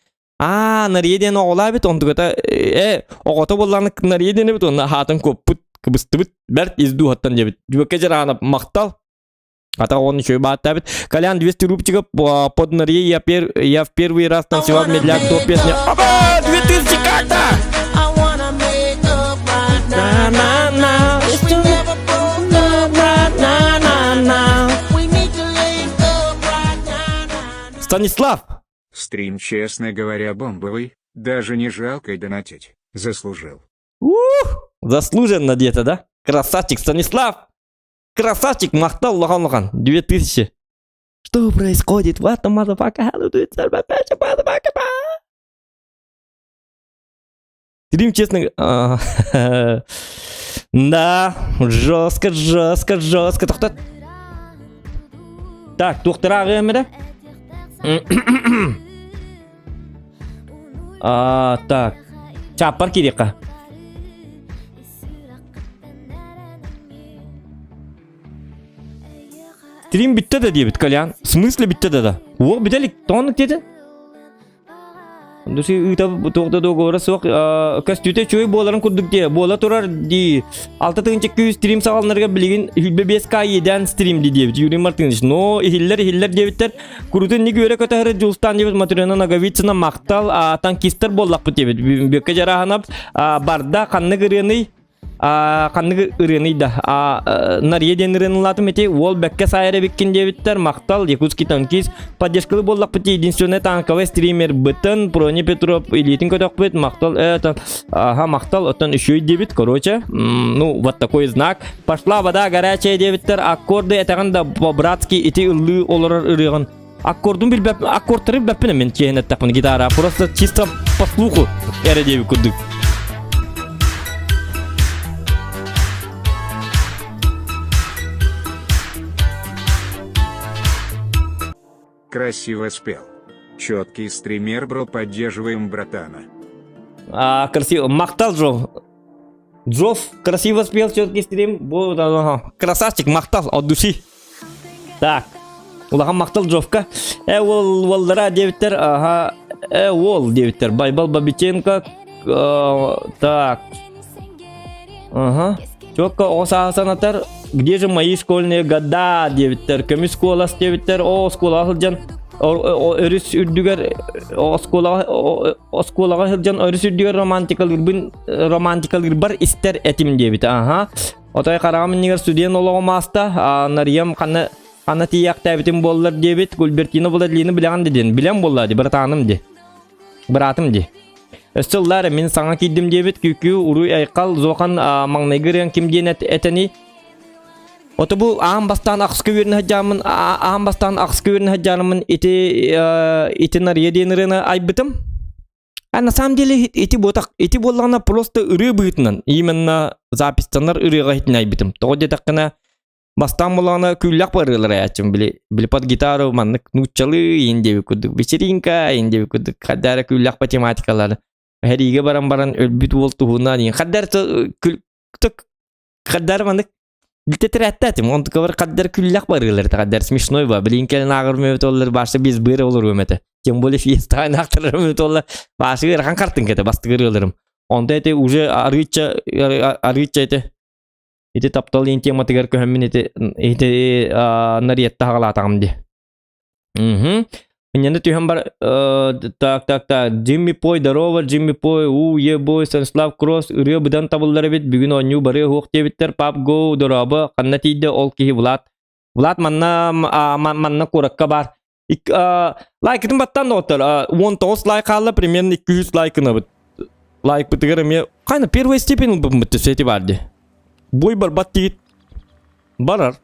Nariye diyen oğla bit ondu kata. Oğota bollanık nariye diyen bit onda hatan koput kıbıstı bit. Bert izdu hattan diye bit. Bir kece rahana maqtal. Ата он еще батабит. Колян 200 рубчиков под Нарье. Я в первый раз танцевал медляк до песни. Опа! 2000 как-то! Станислав! Стрим, честно говоря, бомбовый. Даже не жалко донатить. Заслужил. Заслуженно где-то, да? Красавчик Станислав! Красавчик, мақтал лохан 2000. Что происходит? What the motherfucker? Hello, dude, motherfucker. Стрим, честно... Да, жестко. Тоқтат. Так, тоқтыра ағымы так. Чаппар кереқа. Стрим bitті de diye bit Kalyan. Смысле bitті de da. O bidelik tonluk dedin. Dusi ıta toqta doğru soq kastüte çoy boların kurduk diye. Bola turar di 6200 stream sağlanırga bilgin 5K7'den stream di diye bit. Yuri Martins. No hiller diye bitler. Kurutun ni göre katahır Julistan diye bit materialına nagavitsina maqtal tankister bollaq bit diye bit. Bekka jarahanap barda qanны gıryanı Kanlı ırını da Narıya denirin latım eti Wall Bekka sayara bekkin devitter Maqtal Yakutski tankis Поддержкалы боллақ бітті единственный танковый стример бітін Прони Петров элитин көтөк бит Мaqtal Мaqtal оттан үшөй дебит Короче Ну вот такой знак Пошла вода горячая девиттер Аккорды этаған да по-братски Эти ылы оларар ырыған Аккордун аккордтары бәппіне мен кейінет тақпын гитара Просто чисто по слуху Әрі деви күрдік Красиво спел. Четкий стример, бро, поддерживаем братана. Красиво. Мaqtal Джов красиво спел, четкий стрим. Красавчик, Мaqtal от души. Так. Улахан Мaqtal Джовка. Волдара девиттер. Вол девиттер. Байбал Бабиченко. Так. Четко осасанатар. Где же мои школьные года, девиттер? Кеми школа с девиттер? Школа хылжан. Өріс үрдігер. Школаға хылжан өріс үрдігер романтикал гырбар істер этим девит. Отай қарағамын негер студент олығы маста. Нариям қаны тияқ тәбітім болылар девит. Гүлбертіні боладлиіні білеген деден. Білем болады, бір таным де. Бір атым де. Өстіллары мен саңа кейдім девит. Күкі ұруй айқал зоқан маңнайгырын кімден әтені. Ота bu ağam bastan aqsqı verin hajamın ağam bastan aqsqı verin hajamın iti Нарье денирine aybitim. На самом деле ити боллана просто ыры бытынан. Именно запистанар ырыга хитин aybitim. Тоде такына бастан болана күллак барылар аячым били под гитару маннык нуччалы индеби кудук вечеринка индеби кудук хаддара күллак по тематикалар. Хәриге баран өлбүт болтугуна деген хаддар маннык Литературтатым, он такой каддар күлләк барылар, каддар смешной ба. Блин, келен агырмы толлар башы без быр olur өмете. Тем более феста нактырым толлар башы гырган картын кете басты гырылырым. Онда эте уже арыча эте. Эте таптал ин тема тегер көһәммен эте Нарьетта хагалатагым ди. Мне түйһәм бар так Джимми Пой здорово Джимми Пой бой Станислав Кросс үрө будан табыллар бит бүгүн оню бары хук дебиттер пап го дорабы каннатиде ол ки Влад манна коракка бар лайктын баттан отыр 10 лайк алды примерно 200 лайкына бит лайк битигер мне кайна первая степень битти сети барды бой бар баттит барар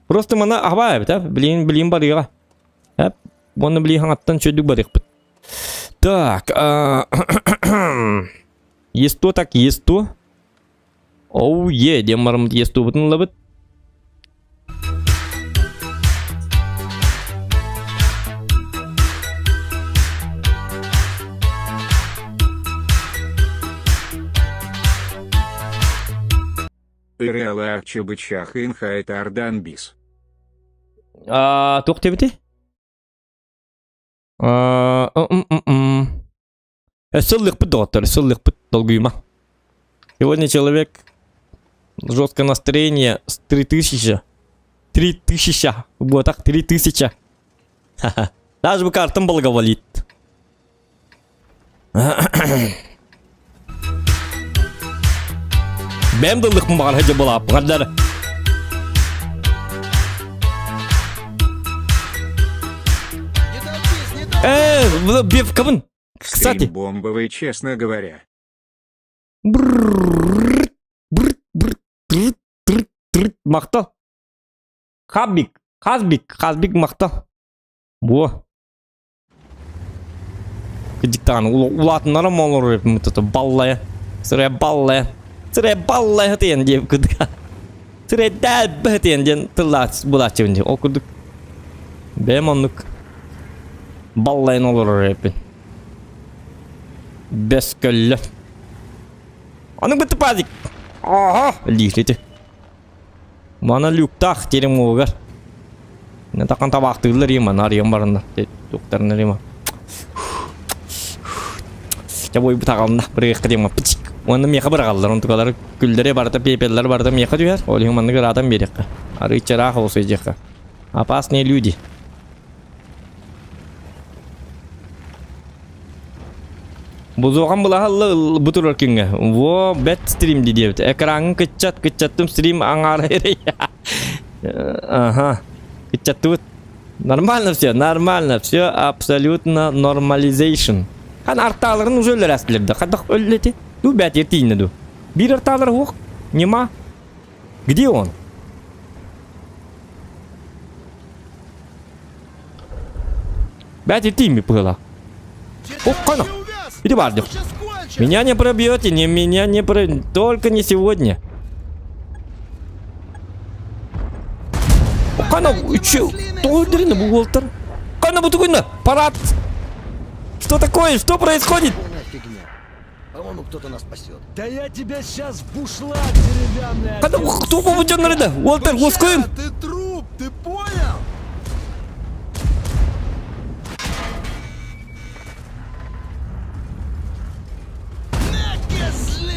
просто мана абай бит блин барыга Оны білейхан аттан чөдік барық бұд. Так. Есто так, есто. Демарымды есто бұдын лабыд. сериала Акчебычах Инхайт Ардан Бис. Тоқ тебеті? Ссылых пыт, доктор, ссылых пыт, долгуйма. Сегодня человек жесткое настроение с 3000. 3000. Вот так, 3000. Ха-ха. Даже бы картам благоволит. Бем дылдық мағар хәжі болап, ғардар. Бев кабын. Кстати. Стрим бомбовый, честно говоря. Мақта. Хазбик мақта. Во. Диктан улатынлары молыр мұтыты баллая. Сырая баллая хатыян деп күдік. Сырая дәл бәтіян ден тыллат бұлат жевінде. Ол күдік. Бәм онлық. Баллайын олыр репін. Бескөлі. Оның бұтты пазик. Ага. Лишлеті. Мана люктақ терем оғар. Не таққан табақтығылыр ема, нариян барында. Доктарын ема. Жабой бұтағалында бір еқі пычик. Оны меқа бір қалдар. Оны тұқалары күлдері барда, пепелер барда меқа дүйер. Олың манды ғырадан береқі. Ары ичарақ осы жеқі. Опасные люди. Бұзуған бұлағалы бұтыр өркінгі. Во, бәт стрим дедевді. Экранын күтчаттым стрим аңары әрей. Ага. Күтчатты. Нормально все, абсолютно нормализейшн. Хан арталарын уже өлі рәсілерді. Қадақ өлілеті? Ду бәт ертейіні ду. Бір арталар оқ? Нема? Где он? Бәт ертейін бі пұғыла? Оқ, қана? Иди бардик. Меня не пробьете, меня не пробьете. Только не сегодня. Кана, че? Толдрина, Уолтер. Кана, бутугуна, парад. Что такое? Что происходит? По-моему, кто-то нас спасет. Да я тебя сейчас в бушлат деревянный. Кана, кто побудет на ряда? Уолтер, воскуем. Ты труп, ты понял?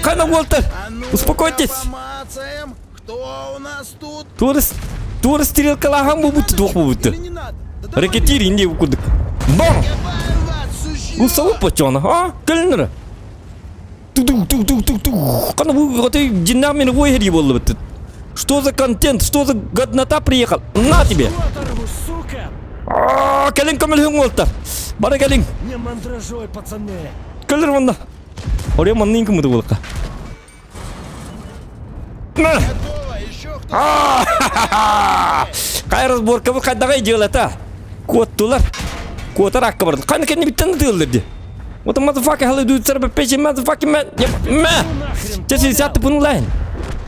Кана, Уолтер, А ну, успокойтесь. помацаем. Кто у нас тут? Туры стрелка лагам будут двух будут. Или не надо? Да давай, Ракетир инди укудык. Бам! давай, рвать, существо. Усавы почона, а? Калинера. Тук-тук-тук-тук-тук. Кана, вот и динамин войгери был вот. Что за контент? Что за годнота приехал? На тебе! Оторву, сука! Калин камель Уолтер. Бары калин. Не мандражой, пацаны! Калер ванна. Ория маннинка мыды волка. На! Готово, еще кто? Кай разборка вы кайдагай делать, а? Кот тулар. Кота ракка барды. Кайна кенне биттен тылдырды. Вот motherfucker халы дует сарба печи motherfucker man. Ма! Чеси сятты пун лайн.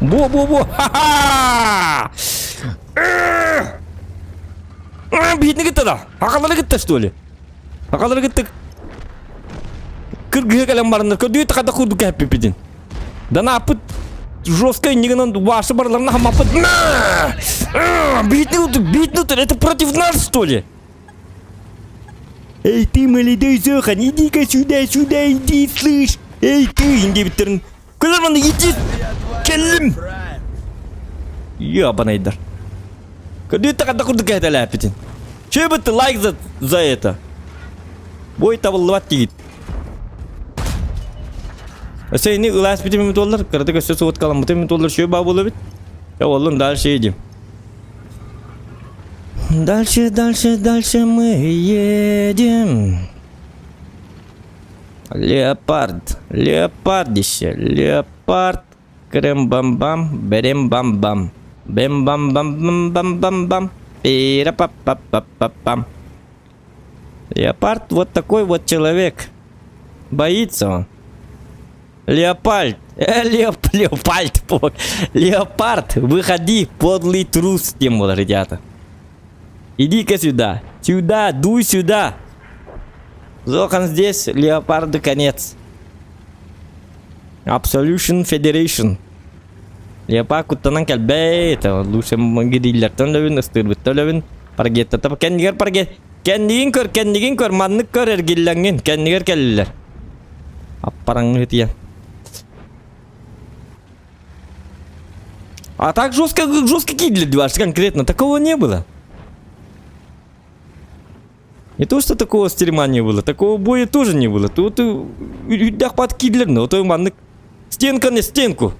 Бо. Ха-ха! Битни гитта да. Акалары гитта что ли? Акалары гитта. Кыргы калам барындар. Көдүйет қада құды кәппе педен. Дана апыт жесткой негінен вашы барларына хам апыт. Битни утыр. Это против нас что ли? Эй ты, молодой зохан, иди-ка сюда, иди, слышь. Эй ты, инди биттерн. Көлер маны, иди. Келлим. Ябанайдар. Көдүйет қада құды кәді ләпетен. Че бітті лайк за это? Бой табылыват дегет. Сейни лас битим $1 доллар, когда ты все вот калам битим $1 что бабу ловит? Я волон дальше едем. Дальше мы едем. Леопардище, леопард. Крем-бам-бам, берем-бам-бам. Бэм-бам-бам-бам-бам-бам-бам. Пира-па-па-па-па-пам. Леопард вот такой вот человек. Боится он. Леопард, выходи, подлый трус, тем было, ребята. Иди-ка сюда, дуй сюда. Зохан здесь, леопарду конец. Absolution Federation. Lepa kuttanan kelbey. Luşe gidiller tölövün ıstırbıt tölövün. Parget tatap kendiger parget. Kendin kör manlık kör ergillengin. Kendiger kelliler. Аппараңы hıtiyen. А так жестко кидли девашь конкретно. Такого не было. Не то, что такого стрема не было. Такого боя тоже не было. Тут дах под кидлерно. Вот маннык. Стенка на стенку.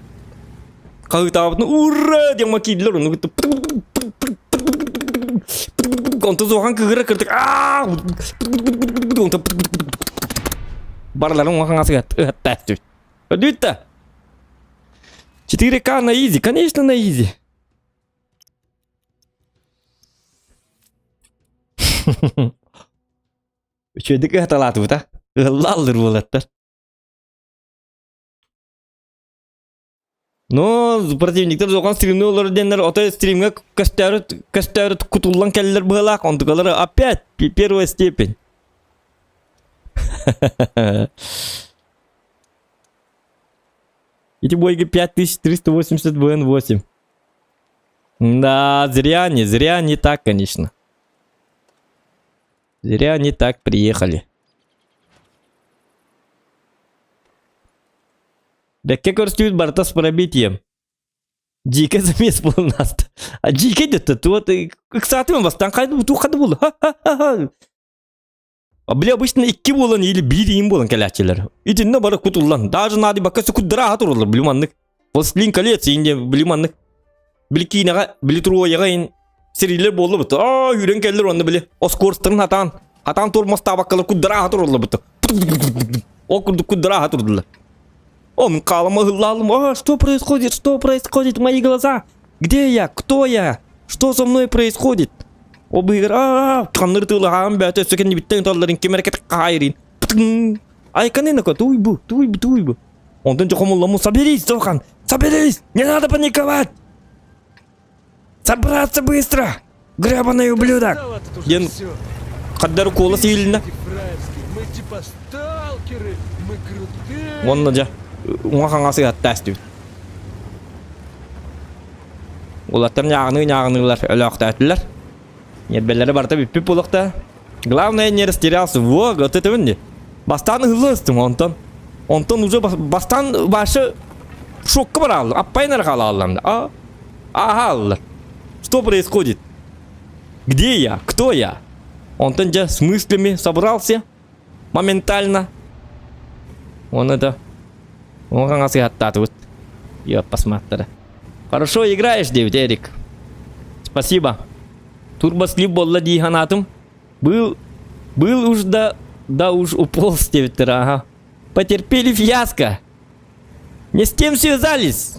Когда ну ура! Дема кидлер. Ну это... Он то зохан кыгыра кырдык. Он то... Барларын оған асығат. Тәстір. Өдітті. 4К на изи. Конечно на изи. Үшедік аталаты бұта. Лалдыр болаттар. Но противниктер зоған стримні олар денлер. Ота стримге көстәрі кутулан кәлілер бұғалақ. Ондықалары опять первая степень. Эти бойги 5380 ВН8. Да, зря не так, конечно. Зря не так приехали. Да как көрсетует барта с пробитием. Джике замес был у нас. А Джике где-то вот, кстати, он вас там ходу был. Ха-ха-ха. Бля, обычно 2 болан или 1 болан кәләтчелер. Итинне бары кутуллан. Даже надо бакасы куддыра хатурлар, билманнык. Властелин колец инде билманнык. Билкинага, билитруяга ин серилер болду бут. Юрен келдер онда биле. Оскорстырын хатан турмаста баккалар куддыра хатурлар бут. Окурду куддыра хатурлар. Он калама гылалым. Что происходит? Что происходит в мои глаза? Где я? Кто я? Что со мной происходит? Обыгыр, каныр тылағам бәті сөкен биттен талларын кемерекет қайрин. Ай, каненако, туйбу. Ондан жоқомулламу, соберись, Зохан, соберись, не надо паниковать. Собраться быстро, гребаный ублюдок. Ен, қаддару қолы сейіліні. Мы типа сталкеры, мы крутые. Онна жа, оңақан асы аттасты. Олаттар нағынылар, өліқті әтілер. Нет, беллері барта биппип болықта. Главное, не растерялся. Во, вот это вынде. Бастан ылыстым, Онтон уже бастан башы шокка бар алды. Аппайнар қала алды. Ага, что происходит? Где я? Кто я? Онтон же с мыслями собрался. Моментально. Он это... Он как раз и оттатывает. Я посмотрю. Хорошо играешь, Дэвид, Эрик. Спасибо. Турбослив болла диханатым. Был уж да уж уполз Дэвид, ага. Потерпели фиаско. Не с тем связались.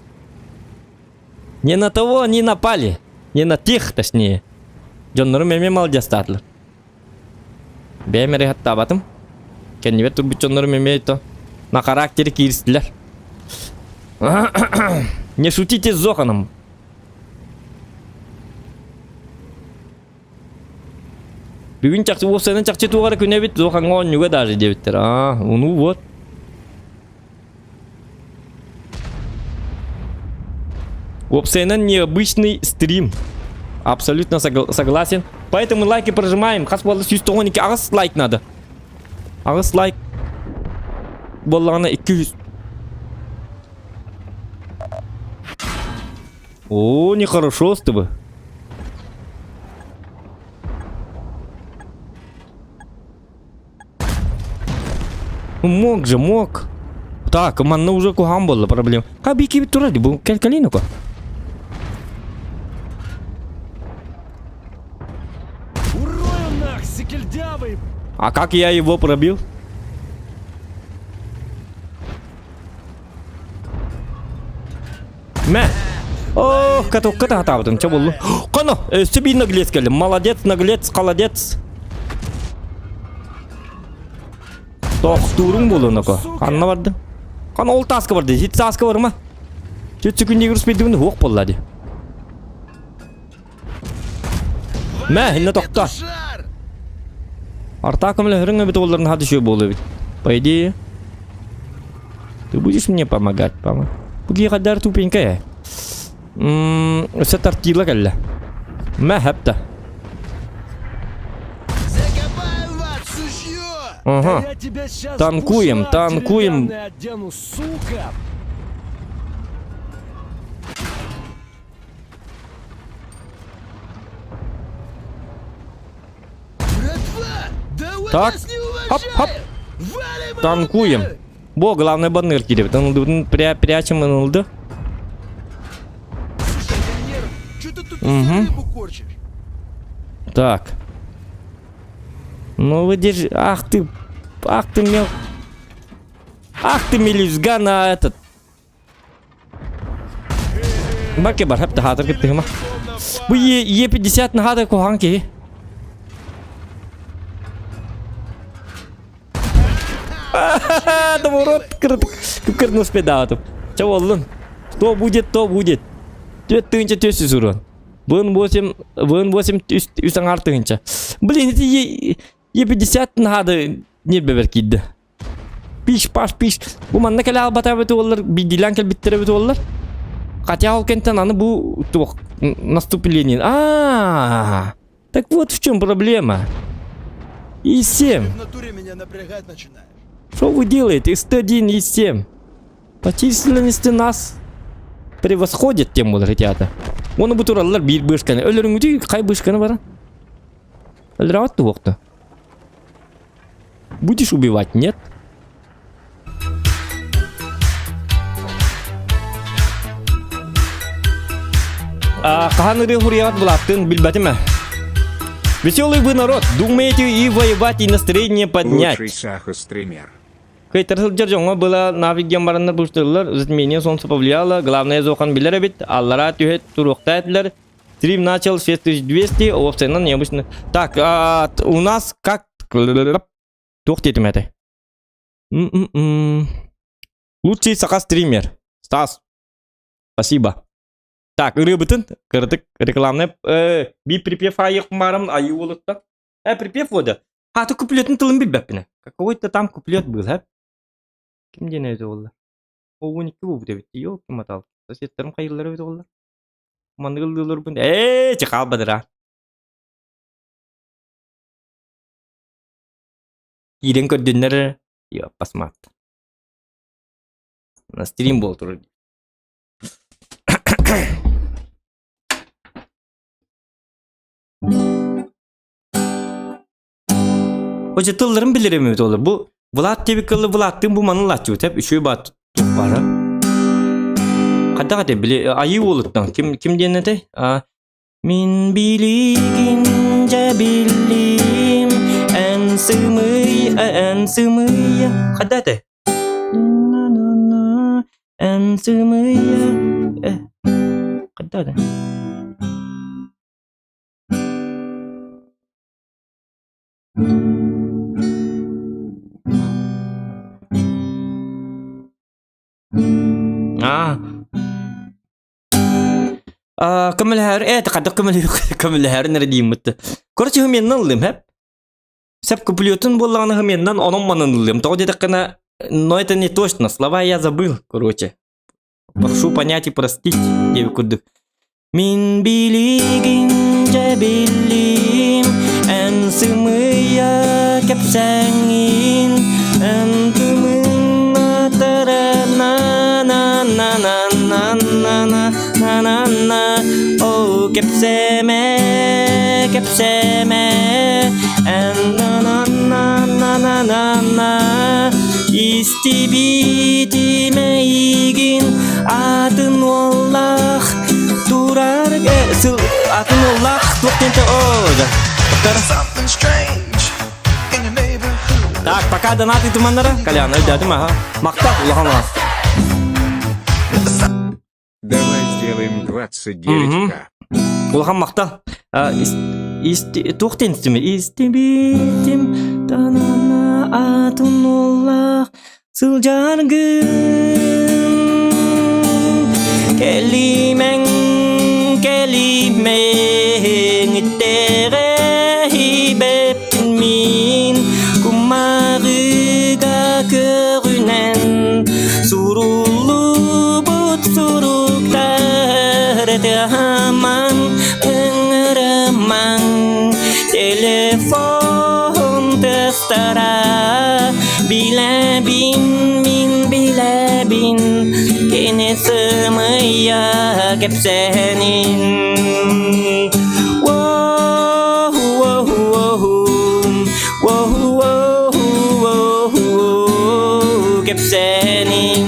Не на того они напали. Не на тех, точнее. Джоннору меме малдястатлар. Бемери хатта батым. Кеннебет турбут Джоннору меме это на характере кирстилер. Не шутите с Зоханом. Бүгін чақсы осының чақсы туғары күне бет Зоханға онюға даже деветтер. Ну вот. Опсенен необычный стрим. Абсолютно согласен. Поэтому лайки прожимаем. Хас болы сүйістіғонеке ағыз лайк надо. Ағыз лайк. Болағына 200. О, нехорошо с тобой. Мог. Так, манна уже кугам была проблема. Бики туради, был калиноко. Урою нах, секельдявый. А как я его пробил? Мэ. Ох, ката там, что было? Кано, себе наглец келем. Молодец, наглец, холодец. Тох, турун болу нако. Анна барды. Кано ол таска барды. Хит таска бар ма? Чөтсі күнде көріспейдігінде оқ болады. Мә, хинна тоқта. Арта көмілі хүріңі біті олардың хады шөй болу бит. По идее, ты будешь мне помогать, пама? Бұгі қадар тупенька я. Öse tartıyla gelle. Mehep de. Закопаю вас, сушьё! Aha. Да я тебя сейчас Танкуем, танкуем. одену, сука! Братва! Да вы Так, нас не хоп, хоп. уважаем! Валим его Танкуем. нахуй! Bu главный баннер кидеп. Танылды, прячем ынылды. Слушай, я нерв. Чё ты тут себе рыбу корчишь? Так. Ну вы держи. Ах ты мел. Ах ты мелюзга на этот. Баке бар хеп хатыр китти ма. Bu Е50 на хатыр кохан ки. Да ворот кырны спедатып. Чего олдун? То будет, то будет. Төт тынча төсү сурун. Вон 8 үстің артығынша. Блин, это Е50 надо не беберкиді. Пиш. Bu manna kala albata beti ollar, bildilen kel bittire beti ollar. Хотя ол кенттен аны bu наступление. Так вот в чем проблема. И7. В натуре меня напрягать начинаешь. Что вы делаете? И101, И7. По численности нас превосходит тем вот ребята. Оны bu turallar bir bışkanı. Ölürüngüdü kay bışkanı var? Öldürüvat da voktu. Будешь убивать, нет? Каханыры хурият булаттын билбәтіме? Веселый вы народ, думаете и воевать, и настроение поднять. Лучший сахо-стример. Кайтарсыл жаржоңа была навиген барандар буштырылар, затмение солнца повлияло, главное зохан билер бит, аллара тюхет туруктайтлар. Стрим начал 6200, офсайна необычно. Так, у нас как... Тух детим это. Лучший саха-стример. Стас. Спасибо. Так, рыбытын, кырдык, рекламный. Би припев айық марам, айы олытта. Припев вода. Ты куплетін тылын билбәппіне. Какой-то там куплет был, Кимден өйді олар? О, 12 бұл деп етті, ел кім атал. Соседтерім қайырлар өйді олар. Мандығылдылар бұнды. Чықал бадыра. Ирен көрденлер, посмат. На стрим бол тұрыр. Hoca tıllarım biliremiyordu olur. Bu Vlad tebikkalı Vlad'tın bu manın latçı ötep üçüyü bat para. Kadar bile ayı oluttan kim diyene de min biligince billim en sımıy kadar de en sımıy kadar de كمل هر نرديم مت كرتي هم ينلم هب سب كوبليوتن болланы хменнан оном манынлым то где-то kana но это не точно слова я забыл короче прошу понять и простить деви курдык мин билигинже биллим эн сымыя кепсеңин эн тымын атарана на на на на на на на на oh kepseme na na na na na na na istibitimeygin adın Allah durar adın Allah тоқтенте ода Something strange in your neighborhood. Так, пока донаты туманнара Колян, öldürdüm ha Мақтап улағанға Давай сделаем 29к. Улахан мақта. Тоқтен истебитим танана атынуллах сылжаргын келимен иттере хибептин мин кумарыга көрүнен сурулу бут суруктар telefon testara bile bin min bile bin gene sığmaya hep senin wow wow wow wow wow wow hep senin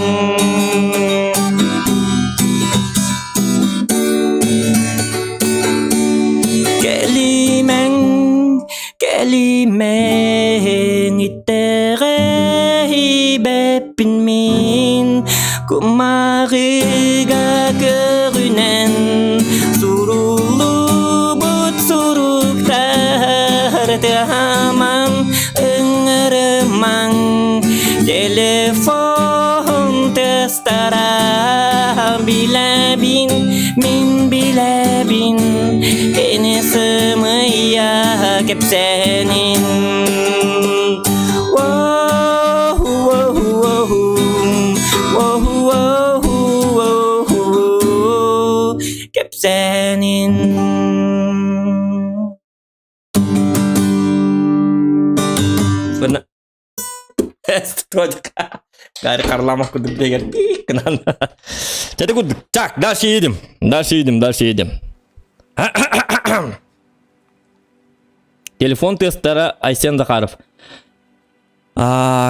Kelimen itere beppin min kumariga görünen surulu but suruktar tehaman engeremang telefon testara bile bin min bile bin ene semaya hep senin wow wow wow wow wow wow hep senin benar çocuk gari karlamak kuduk diye kenan jadi kuduk cak daş yedim telefon testara Aysen Zakharov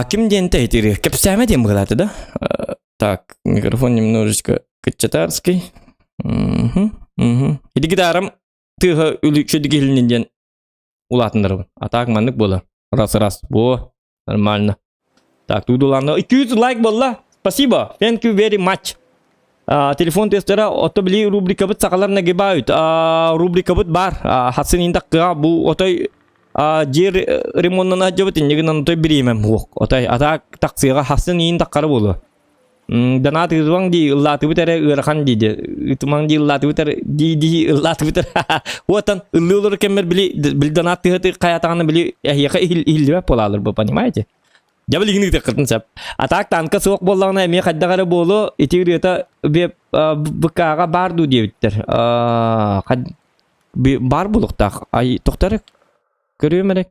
ким денте этери кепсаме дем было да так микрофон немножечко качатарский иди гитарам тыга үлүкчөдү келинен улатындыр а так мандык бола раз бо нормально так тудуланда 200 лайк болла спасибо thank you very much телефон тестера отобли рубрика бит сакаларына гебайт рубрика бит бар хасын индакка бу отой жер ремонтuna жабытын негинен отой биремем ок отой атак таксыга хасын индаккары болу дана тыгываң ди ыллаты битере ырхан диди ытмаң ди ыллаты битер ди ыллаты битер отан ыллылар кемер били дана тыгы каятаны били яка илбе болалар бу понимаете Жабылыгыны теккертин сап. Атак танка соок боллагына эме каддагары болу итигирета беп быкага барду дебиттер. Бар булуктак. Ай токтары көрөмерек.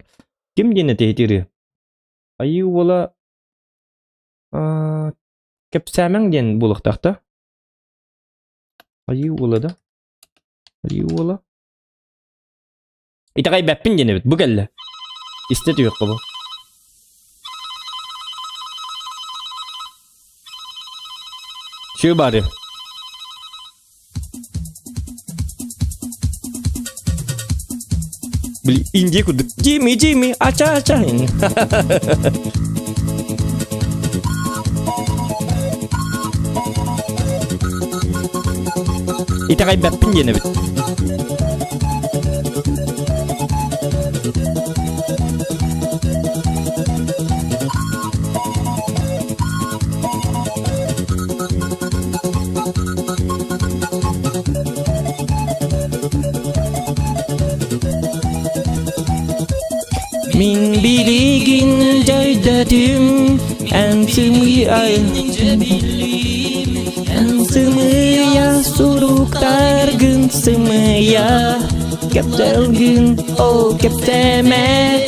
Ким дене тейтири? Ай ола кепсәмең ден булуктакта. Ай ола да. Ай ола. Итагай беппин дене бит. Бу келле. Истети yok bu. Şu bari. Beli inje kuduk. Jimmy, aca. Ita kay bepin yene bit. Min biligin caydadım en sımıya suruktar gün sımıya kepsel gün o kepseme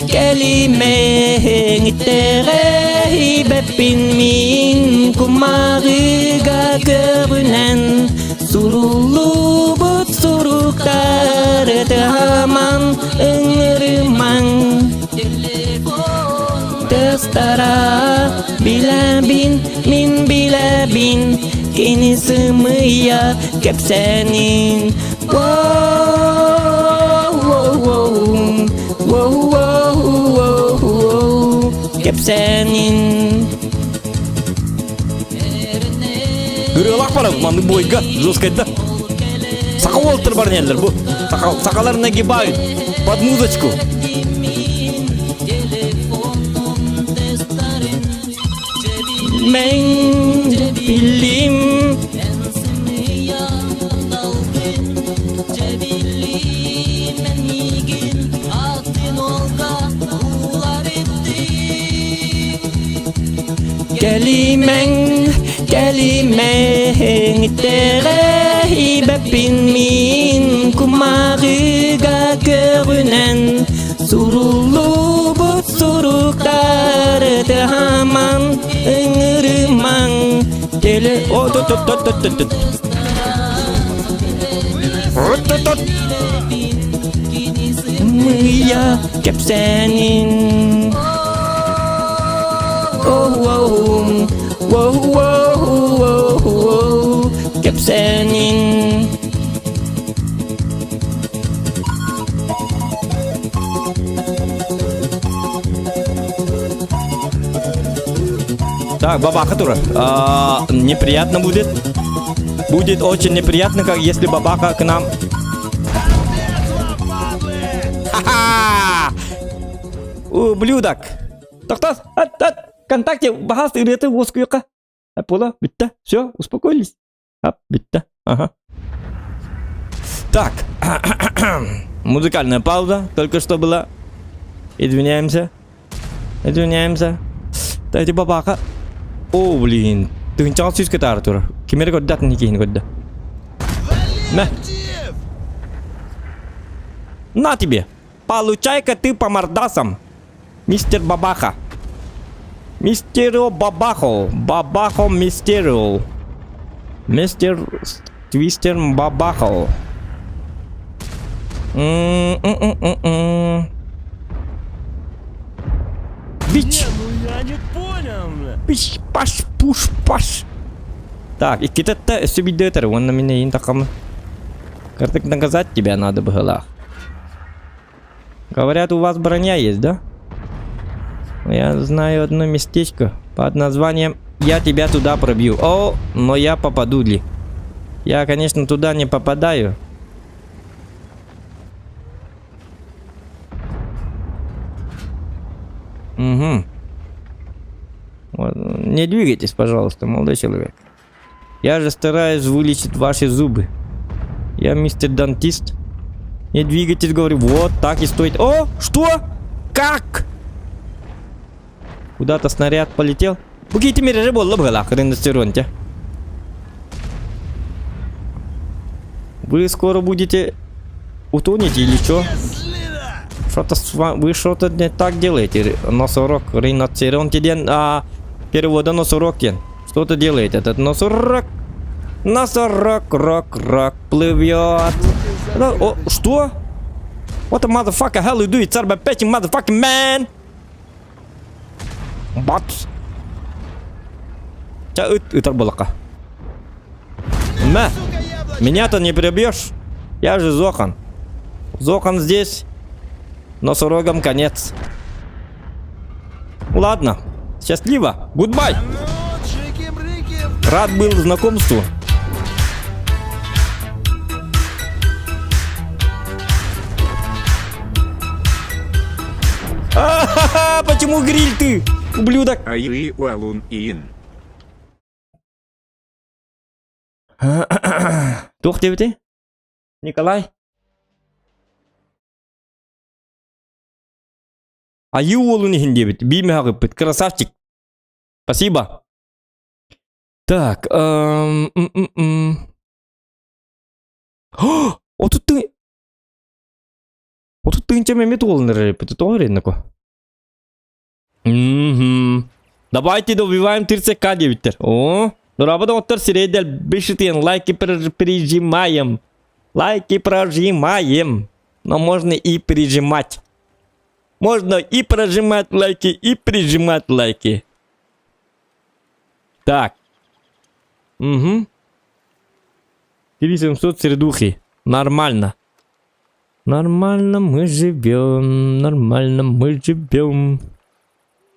Kelimen itere bepin min kumariga görünen surulu but suruktar tehaman engerimang testara bilabin min bilabin kini semua kepsenin Kepsenin Görüyorlar para mandı boyga жесткайда Сакал бар нелер bu Сакаларына гибают Под музычку Мен билим Gelimeng tere hibepin min kumarıga görünen surulu bu suruklar tehaman ıngırman gele o tut tut tut tut tut tut tut Mıya kepsenin Oh wow wow wow wow wow kepsenin Так, бабаха тура. Неприятно будет. Будет очень неприятно, как если бабаха к нам. Ха-ха! Ублюдок. Так, ВКонтакте багаз үйреті осы күйеқа. Пола, бітті. Все, успокоились. Бітті. Ага. Так. Музыкальная пауза только что была. Извиняемся. Дайте бабаха. О, блин. Ты ничего сюда скатар, Артур. Кемер годдат никаких не годда. На. На тебе. Получай-ка ты по мордасам. Мистер Бабаха. Мистерио Бабахо. Бабахо Мистерио. Мистер Твистер Бабахо. Бич. Я не понял. Бич. Паш. Пуш. Паш. Так, и kita субидетер. Он на меня интакам. Картик наказать тебя надо было. Говорят, у вас броня есть, да? Я знаю одно местечко под названием «Я тебя туда пробью». О, но я попаду ли? Я, конечно, туда не попадаю. Угу. Вот. Не двигайтесь, пожалуйста, молодой человек. Я же стараюсь вылечить ваши зубы. Я мистер дантист. Не двигайтесь, говорю. Вот так и стоит. О, что? Как? Куда-то снаряд полетел. Буките мережи болла была, рендостеронте. Вы скоро будете утонете или что? Что-то вы что-то не так делаете. Носорог, риноцеронте ден, перевода носорог ден. Что-то делает этот носорог. Носорог, рок, плывет. О, что? What the motherfucker hell you do? It's about petting motherfucking man. Бац. Это булака. На. Меня-то не прибьешь. Я же Зохан. Зохан здесь. Носорогом конец. Ладно. Счастливо. Гудбай. Рад был знакомству. Почему гриль ты, ублюдок? Ай уалун ин. Тух ты? Николай? Аю уалун ин девять. Биме хагыпыт. Красавчик. Спасибо. Так. Вот тут ты. Вот тут ты ничем имеет уолнер репетитор, нако. Давайте добиваем 30к, девятер. О, работа оттер средел бешитен. Лайки прижимаем. Лайки прожимаем. Но можно и прижимать. Можно и прожимать лайки, и прижимать лайки. Так. 3700 сердухи. Нормально. Нормально мы живем. Нормально мы живем.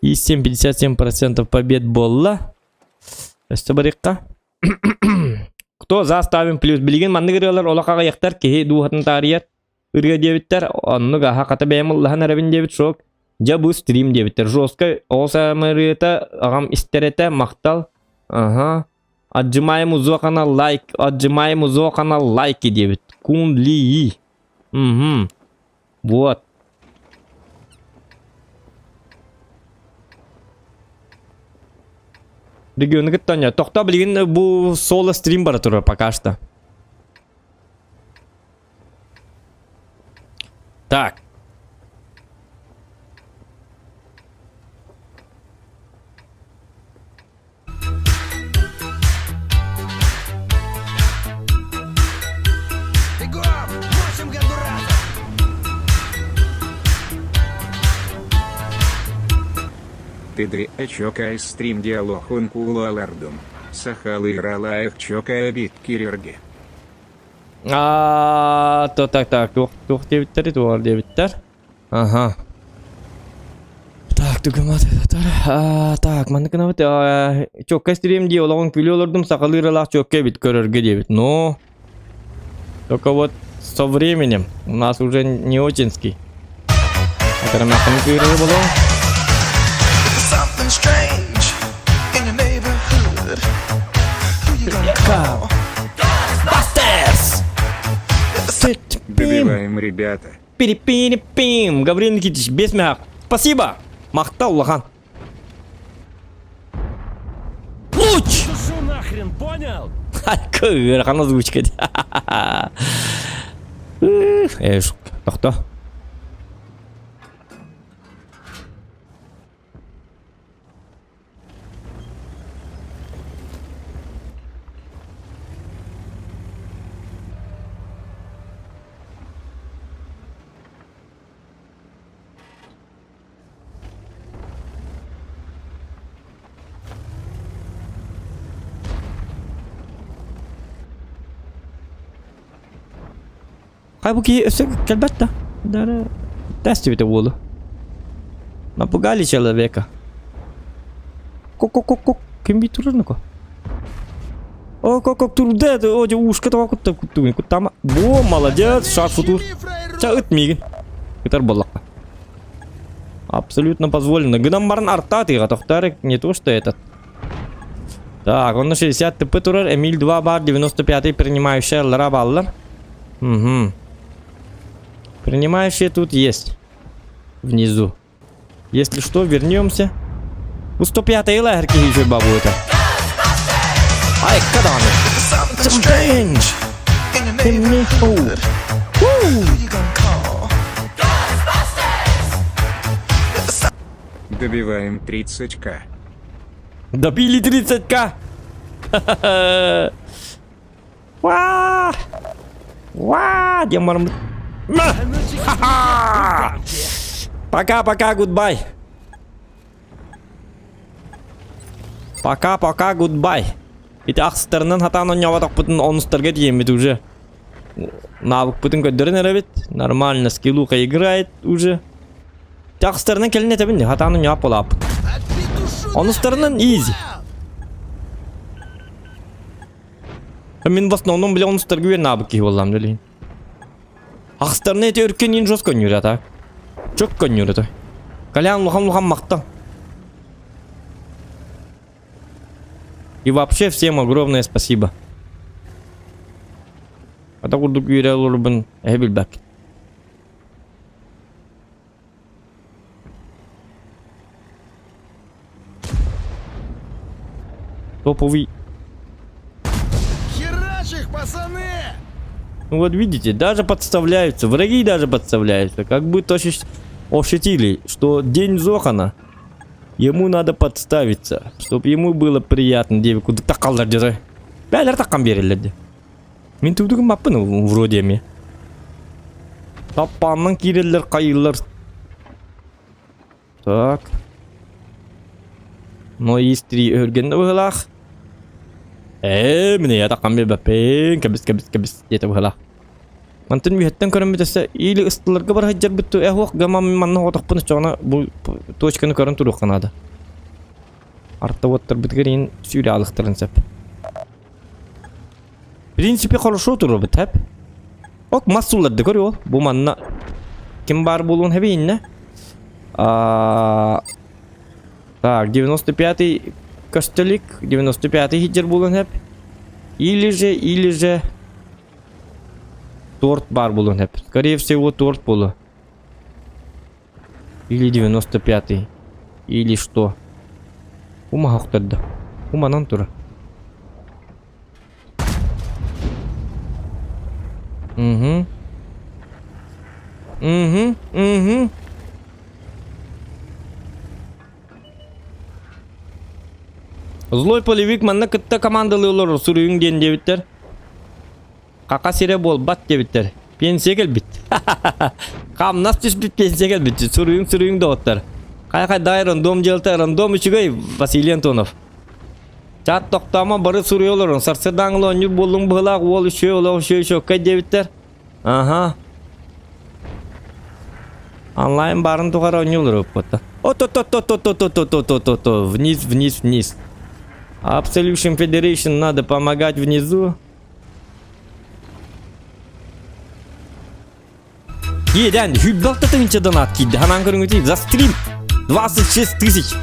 И 57% побед болла. Кто заставим плюс билген манны гырылар олакага яктар кеhe дуhатын тарiyat ырга дебиттер онну гаха ката бемуллахан арабин дебит шок жабу стрим дебиттер жестко оса мырыта агам истерете мактал ага отжимаем узо канал лайк отжимаем узо канал лайки дебит кунли вот. Регионы гыттан я. Тохта билген бу соло стрим бара турар пока что. Так. Бегом! Мочим Гондураса! Ты чокай стрим диалог он кулалардум. Сахалы ралаях чокай бит кирерге. Так. Тух дебиттер, туар дебиттер. Ага. Так, тугамат это. Так, мандыкына вот чокка стрим диалог он кулалардум сахалы ралаях чокка бит көрөргө дебит. Но только вот со временем у нас уже не очинский. Something strange in your neighborhood. Who you gonna call? Добиваем, ребята. Пири-пири-пим. Гаврил Никитич, без мяг. Спасибо. Махтал, лохан. Луч! Душу нахрен, понял? Какая озвучка. Кто? Halbuki elbette. Тест это было. Напугали человека. Ко-ко-ко-ко. Кем бит турно-ко? О, как турде, о, ушка того куту, кутама. Во, молодец, шаг футур. Чагыт мигин. Китар балака. Абсолютно позволено. Гнамбарн артаты, готовтарик, не то что этот. Так, он на 60 ТП турер, Эмиль 2 бар, 95 принимающая ларабаллар. Угу. Принимающие тут есть. Внизу. Если что, вернемся. У 105-й лагерки еще бабу это. Ай, когда Something strange in your neighborhood. Who you gonna call? Добиваем 30к. Добили 30к. Ва! Ва! Демарм. Пока-пока, гудбай. Пока-пока, гудбай. Ити ақсытарынан хатаны няватақ бұтын оныстарға деймет уже. Навык бұтын көддерін әрәбет. Нормально, скиллуха играет уже. Ити ақсытарынан келін етебін, хатаны нявап болап. Оныстарынан изи. Мен в основном, бля, оныстарға бер навык кейі болам, делейін. Ақсытарынан еті өркен ең жос көнер ата. Чөк көнер ата. Калян лұхам мақта. И вообще всем огромное спасибо. Это курдук юрия лурбан эбилбак. Топовый. Херач их, пацаны! Ну вот видите, даже подставляются, враги даже подставляются. Как будто ощутили, что день Зохана. Ему надо подставиться, чтобы ему было приятно. Девику тақалдар деді. Бәлер таққан берелерді. Мен түбдігім баппын вроде ме. Таппанның керелер қайылар. Так. Но истри өргенді бұғылақ. Міне я таққан бер бәппен. Кәбіс деді бұғылақ. Мантын бүйеттен көрін бітесі. Или ұстыларға бар хаджар бітті. Оқ гамам манны отақпын ұшағына бұл точканы көрін тұру қанады. Артта оттар біткерін сүйрі алықтырын сәп. В принципе, хорошо тұру біт әп. Оқ массуларды көрі ол. Бұл манна кім бар болуын әбейін, Так, 95-й костелик, 95-й хиджер болуын әп. Или же торт бар болуын әп. Скорее всего, торт болу. Или 95-й. Или что? Ума хоқтырды. Umanan tura. Mhm. Mhm. Mhm. Злой полевик манна кытта командалыйлар сурuyun ден дебиттер. Кака сире болбат дебиттер. Пенсия келбит. Камнас түспит пенсия келбит. Сурuyun доғыттар. Кай дайрын дом желтарын дом үчүгөй Василий Антонов. Чат токтама бары суруйолорун. Сарсырдаңылы онюр болуң быйлак ол үшө кай дебиттер. Ага. Онлайн барын тугара онюлар өппотта. О-то-то-то-то-то-то-то-то-то-то. Вниз. Absolution Federation надо помогать внизу. Еден, хюбдалта тынча донат кидdi. Hemen көрүңүз за стрим 26 тысяч.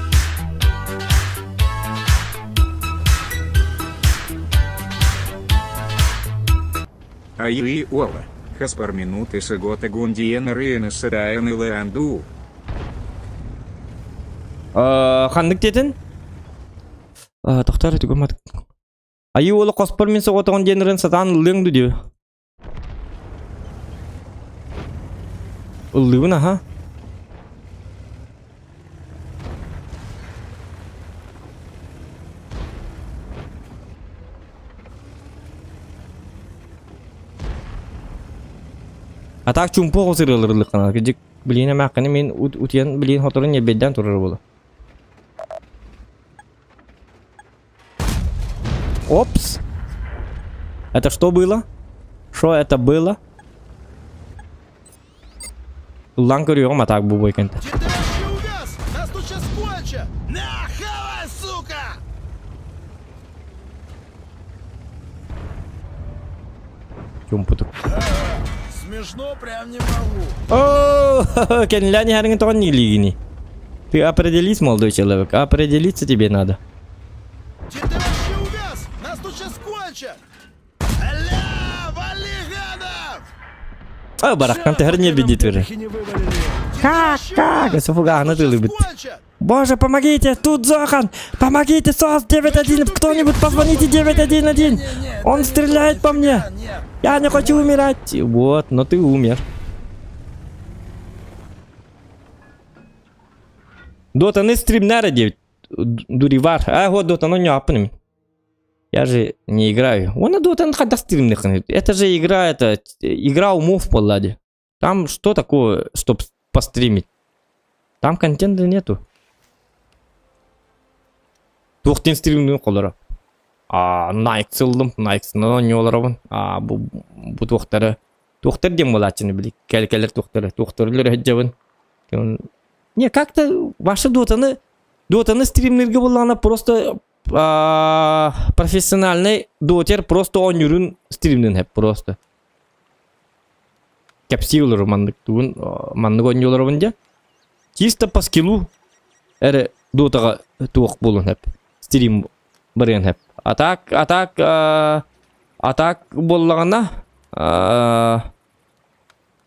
Ай Ола. Хаспар минуты сагота гундиен рейна сараен и леанду. Хандык дедин? Тоқтар өтігі матық. Айы олы қоспар мен соғатығын денерін сатан ұлыңды деу. Ұлығын аха. Атақ чумпо қосыр ұлырылық қана. Кедек білейін әмәққаны мен ұтиян білейін хоторын ебедден тұрыр болы. Опс. Это что было? Что это было? Лан көрüyorum атак bu бойкенте. Читающий угас! Нас тут сейчас кончат! На, хавай, сука! Чумпутук. Смешно прям не могу. О, kendiler не харин то не лигини. Ты определись, молодой человек. Определиться тебе надо. Читающий угас! Нас тут сейчас кончат! Аля, вали гадов! О, барахкан ты херне бедит уже. Как? Это фуга, она ты любит. Кончат! Боже, помогите, тут Зохан! Помогите, СОС 911! Кто-нибудь позвоните 911! Он стреляет по мне! Нет, Я не хочу умирать! Вот, но ты умер. Дота не стрим наради. Дуривар. Вот Дота, но не апнем. Я же не играю. Вон Дота когда стримных. Это же игра умов в полладе. Там что такое, чтобы постримить? Там контента нету. Тоқтен стримнің қолары. Найк сылдым. Найксына не оларабын. Бұл тоқтары. Тоқтар дем болатшыны білік. Кәлкәлер тоқтары. Тоқтарлар әджабын. Не, как-то ваши дотаны стримлерге болғана просто профессиональный дотер просто он юрын стримнен хеп просто. Кәпси олар мандық туын. Мандық он оларабын де. Чисто по скиллу әрі дотаға туық болын хеп. Стрим барен хеп. Атак болғана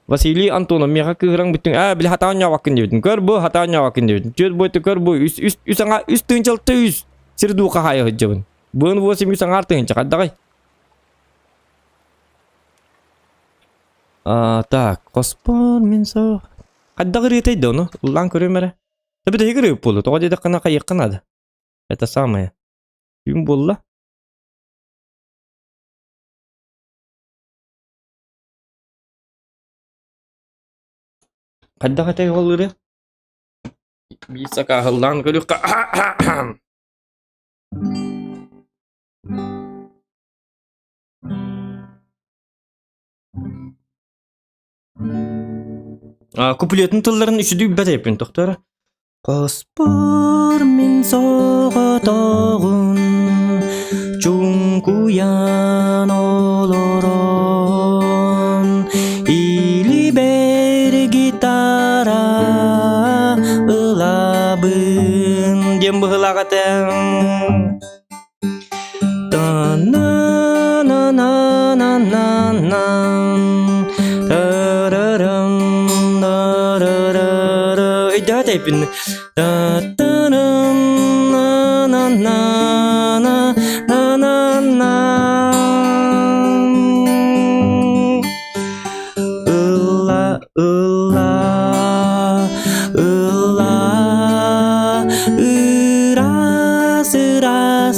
Василий Антонов мега кыгырың бүттің. Білі хатауын яуақын дебетін. Көр бұл хатауын яуақын дебетін. Чөт бойты көр бұл. Үс түйінчалты үс. Сірді уқа қайы хүджабын. Бұны болсым үсің артыңынша қаддағай. Так, қоспар мен соқ. Қаддағы ретейді оны. Ұлан көрем әрі. Таби да егір өп болу. Тоға деді қана қайық қанады. Это самое. Юм болла. Қаддағы тәй олыры. Бейсі қағылдан көрік. Куплетін тылларын үшіді бәт епін тоқтары. Қоспар мен соғатағын чүңкуян олырын Или бер гитара ылабын Дем бұғылағатың Тайпин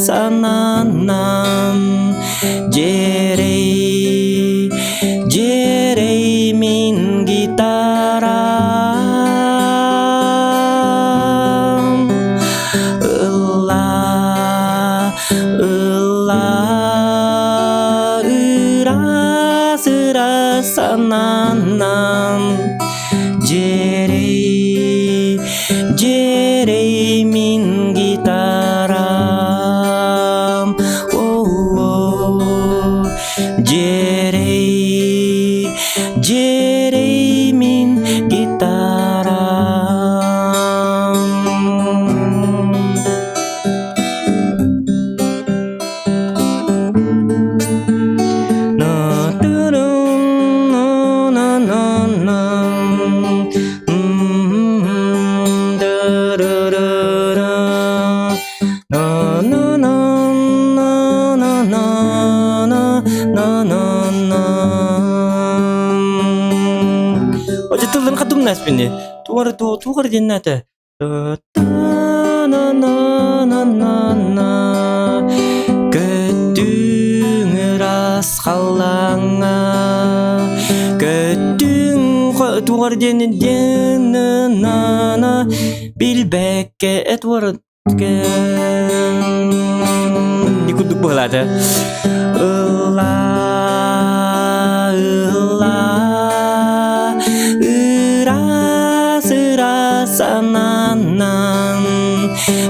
sananam jerey jerey min gitaram Iras sananam jerey jerey min gitaram jerey jerey min gitaram no turun no no no no Oje tulen kadum nas bini. Tuar jennate. Na Gedung ras khalanga. Gedung tuar jennana bilbeke etwar dikuduk bola ada. Sananam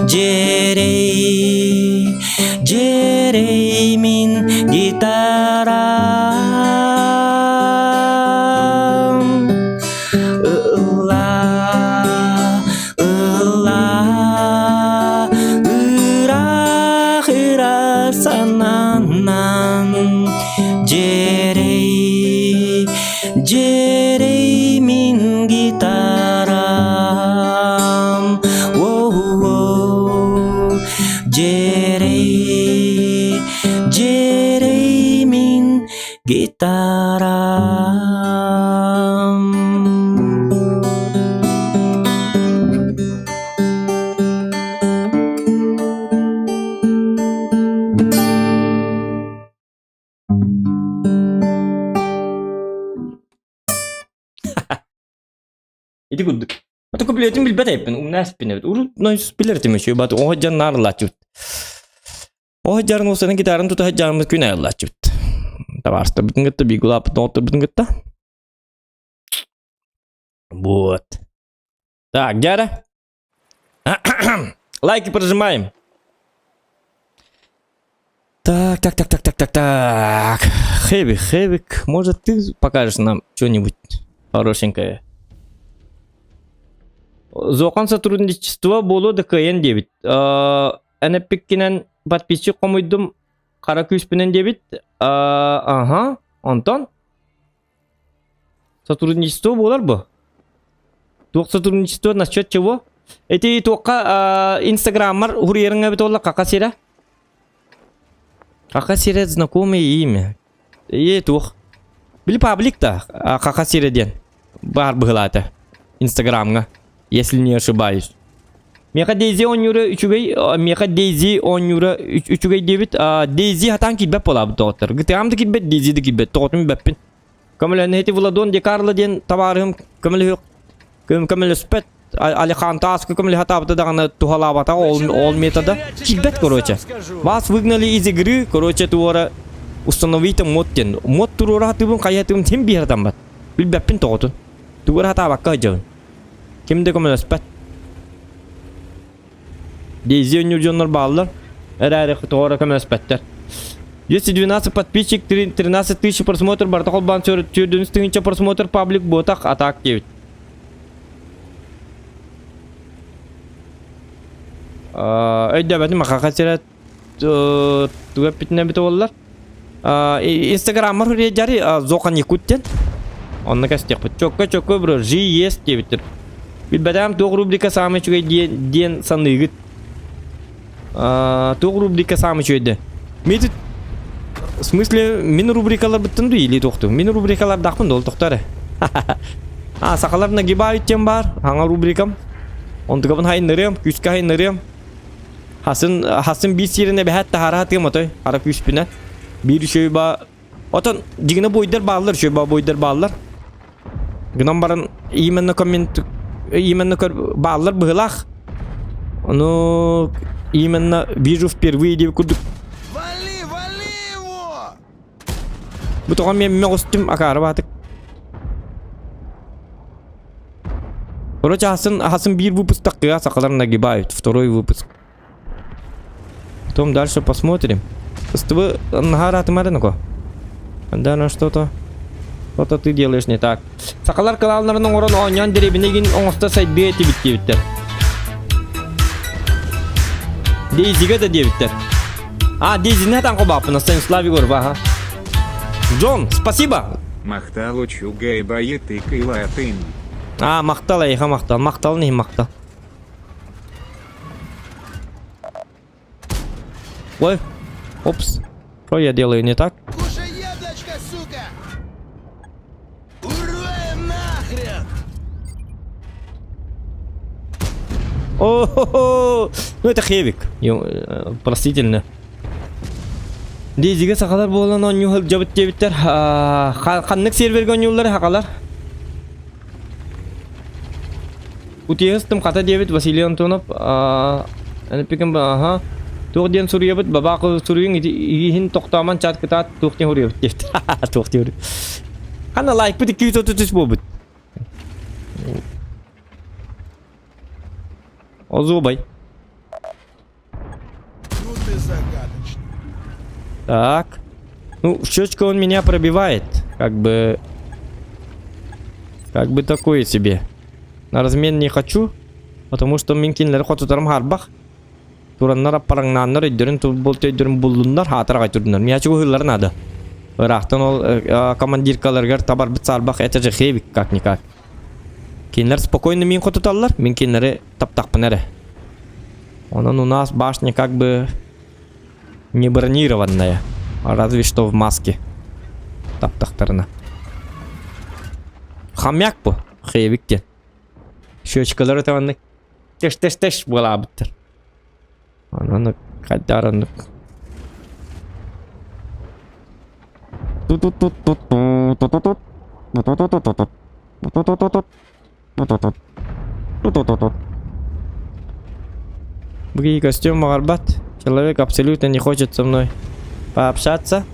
jerey jerey min gitaram sananam jerey jerey min gitaram jerey jerey min gitaram Idi kudduk. Batu kubiletim bil betaypen umnas pinet. Uru nois bilertim şu batu o jan nar lachut. O jarın olsanın gitarın tutu hajjarımız günay lachut. Tavarsta bütün gitti bir gulap notu bütün gitti. Вот. Так, Гера. Лайки прожимаем. Так. Хэвик, может ты покажешь нам что-нибудь хорошенькое? Зоқан сотрудничество болу ДКН дебит. Энепиккинен подписчик комуйдум кара күспинен дебит. Ага, Антон. Сотрудничество болар бу? Тук сотрудничество насчет чего? Эти тука инстаграммар хурьеринге бит олла какасира? Какасира знакомое имя. Тух. Били паблик-то какасира ден. Бар быхлата. Инстаграмга. Если не ошибаюсь. Меха Дейзи он юра üçügey, Меха Дейзи он юра üçügey debit. Дейзи hatan kibet pola doktor. Gıtam da kibet Дейзи de kibet. Totum beppin. Kamel nehti Vladon de Karla den tavarım kamel yok. Kamel spet Ali Khan Task kamel hata da tuhalabata olmayta da kibet короче. Вас выгнали из игры, короче, туора установите мод ден. Мод туора хатыбын каятым тем бирдам бат. Бил беппин тоотун. Туора хата бакка жөн. Kimde kamel spet? Дейзи онюржоннор баллар. Эрайры туора камел спеттер. 212 подписчик, 13 тысяч просмотров, Бартахол Бансер, 14 тысяч просмотров, паблик ботах, атак 9. Öyle benim makakasıra tuğa pitne bit ollar. Instagram'ar huriye jari zokan yekutten. Onu kastek bit. Çok bro. JS diye bitir. Bir bedem tuğa rubrika samı çünkü diyen sanıgıt. Tuğa rubrika samı çünkü. Medet. В смысле, мен рубрикалар бitten du или тоқту. Мен рубрикалар дақпын дол тоқтары. Сақалар нагибают тем бар. Хаңа рубрикам. Онтығабын хайын нырым, күшкі хайын нырым. Hasın bir sirine bir hatta harahatı motoy. Harak üstüne. Bir şey ba otan digine boyder bağlar şey ba boyder bağlar. Gınan baran imenle komment imenle bağlar bıhlak. Onu imenle bir ruf bir video kuduk. Вали, вали его! Bu toğam ben kostüm akara batık. Короче, Hasan bir выпуск такая сахарна гибает, второй выпуск. Потом дальше посмотрим. Просто вы нагара атмарынко. Да, на что-то ты делаешь не так. Сакалар каналларының орын ойнан деребинеген оңоста сайт бейти биттер. Дейзиге de дебиттер. Дейзи не там кобапына, Станислав Егоров, ага. Джон, спасибо. Махталу чугай баит и кайлатын. Мақтал айха мақтал. Мақтал не мақтал. Ой, опс. Что я делаю не так? Кушай яблочко, сука! Урваем нахрен! О-хо-хо! Ну это хевик. Простительно. Дейзиге сақалар болан ойнюхал жабыт дебиттер. Қаннық серверге ойнюлар хақалар. Утиестым қата дебит Василий Антонов. Пикем ага. Тоқден сурьябыт бабақы сурьюң ихин тоқтаман чат кытат тоқтен хурьябыт дебит. Тоқтен хурьябыт. Қана лайк бит 233 болбыт. Озубай. Ну ты загадочный. Так. Ну, щечка он меня пробивает. Как бы такое себе. На размен не хочу. Потому что минкинлер хотутарым харбах. Тураннар аппараңнаннар өйдерін болтөйдерін булдундар. Хатырға түрдінер. Мия чугу хыллар надо. Ирақтан ол командиркаларгар табар бит сарбах. Это же хевик как-никак. Кинлер спокойно мин хотуталар. Минкинлері таптақпынары. Он у нас башня как бы не бронированная. Разве что в маске. Таптақтарына. Хамяк bu. Хевикте. Щечкалары таванны. Теш была биттер. Ананы кайдаранды. Бги костюм Магарбат. Человек абсолютно не хочет со мной пообщаться.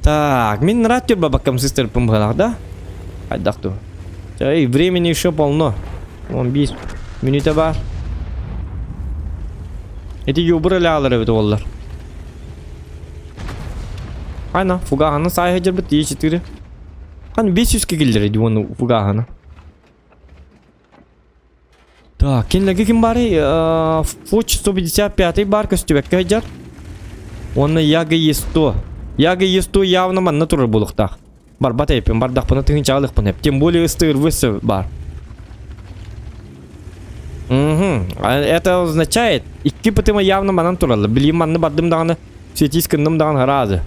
Так, мне нравится бабакам сестер помогала, да? Хайдахту. Эй, времени еще полно. Вон 5 минут бар. Эти юбрали алары бит олар. Айна, фугаханы сайы жербит E4. Хан 500 келдер иди оны фугаханы. Так, кенлеге ким бары? Фуч 155 бар костюбек кайжар. Оны яга Е100. Яга Е100 явно манна туры булуктак. Бар батайпен, бар дахпына тыгынчалык пынеп. Тем более СТРВС бар. Это означает, икки пытыма явно манан туралы. Билим манны бардым дағаны, сетис кындым даған разы.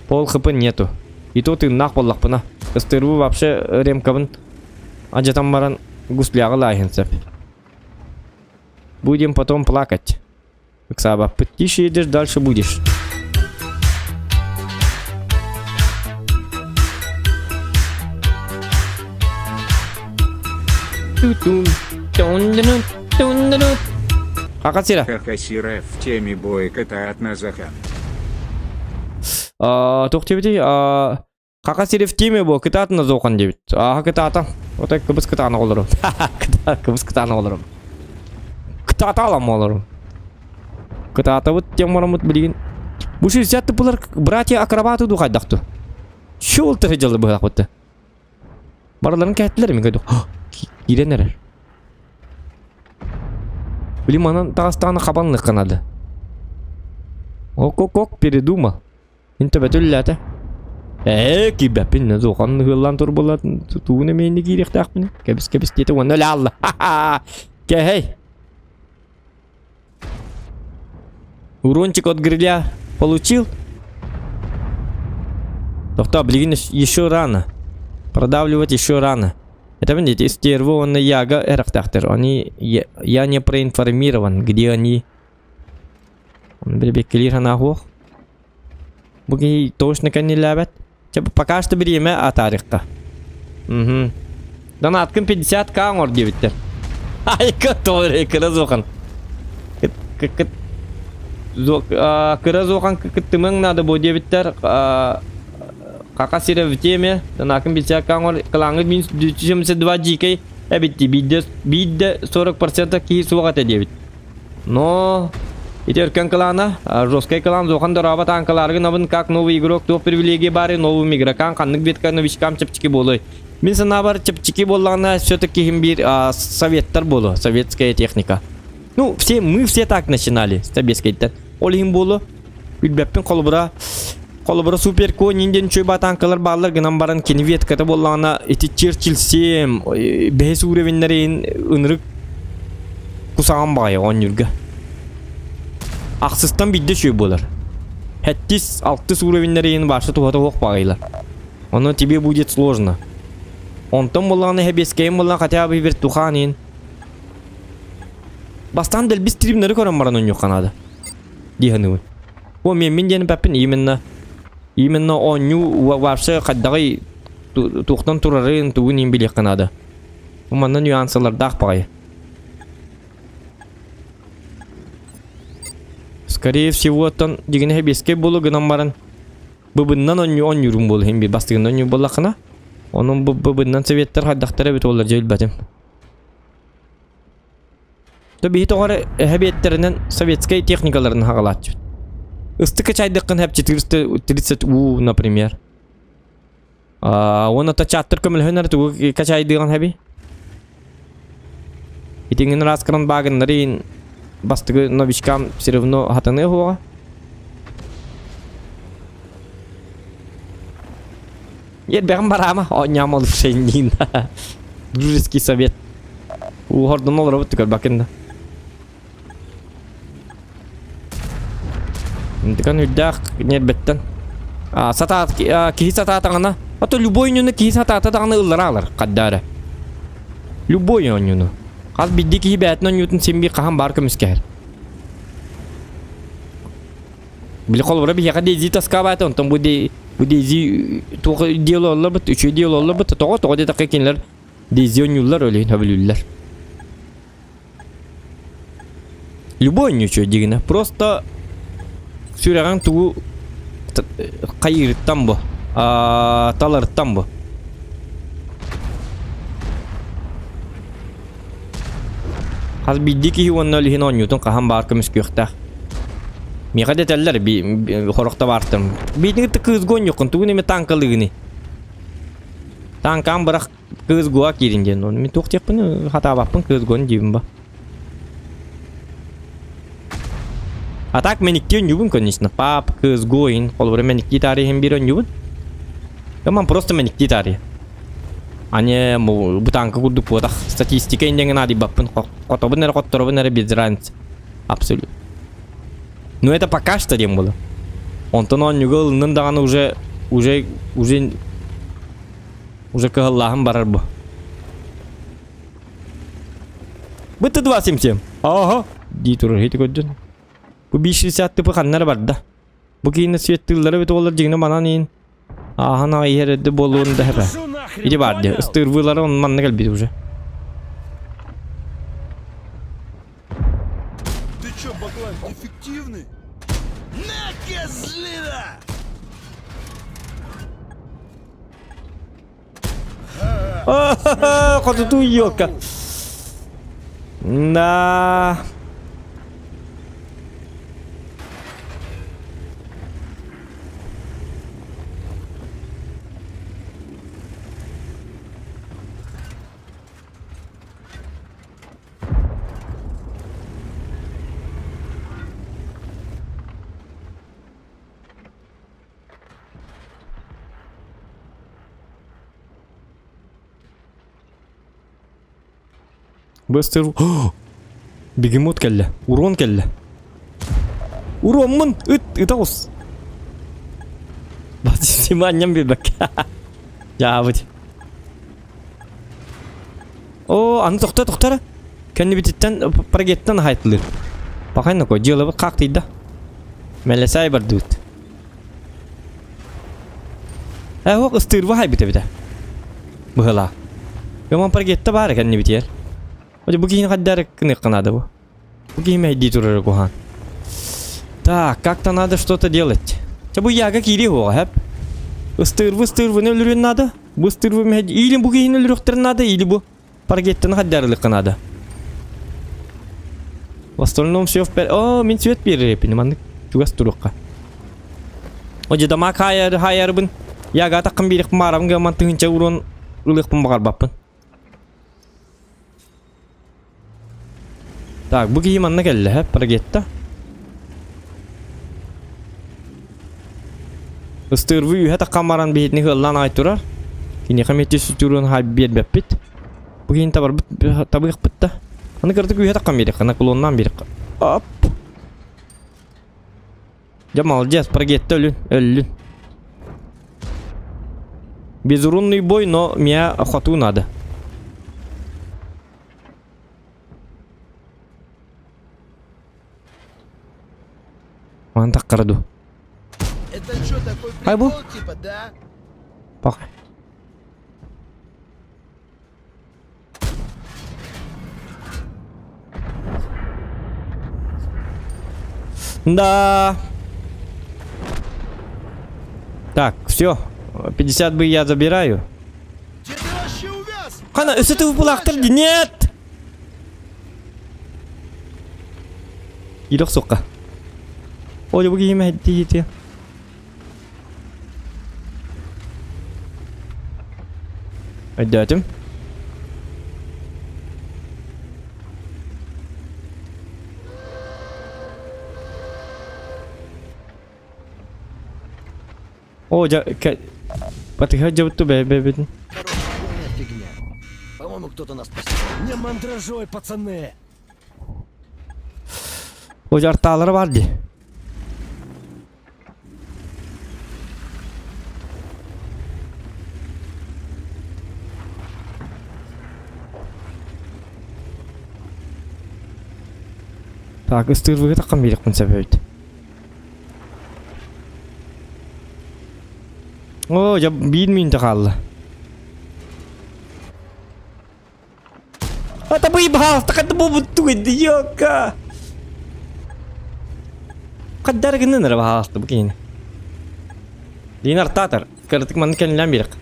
Пол хп нету. И то ты нах боллақ пына. СТРВ вообще ремкабын ажатам баран гусляғы лайхенсеп. Будем потом плакать. Ксаба, тише едешь, дальше будешь. Хакасира. Хакасира в теме боя кота от Назахан. Тоқтебеди. Хакасира в теме боя кота от Назахан дебит. Хакатата. Вот так кыбыс кытаны олырым. Кыбыс кытаны олырым. Кытата алам олырым. Кытата вот тем марамут билген. Bu şey zaten bunlar bratya akrobatı du haydaktı. Şu oltara jalı bu hakta. Baraların kettiler mi gaydo? Gireneler. Bilim anan Dağıstan'a kabanlık kanadı. Ok передумал. İntibetüllete. Ki bepin ne zoğan hıllan turbulat tuğunu meyni girek takmini. Kebis diyete onu öyle Allah. Ke hey. Урончик от гриля получил? Тофта, блин, еще рано. Продавливать еще рано. Это, видите, стервованные яга эрахтахтер. Я не проинформирован, где они Он bir bekkelir hana hoq. Bugi toşna kanilabet. Пока что время атарикка. Донаткын 50к ор дебиттер. Ай, который кыразохан. Кыразохан кыттымың надо бу дебиттер. Кака сире в теме. Донакын 50к ор кылаңы 1272 GK. Эбитти бидде 40% ки сугата дебит. Но Итеркен клана, жесткий клан, зохан дорабат анкаларги набын как новый игрок, то привилегии бары новым игрокам, каннык битка новичкам чепчики болой. Мен санабар чепчики боллана все-таки бир советтар боло, советская техника. Ну, мы все так начинали, стабескейттен. Олим боло, билбеппен колбура супер ко нинден чөй батанкалар баллар гынан баран кени ветката боллана эти Черчилль 7, бес уровеннерин ынрык кусаган бая он юрга. Ақсыстан бидде шөй болар. 7-6 уровеннерин башы тухата хоқ бағайлар. Оно тебе будет сложно. Онтан болланы хебескейм боллан хотя бы бір туханин. Бастан дәл біз тримнері көрін баран он юқанады. Диханы өй. О, мен денім пәппін именно оню варшы қаддағай туқтан турарын туғын ем білек қанады. Уманна нюансылар дақ бағай. Скорее всего, тон дигене хебеске болу гынан баран. Быбыннан он юрум болу хем бир бастыгынан ю боллақына. Onun bubundan seviyetler haddaqtara bit olur cehil batim. Tabi hit oğara hebiyetlerinin sovetskay техникаларын haqalatçı. Istıkı çaydıqqın hep 430 U, например. Onu ta çattır kömül hüner tuğu kaçaydığın hebi. Hitingen raskıran bağınların bastığı novişkam все равно hatanı hoğa. Yer beğen barama o nyamalı şeyin. Дружеский совет. У хордан olur bu tıkar bakın. Kan udah nyerbetten. Sata kisi sata tangana. Atau любой нюны kisi sata tangana ıllara alır kaddara. Любой нюны. Kal biddi ki hibetna newton simbi kaham barka misker. Bili kol vura bir yaka dezi taskabat ondan bu dezi toğu diyal ollar bit, üçü diyal ollar bit, toğu de takikinler dezi onyullar öyle habilüller. Любой ничего дигне, просто сюреган тугу кайырттан бу, таларттан бу. Haz biddi ki onun öyle hin onyutun kaham barka miskiyokta. Mika detaylar bir horokta vartım. Bidin kız gon yokun tuğu nemi tankalığını. Tankam bırak kız goa kirince onu. Mi toq yapın hata bakın kız gon jibim ba. А так meniktiyon yubun конечно. Pap kız goin kolbura menikti tarihin bir ön yubun. Tamam просто menikti tarih. Ане bu tanka kurduk bu da statistika indenge nadi bakın. Kotobu nere без разницы. Абсолютно. Но это пока что тем было. Он-то он югал нандаганы уже кагаллахым барар бу. Бытты 277. Ага. Дитурur heti koydun. Bu 560 tıpı kanlar barda. Bu kiyini svettilleri bit olur jigine bana neyin. Ahana yerede boluğunda hepe. İdi bardı. Istırvıları onun manına gelbidi уже. Ты чё, Баклан, эффективный? На, козлина! Kota tu yok. Na. Быстро. Бегемот келді. Урон келді. Уронмын. Итаус. Басим анням бебек. Жабыд. О, аны тоқтара. Кәнне битеттен парагеттен хайтылыр. Бақайын ко, жылы қақ дейді. Melesay bardut. Hok ıstıır bu hay bite bite. Bıhla. Yaman pargette var kan ni bitiyer. Oja bu kihin kaddar kını kanadı bu. Bu kihin mehdi turur kohan. Так, как-то надо что-то делать. Ча bu яга кири хо hep. Ыстыр вы не өлүрүн надо. Быстыр вы мehdi. Или bu kihin өлүрөктөр надо, или bu паргеттен каддарлык надо. В остальном все в О, мен свет берепин, мандык. Чугас турукка. Oja damak hayar bun. Яга такын бирик марам гаман тыгынча урон ылыкпын багарбаппын. Так, bu kihin manna келди, hep паргетта. Istır bu yuha taqamaran bihitni hıllan ay turar. Kini qameti süturun habbiyet beppit. Bu kihin tabar tabıqq bitta. Ana kırdık yuha taqamedi qana kulondan biri. Hop. Jamal jas pargetta ölün. Безурунный бой, но меня охоту надо. Он так краду. Это что, такой Ай, бу. прикол типа, да? Пока. Да. Так, все. 50 бы я забираю. Где ты вообще увяз? Хана, если ты в булактырди, нет! Идох, сука. Ой, bu giyime hediye. Ödedim. О, потихоньку жабытту бебедин. Полная фигня. По-моему, кто-то нас посетил. Не мандражой, пацаны. O jartaları vardı. Так, ыстырвыгы таккан берекпин себебит. О, я билмейин калды. Это бы ебал, так это бы туйды, ёка. Каддар гынын рабаалты бу кийин. Динар татар, кырдык маны келинлен берек.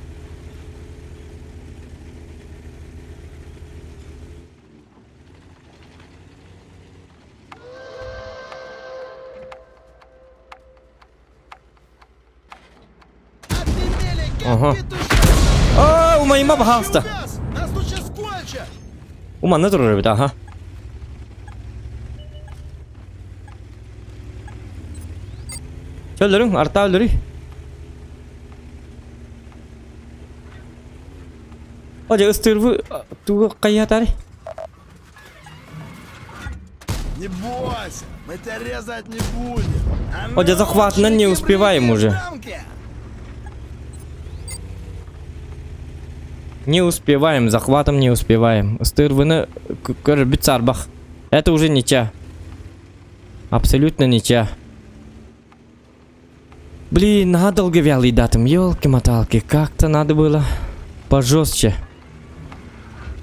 Ага. О, умайма бахалста. Увяз! Нас тут сейчас кончат! Уманна турur бит, ага. Öldürün, arta öldürü. Oja ыстырвы тугу каятары. Не бойся, мы тебя резать не будем. Оja захватынан не успеваем уже. Не успеваем, захватом не успеваем. Ыстырвыны көрбит сарбах. Это уже ничья. Абсолютно ничья. Блин, надолго вялый датым, ёлки-моталки, как-то надо было пожестче.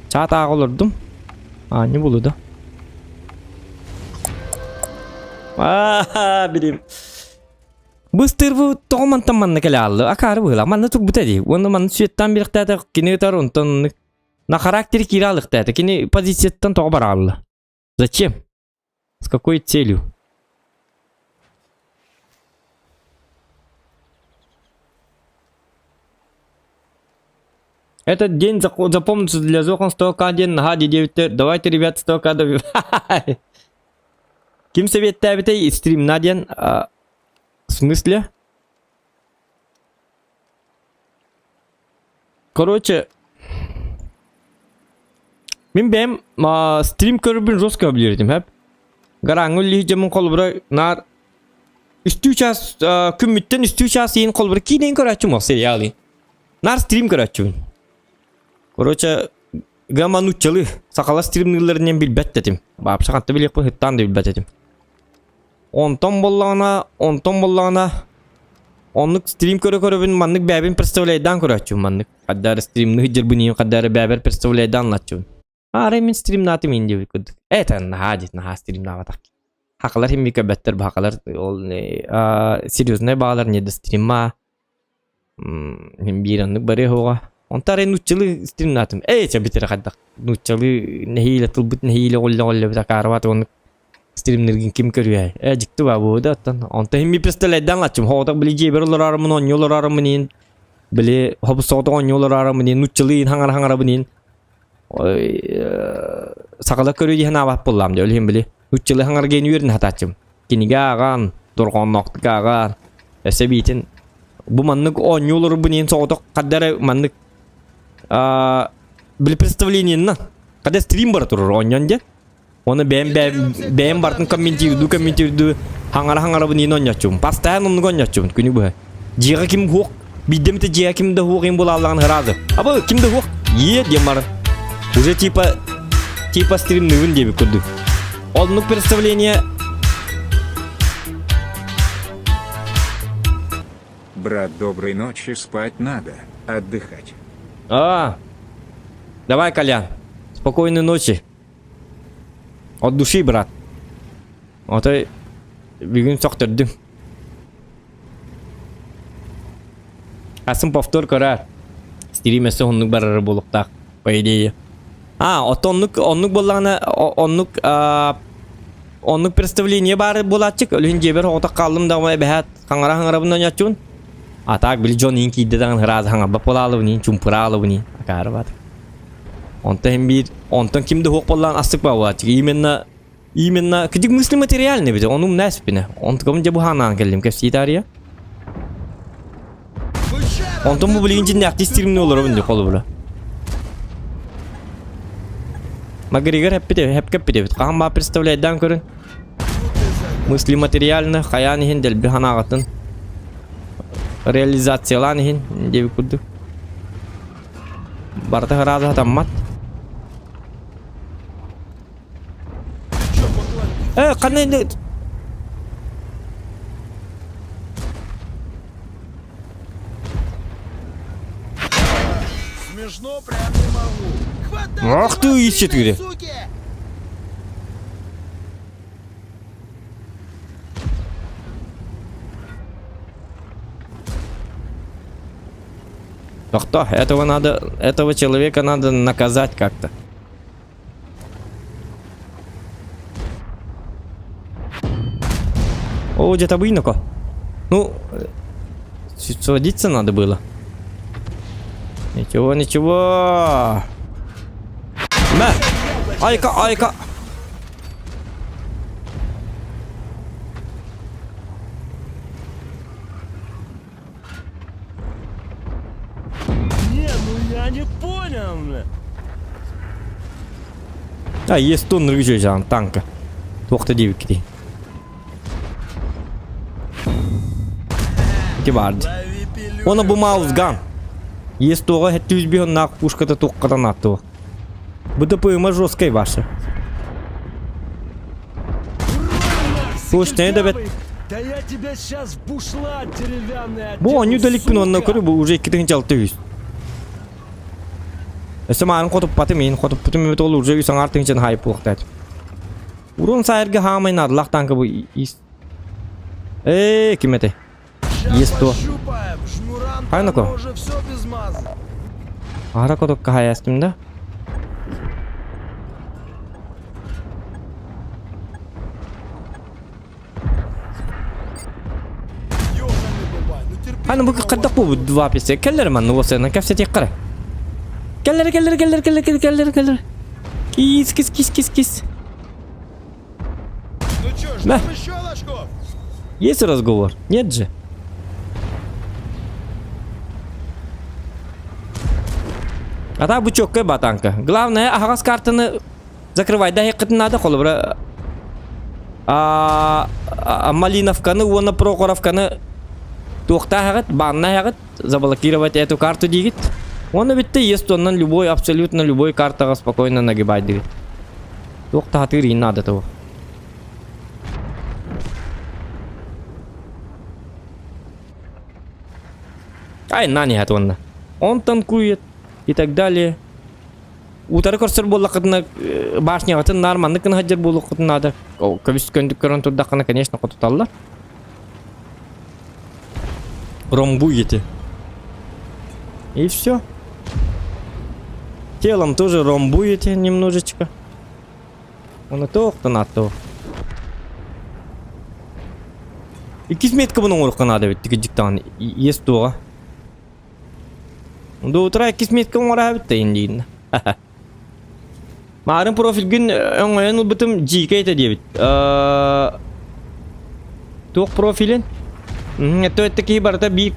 Чата олурдум. А, не буду, да? Билим. Быстырвы тоғмантан манны келе алды. Акары было, манны тук бутади. Оны манны сүйеттен біріктәді, кені тарунтан на характер кире алықтәді. Кені позицияттан тоғы бар алды. Зачем? С какой целью? Этот день запомнится для Зохан 100к1 на Хади 9. Давайте, ребят, 100к добивай. Ким совет табитай стрим на день? В смысле? Короче, мен бәм стрим көрбін жостқа білердім, әп. Гараңыл лейджемін қолбыры нар үстü час күмміттен үстü час ең қолбыры кейден көрәтчім ол сериалы. Нар стрим көрәтчім. Короче, гамануччылы сақала стримнерлерінен білбәт дедім. Бап шақанты білек бұл хыттан да білбәт дедім. Onton bollana. Onluk stream körü bin manlık bäbin представляйдан көрәчүм маннык. Каддар стримны хыжыр бунин каддар бәбер представляйдан анлатчым. Ары мен стрим натым инде бикүд. Этен хадит на стрим наватак. Хакалар хим бикәбәттер бу хакалар ол серьезный багалар не стримма. Хим бираннык баре хога. Онтары нуччылы стрим натым. Эче битер каддак. Нуччылы нехиле тылбыт нехиле голлы битакарват он стримнерген ким көрүй. Жикти ба бу да тан. Онта хим представляйдан анлатчым. Хога били жебер оларарымын, оньоларарымын. Били хобсода оньоларарымын, нуччылы хаңар бунин. Сакала көрүй дихана бап буллам деп хим били. Нуччылы хаңар ген юрин хатачым. Киниге аган, доргонноктуга аган. Эсебитин бу маннык оньолар бунин соодок каддар маннык били представлениенна. Кадда стрим бар турur оньонде. Оны бәм бартын комментирду хаңара бунин оньячум. Постоянно оны оньячум күнү бу. Жига ким хук? Бидемте жига кимде хук ин була Аллахын разы. Аба кимде хук? Демар. Уже типа стрим нывын деби курду. Олнук представление. Брат, доброй ночи, спать надо, отдыхать. Давай, Колян. Спокойной ночи. От души, брат. Вот и бүгүн соктурдум. Асын повтор көрөр. Стримесе оннук барары болуктак, по идее. Оннук боллана, оннук представление бары болатчык. Өлүн жебер ота калдым да бәһәт хаңара бундан ячун. Так били Джон инки деден раз хаңа баполалы бунин, чумпуралы бунин. Акары бат. Онтон кимде хок боллан астык болатчык. Именно кидик мысли материальный бит. Онум наспине. Онтон же бу ханан келдим кепситария. Онтон бу билгин жинде активистирмне олор бунде колу була. Магригер хеп кеппиде. Кахамба представляйдан көрүн. Мысли материально хаянихин дел биханагатын. Реализацияланихин деби курду. Барта хараза таммат. Кандай Смешно прям не могу. Хватай, Ах ты, ищет где. суки! Кто? Этого человека надо наказать как-то. О, где-то выноко. Ну, сводиться надо было. Ничего. На! Айка! Не, ну я не понял. Есть тон рыжий жан танка. Тоқта девик киди. Кибард. Лови пилюлю. Оны бу маузган. Есть тоға хәтті үзбеген нақ пушката тоққадан аттығы. Бұды пойма жесткай башы. Слушай, да Да я тебя сейчас в бушлат деревянный Бу одену, аню далекпин онна сука! көрі бұл уже 2-6 үз. Эсемарын қотып паты мен толы уже үйсің артың için хайып болықтайды. Урон сайырға хамайын адылақ танка бұл ис. Кеметі. Щас Есть то. пощупаем. Жмуран Ай, ну-ка. давно уже все без маза. Ара котокка хаястым да. Ёбаный бабай, ну терпи. Ана бұл қаддақ бұл два песе. Келлер ман, ну осы, на кәпсе тек қара. Келлер. Кис. Ну чё, Да. ждем еще ложков? Есть разговор? Нет же. А так бычоккай батанка. Главное, ағас картаны закрывай. Да хекетін надо қолы бұра. Малиновканы, оны Прохоровканы тоқта хағыт, банна хағыт, заблокировать эту карту дегит. Оны бітті, есть оннан любой, абсолютно любой картаға спокойно нагибать дегит. Тоқта хатыр ин надо того. Ай, на не он. Он танкует и так далее. Утары көрсөр боллақытына башняғатын нарманны кін хаджар болуқытын надо. Көбіс көндік көрін тұрдақына, конечно, құтыталар. Ромбуете. И все. Телом тоже ромбуете немножечко. Он и то на то. И кисметка бұның орыққа надо ведь, тігі диктан. Есть то. До утра кисметка бұның орға бітті енді. Марын профиль gün öňeň ulbutum JK diýip. Tok profilin. Tötteki barda bir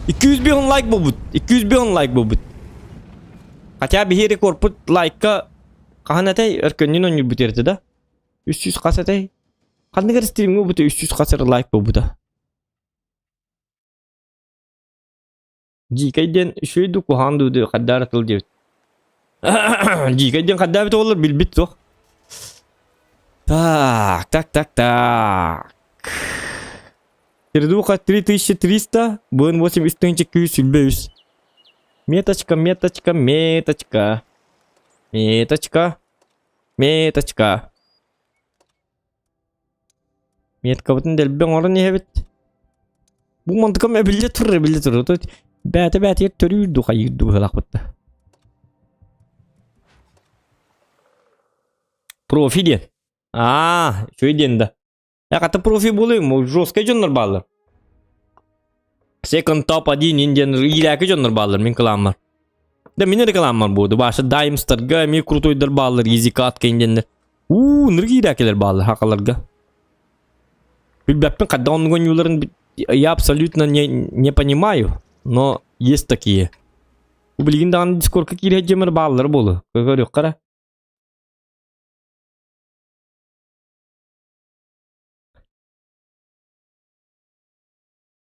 200 bin like bobut. 200 bin like bobut. Hatta bir rekord put like'a kahanatay örkönün öňü biterdi da. 300 kasatay. Kandygar stream'e bu 300 kasar like bobuda. JK'den şöyle kuhandı kadar atıldı diyor. JK'den kadar bit olur bilbit yok. Так. Передуха 3300, бон 8200. Меточка. Метка бутун делбен орын ебит. Bu mantıka mı bildi tur. Bäte törüydü hayırdı halakıtta. Profil. Şöyle diyelim. Ya kata profil bulayım. O жёсткий жондар баллар. Second top 1 инден иләке жондар баллар. Мен кылам бар. Да мен реклам бар буду. Башы Даймстарга мен крутойдар баллар. Языкатка индендер. Ныргы иләкелер баллар хакаларга. Билбәппен кадда onun гонюларын я абсолютно не понимаю, но есть такие. У билгиндаган дискордка кире жемер баллар болу. Көрөк кара.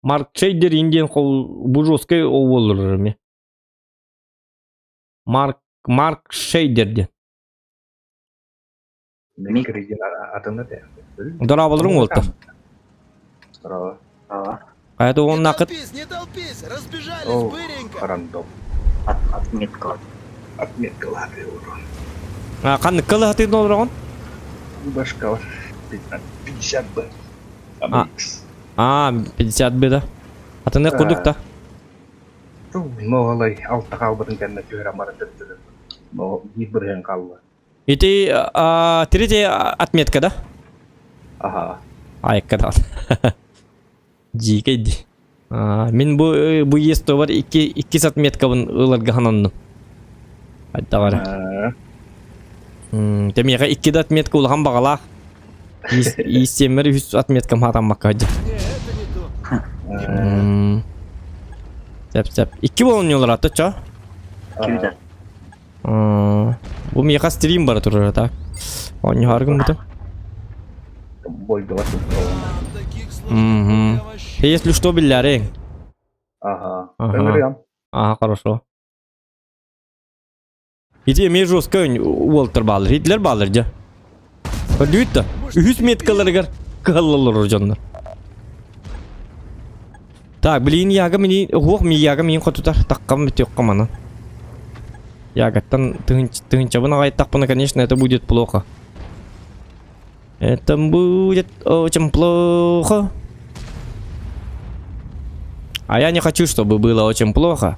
Марк Шейдер инден bu жёсткий о болur эми. Марк Шейдерди. Неме кирген атында да. Дара болурун болду. Кайда он Не накыт. не толпись, разбежались быренько. Рандом. Отметка. Отметка лады урон. Канды кылы хаты долраган? Башка var. 50 б. 50 беда. Атыны курдук да. Моғалай алтта қалбырын кәнна көрі амары түртілі. Ебірген қалды. Ити третья отметка, да? Ага. Айкадан. Жикейди. Мен бу есто бар 2 отметка бун ыларга хананным. Айта бара. Темега 2 отметка улган багала. Истемер 100 отметка матам макаҗы. Не, это не то. Сәп. 2 болнылар атты ча? Кирден. Бу мега стрим бар турар так. Он харгын бутын. Бойды бар. Таких случаев я вообще... Если что, биллярең. Ага. Ага. Ага, хорошо. Ити ме жёсткий Уолтер баллар. Итлер баллар жа. Көрдүт 100 меткаларга каллалар жандар. Так, блин, яга мени хох ми яга мен котутар таккам бит yok камана. Ягаттан тынча буна айтак буна, конечно, это будет плохо. Это будет очень плохо. А я не хочу, чтобы было очень плохо.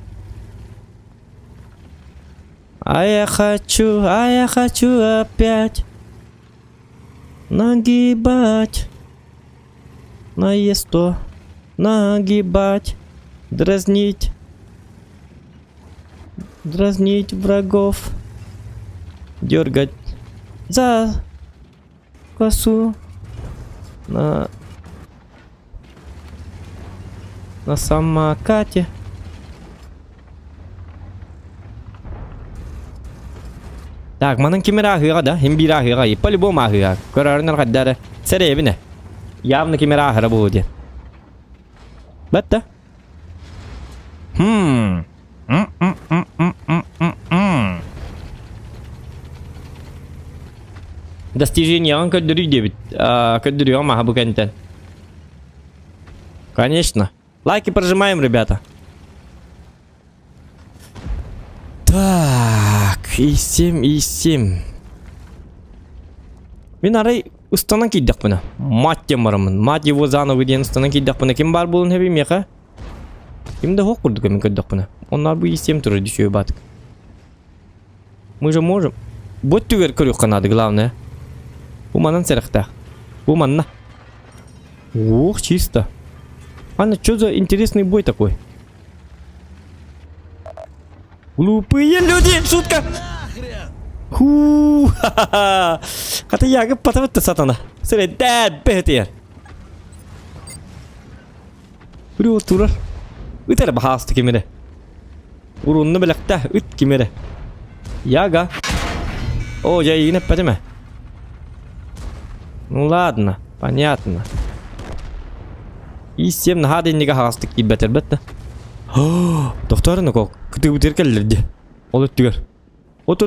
А я хочу опять нагибать. Наесто. Нагибать. Дразнить врагов. Дергать за косу. На самокате. Так, манын кимера ахыга да, химбира ахыга, и по-любому ахыга. Көрөрүнөр каддары. Серебине. Явно кимера ахыра будет. Бетта. Достижение он көддүрүү дебит. Көддүрүү ама бу кенттен. Конечно. Лайки прожимаем, ребята. Так, и7. Мен арай ұстанан кейдік бұны. Мат демарымын. Мат его заново дейін ұстанан кейдік бұны. Кем бар болын әбей меқа? Кемді хоқ құрдық әмен көддік бұны. Onlar bu и7 түрі düşüyor батық. Мы же можем. Вот түгер көрік қанады, главное. Bu манан сәріқта. Bu манна. Ох, чисто. Анна, что за интересный бой такой? Глупые люди! Шутка! Ху, ха-ха-ха! Хата яғы патавытты сатана. Сірі дәд бәтер. Біреу тұрар. Үт әлі бағасты кемері. Урунны біліқті үт кемері. Яға. О, жай егін әппәді ме? Ну ладно, понятно. И7 наға дейінеге бағасты кей бәтер бәтті. Доқтарыны қол. Күті өтер кәлілерді. Ол өттігер. От.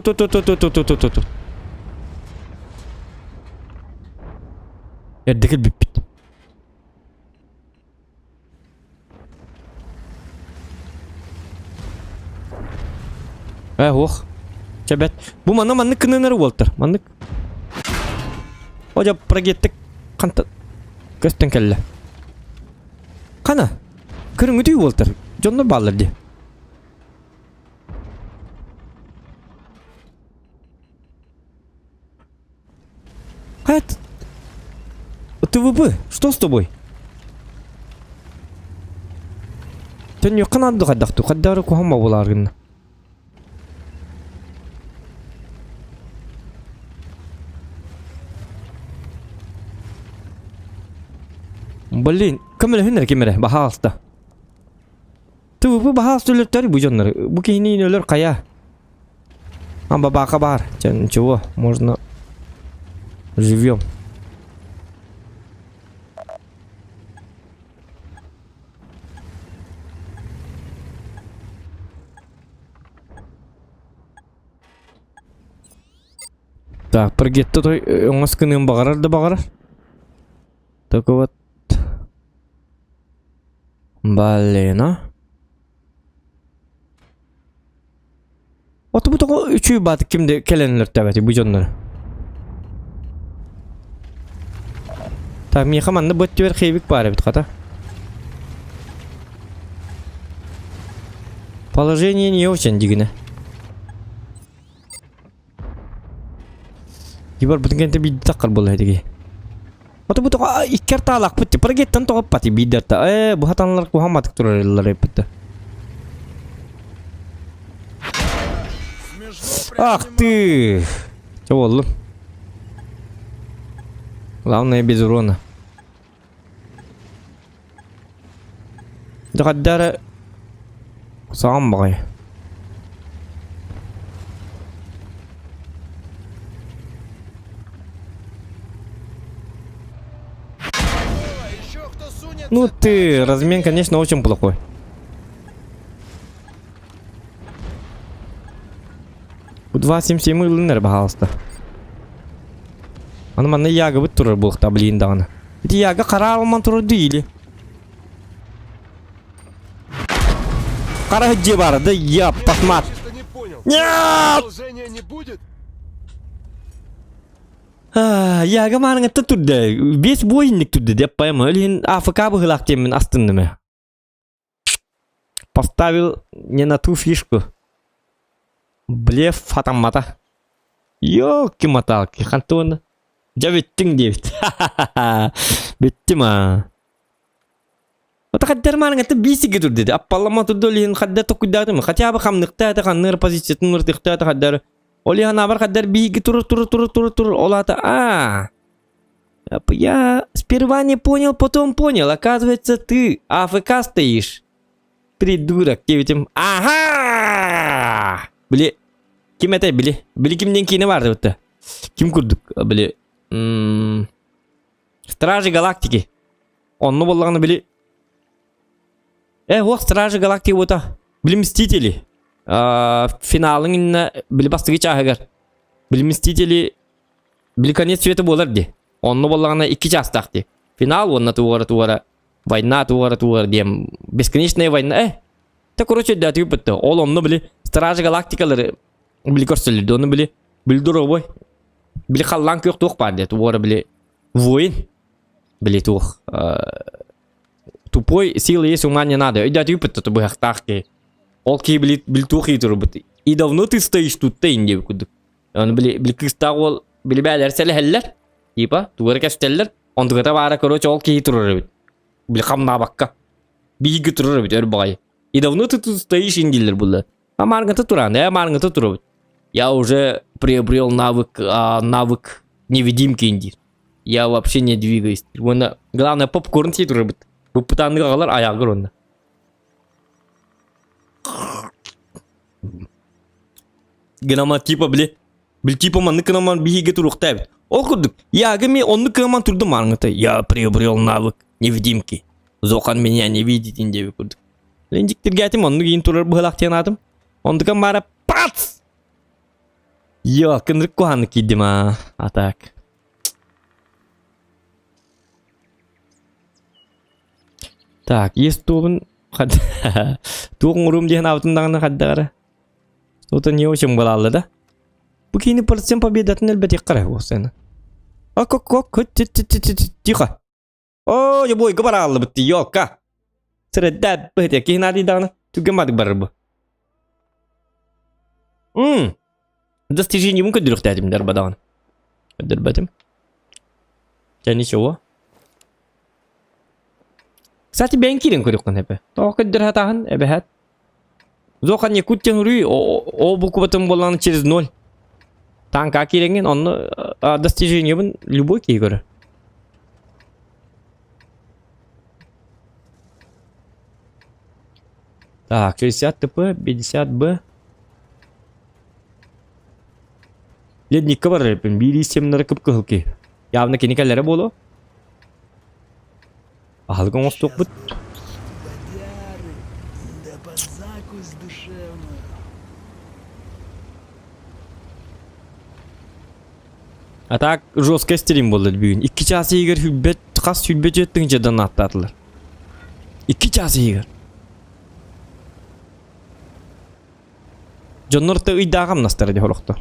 Ердекіл біп-біт. Оқ. Чәбәт. Бұ манны кінінері болтыр. Манны. Оja прагеттік қанты көстен кәлі. Қана? Кірің өтей болтыр. Жонны балырды. Хайт. ТВП, что с тобой? Ты не канадды қаддақты, қаддары қоғама боларғын. Блин, кәмілі хүнер кемері, баға алысты. ТВП баға алысты өлірттері бұл жонлары. Бұл кейінен өлір қая. Амба бақа бар. Ничего, можно... Живем. Так, прогетті той оңас күнен бағарар. Так вот. Блин, а? Оты бұтығы үші баты кімді келенілер тәбәті бұл жонлары. Так, мен қаманды бөтті бер қейбік бары біт қата. Положение не очень дегіне. Ебар бұтын кәнті бейді таққар болы әдеге. Оты бұтыға иккер талақ бұтты. Парагеттен тоғып бәті бейдерді. Бұл хатанлар құхаматық тұрарылар әпітті. Ах ты! Че болды? Главное без урона. Дақаддары саған бағай. Ну ты, размен, конечно, очень плохой. Bu 277 ылыныр бағалысты. Аны манна яғы бұт тұрыр бұлықта білейіндағаны. Біті яғы қара алман тұрыр дейілі. Қара хүдже барды, я пасмат. Нет! Яғы маныңытты тұрды. 5 бойынлік тұрды деп байымы. Өлін АФК бұғылақ темін астынды ме. Поставил не на ту фишку. Блеф фатаммата. Ёлки-моталки, Хантон. Я биттің девит. Битті ма. Ота қаддар маныңытты бейсігі тұрды деді. Аппалама тұрды олейін қаддар тоқыдады ма. Хотя бы қамнықта қанныр позициясын ұртықта қаддар. Олейін абар қаддар бейгі тұрыр. Олата. Я сперва не понял, потом понял. Оказывается, ты АФК стоишь. Придурок, девитім. Ага! Біле, кем әтай біле? Біле кімден кейіні барды өтті? Кім күрдік? Біле, Стражи Галактики. Онны болғаны біле. Оқ, Стражи Галактики өті. Біле Мстители. Финалың инна біле бастығы чағығар. Біле Мстители біле конец светі болар де. Онны болғаны 2 жастақ де. Финал онна туғара. Война тугар дем. Бесконечная война. Та короче да тип битти. Оломну били Стражи галактикалары били көрсөлдү. Оны били билдиробой. Били халлан көк тук бар дет. Тугар били воин. Били тух. Тупой силы есть, ума не надо. И да тип битти ту бахтахки. Олки били тухи турбут. И давно ты стоишь тут ты инде куду. Он били кыстагол били бәләр сәләһәлләр. Типа тугар кәстәлләр. Ондыгыта бара короче олки турыр. Били камна бакка. Биги турыр бит өрбай. И давно ты тут стоишь индилер булла. А маргата туран, маргата турбут. Я уже приобрел навык невидимки инди. Я вообще не двигаюсь. Вон главное попкорн тит турбут. Бу путанны галар аягыр онда. Генама типа били типа манны кынаман биге турукта. Окудук. Я гами онны кынаман турду маргата. Я приобрел навык невидимки. Зохан меня не видит инде кудук. Лендиктерге айтым, онны кейін турар бұғылақ тен атым. Ондыға мара пац! Йо, кіндірік қоғаны кейдім атак. Так, ес туғын туғын ұрым деген аутындағыны қаддағары. Соты не өшім болалы да? Бұл кейіні процент победатын әлбәт еққара осыны. Тихо. О, ебой, ғыбаралы бітті, йоқа. Средда быхте кейін адидағына түгемадық барыр бұ. Достижение мүмкін дүрікті әдім дәрбадағына. Дәрбадым. Және шоу. Кстати, бән керен көріқін әбі. Тоқы дүрхатағын әбі әд. Зоқан не күттен үрі, о бұл күбітім болғаны через 0. Танка керенген, оны достижение бұн любой кей көрі. Так, 60 ТП, 50 Б. Ледникка бар репен, бири семнары кыпкы хылки. Явно кеникалары болу. Ахалган остук бұд. Да под закусь душевную. А так, жестко стрим болды бүгін. 2 час егер қас хүлбет жеттің жадан аттатылар. 2 час егер. Жоннорты үйдағам настары де холоқты.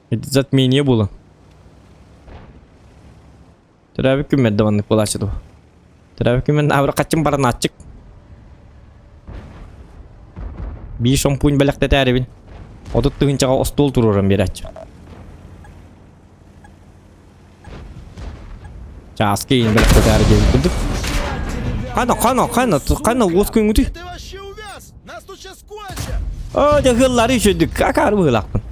Это затмение было. Тәрәбі күмет даванлық болашы ду. Тәрәбі күмет авыр қачым барын атчық. Бей шампунь бәліқті тәребін. Odut tığıncağa ostol tururum bir aç. Çaskayın böyle kadar geldi. Kana oskun udu. Ты вообще увяз! Нас тут сейчас кончат! O da hılları işödük. Kakar bu hılakın.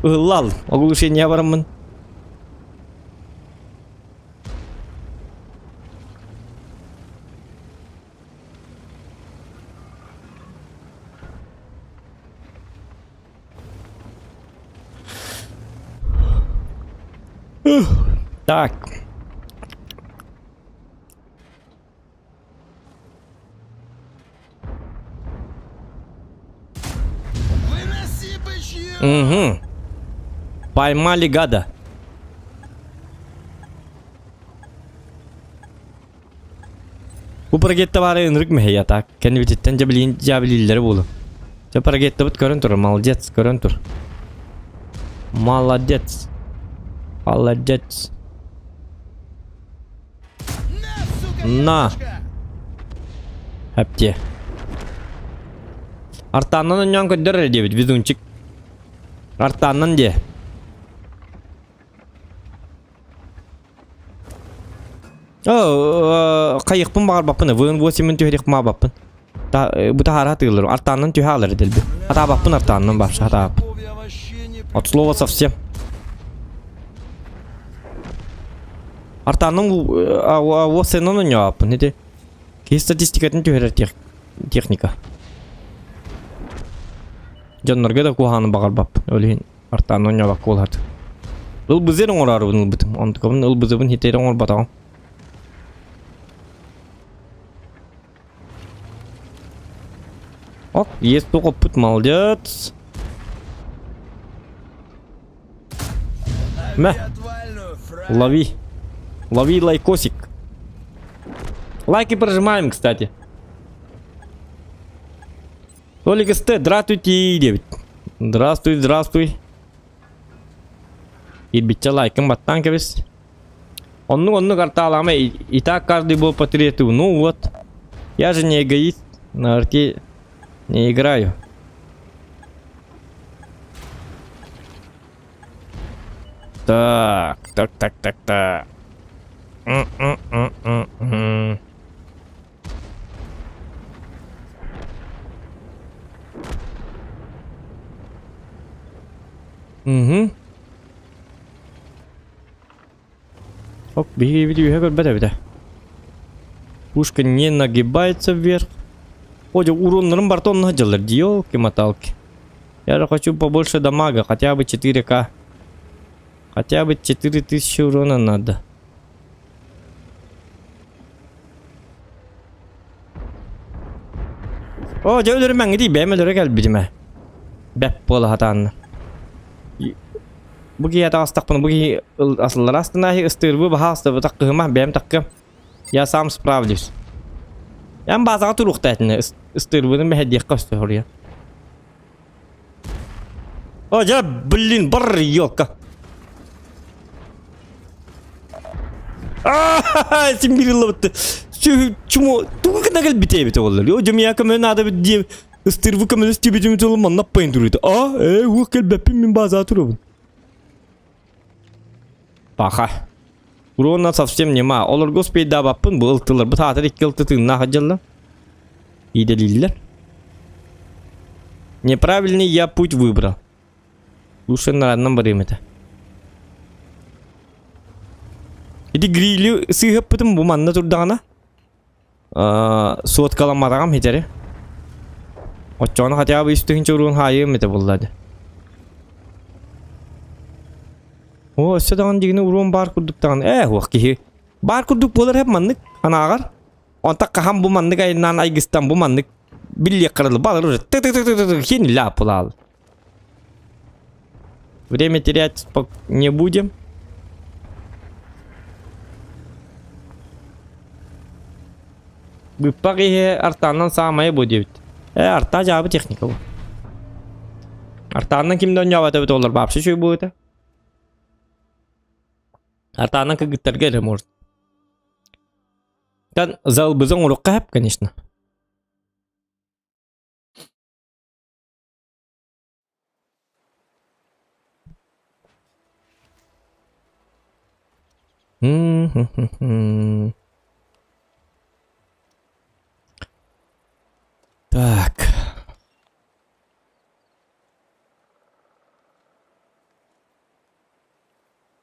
Hıllal. O şey niye varım ben? Так. Выноси бычью! Угу. Поймали гада. Bu pakette var ınırık mı ya tak? Kendi bititten cabililleri bulu. Bu pakette bit görün tur. Молодец, görün tur. Молодец. Молодец. На. Hepti. Artandan önyan ködür diye bit bizunçik. Artandan diye. Kayıkpın bağır bapını. Vığın bu simin tüherik ma bapın. Bu da hara tığılır. Artandan tühe alır edildi. Hata bapın artandan başla hata bapın. От слова совсем. Артанның осы наны не апын еді. Кей статистикатын түйері техника. Жаннарға да куханы бағар бап. Өлейін артанның не бақ оларды. Ул бізерің орары бұны бұтым. Онтықымын ул бізерін хетерің ор батағым. Ок, есть только путь, молодец. Мя, Отвальную, фра... лови. Лови лайкосик. Лайки прожимаем, кстати. Толик СТ, здравствуйте, 9. Здравствуй, здравствуй. И битча лайком баттан кебес. Он карталама и так каждый был патриоту. Ну вот. Я же не эгоист. На арте не играю. Так. Угу. Оп, беги, беда. Пушка не нагибается вверх. Ой, уронным бортом наделали, елки-моталки. Я же хочу побольше дамага, хотя бы 4К. Хотя бы 4000 урона надо. О, жаударым аңгиди бәмелері кәлбедіме. Бәп болы хатанны. Бұғы ята астақпын, бұғы асылар астынахи ыстырбы баға астыбы таққығыма бәм таққы. Я сам справлюсь. Я базаға тұруқта әтіні ыстырбының бәхедек қасты хория. О, жа, блин, бір елка. Ааа, сен берілі бұтты. Чому? Туғы нәгіл бітей біті олар. О, жамия көмін ады біт ыстырбы көмін істе бітімі толы маннап пайын тұрыйды. Оқ кел бәппен мен базаға тұрыбын. Паха. Урона совсем нема. Олар госпей дабаппын, бұл ылтылар. Бұл татыр 2 ылты тыңна хаджалла. Иделилер. Неправильный я путь выбрал. Лучше на родном время-то. Эти грили сыгып потом буманна турдагана. Суот каламарагам хетере. Оччоны хотя бы истигин чурун хайым это буллады. О, сюдаган дигине урон бар курдуктаган. Уақки. Бар курдук болар хеп маннык анагар. Онта кахам бу маннык айнан айгыстан бу маннык билле кырылы балыр. Хин ляпылал. Время терять не будем. Биппаги артаннан самая будет. Арта жабы техника bu. Артаннан kimden jabata bit olur babşı şu bu это. Артаннан кыгыттарга эле может. Тан зал бизин урукка хеп, конечно. Так.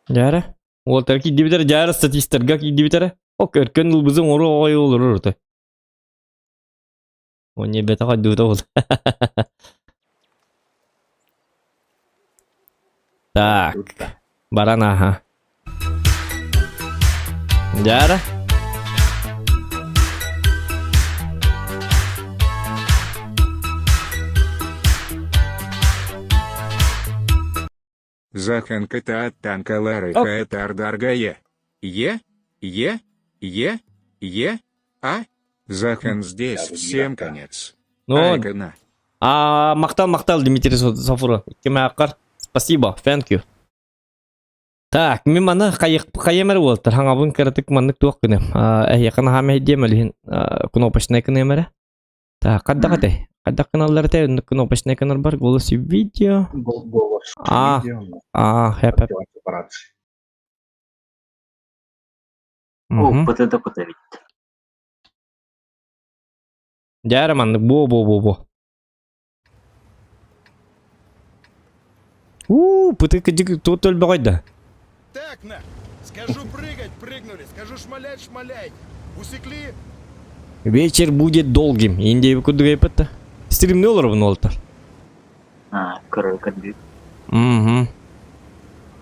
Жара. Ол тарки дибитер жара статистика ки дибитер. О көркөн ылбызың ору ой olur orta. O ne beta kaddu ol. Так. Барана ха. Жара. Заханката от танка Ларыха это Ардаргая. Захан здесь, всем конец. Ну, Айгана. мақтал, Дмитрий Сафуров. Спасибо, thank you. Так, мен мана қайемер болды. Хаңабын кірдік маннык туақ күнем. Яқын хаме демелін кнопочный күнемері. Так, қадда каналдар те кнопочный канал бар. Голос и видео. Голос. Хэп. Операции. О, вот это подарить. Жара маннык бо. Пытыка тут только койда. Так, на. Скажу прыгать, прыгнули. Скажу шмалять, шмаляйте. Усекли? Вечер будет долгим. Индия куда гайпата. Стрим ноллар в нолтар. Король кадбит. Угу.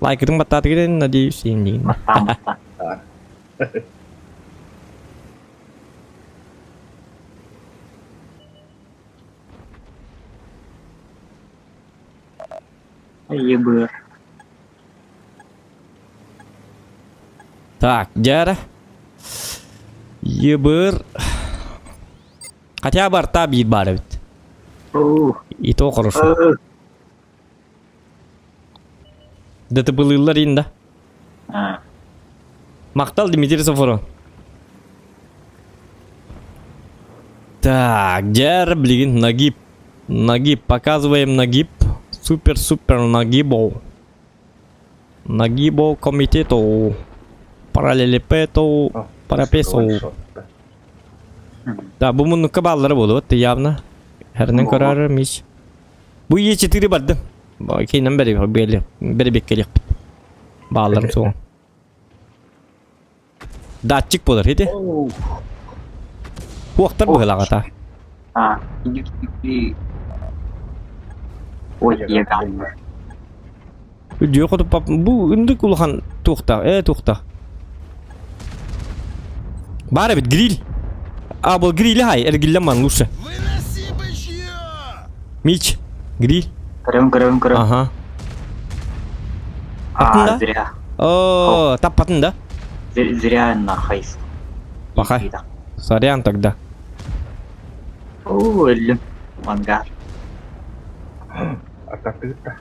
Лайк батат кирен, надеюсь, Индии. Мата. Ебыр. Так, жара. Ебыр. Хотя бы арта бит бар бит. И то хорошо. Да ты был иллар инда. Мактал Дмитрий Сафаров. Так, жара, блин, нагиб. Нагиб, показываем нагиб. Супер нагибов. Нагибов комитетов. Параллелепетов. Парапесов. Да, bu munukka balları bolu. Явно. Herden karar mis. Bu iyi çetiri bardı. Keyin beri bekkelek. Ballarım soğuk. Datçık bolar hedi. Huaktar bu helakata. Ой, я галим. Diyor kutup bu ünlük uluhan tuğta. Tuğta. Bari bit grill. Bu grill'i hay. Ergille man lusa. Выноси бычье! Мич. Grill. Кырым. Aha. Атында? Зря. О, таппатын да? Зря нахайс. Бахай. Сорян тогда. Өлім. Мангар. Атакты да.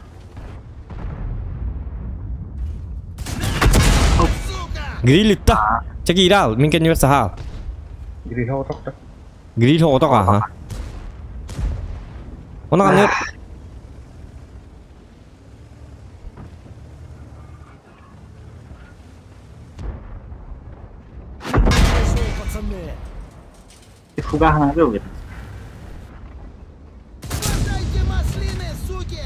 Grill utta. Чеки ирал. Минкен не верса хал. Гриль отакта. Grill ho otoka ha. Ona kanır. Пошел, пацаны. Фуга хана вылгыт. Хватайте маслины, суки!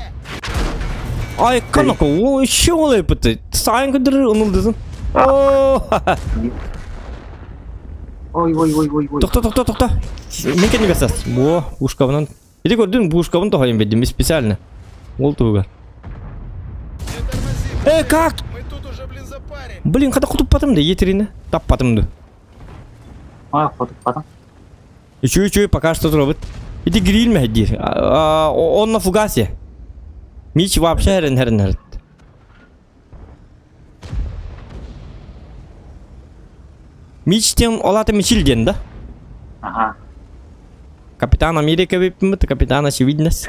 Ay kanaka o şey oluyor pıtı. Sayın kadar unuldun. Oo. Ой. Токта. Минкен не версас. Во, ушкавынан. Иди gördün bu ушкавын тоғайын бедім специально. Ол туға. Не тормози, Как? мы тут уже, блин, запарим. Блин, kada кутуппатым да етерini. Таппатым да. Фотоп падам. Еще, пока что робот. Иди гриль мехдир. Он на фугасе. Мич вообще херен. Мичтен олаты мичилден да? Ага. Капитан Америка випмет, капитан очевидность.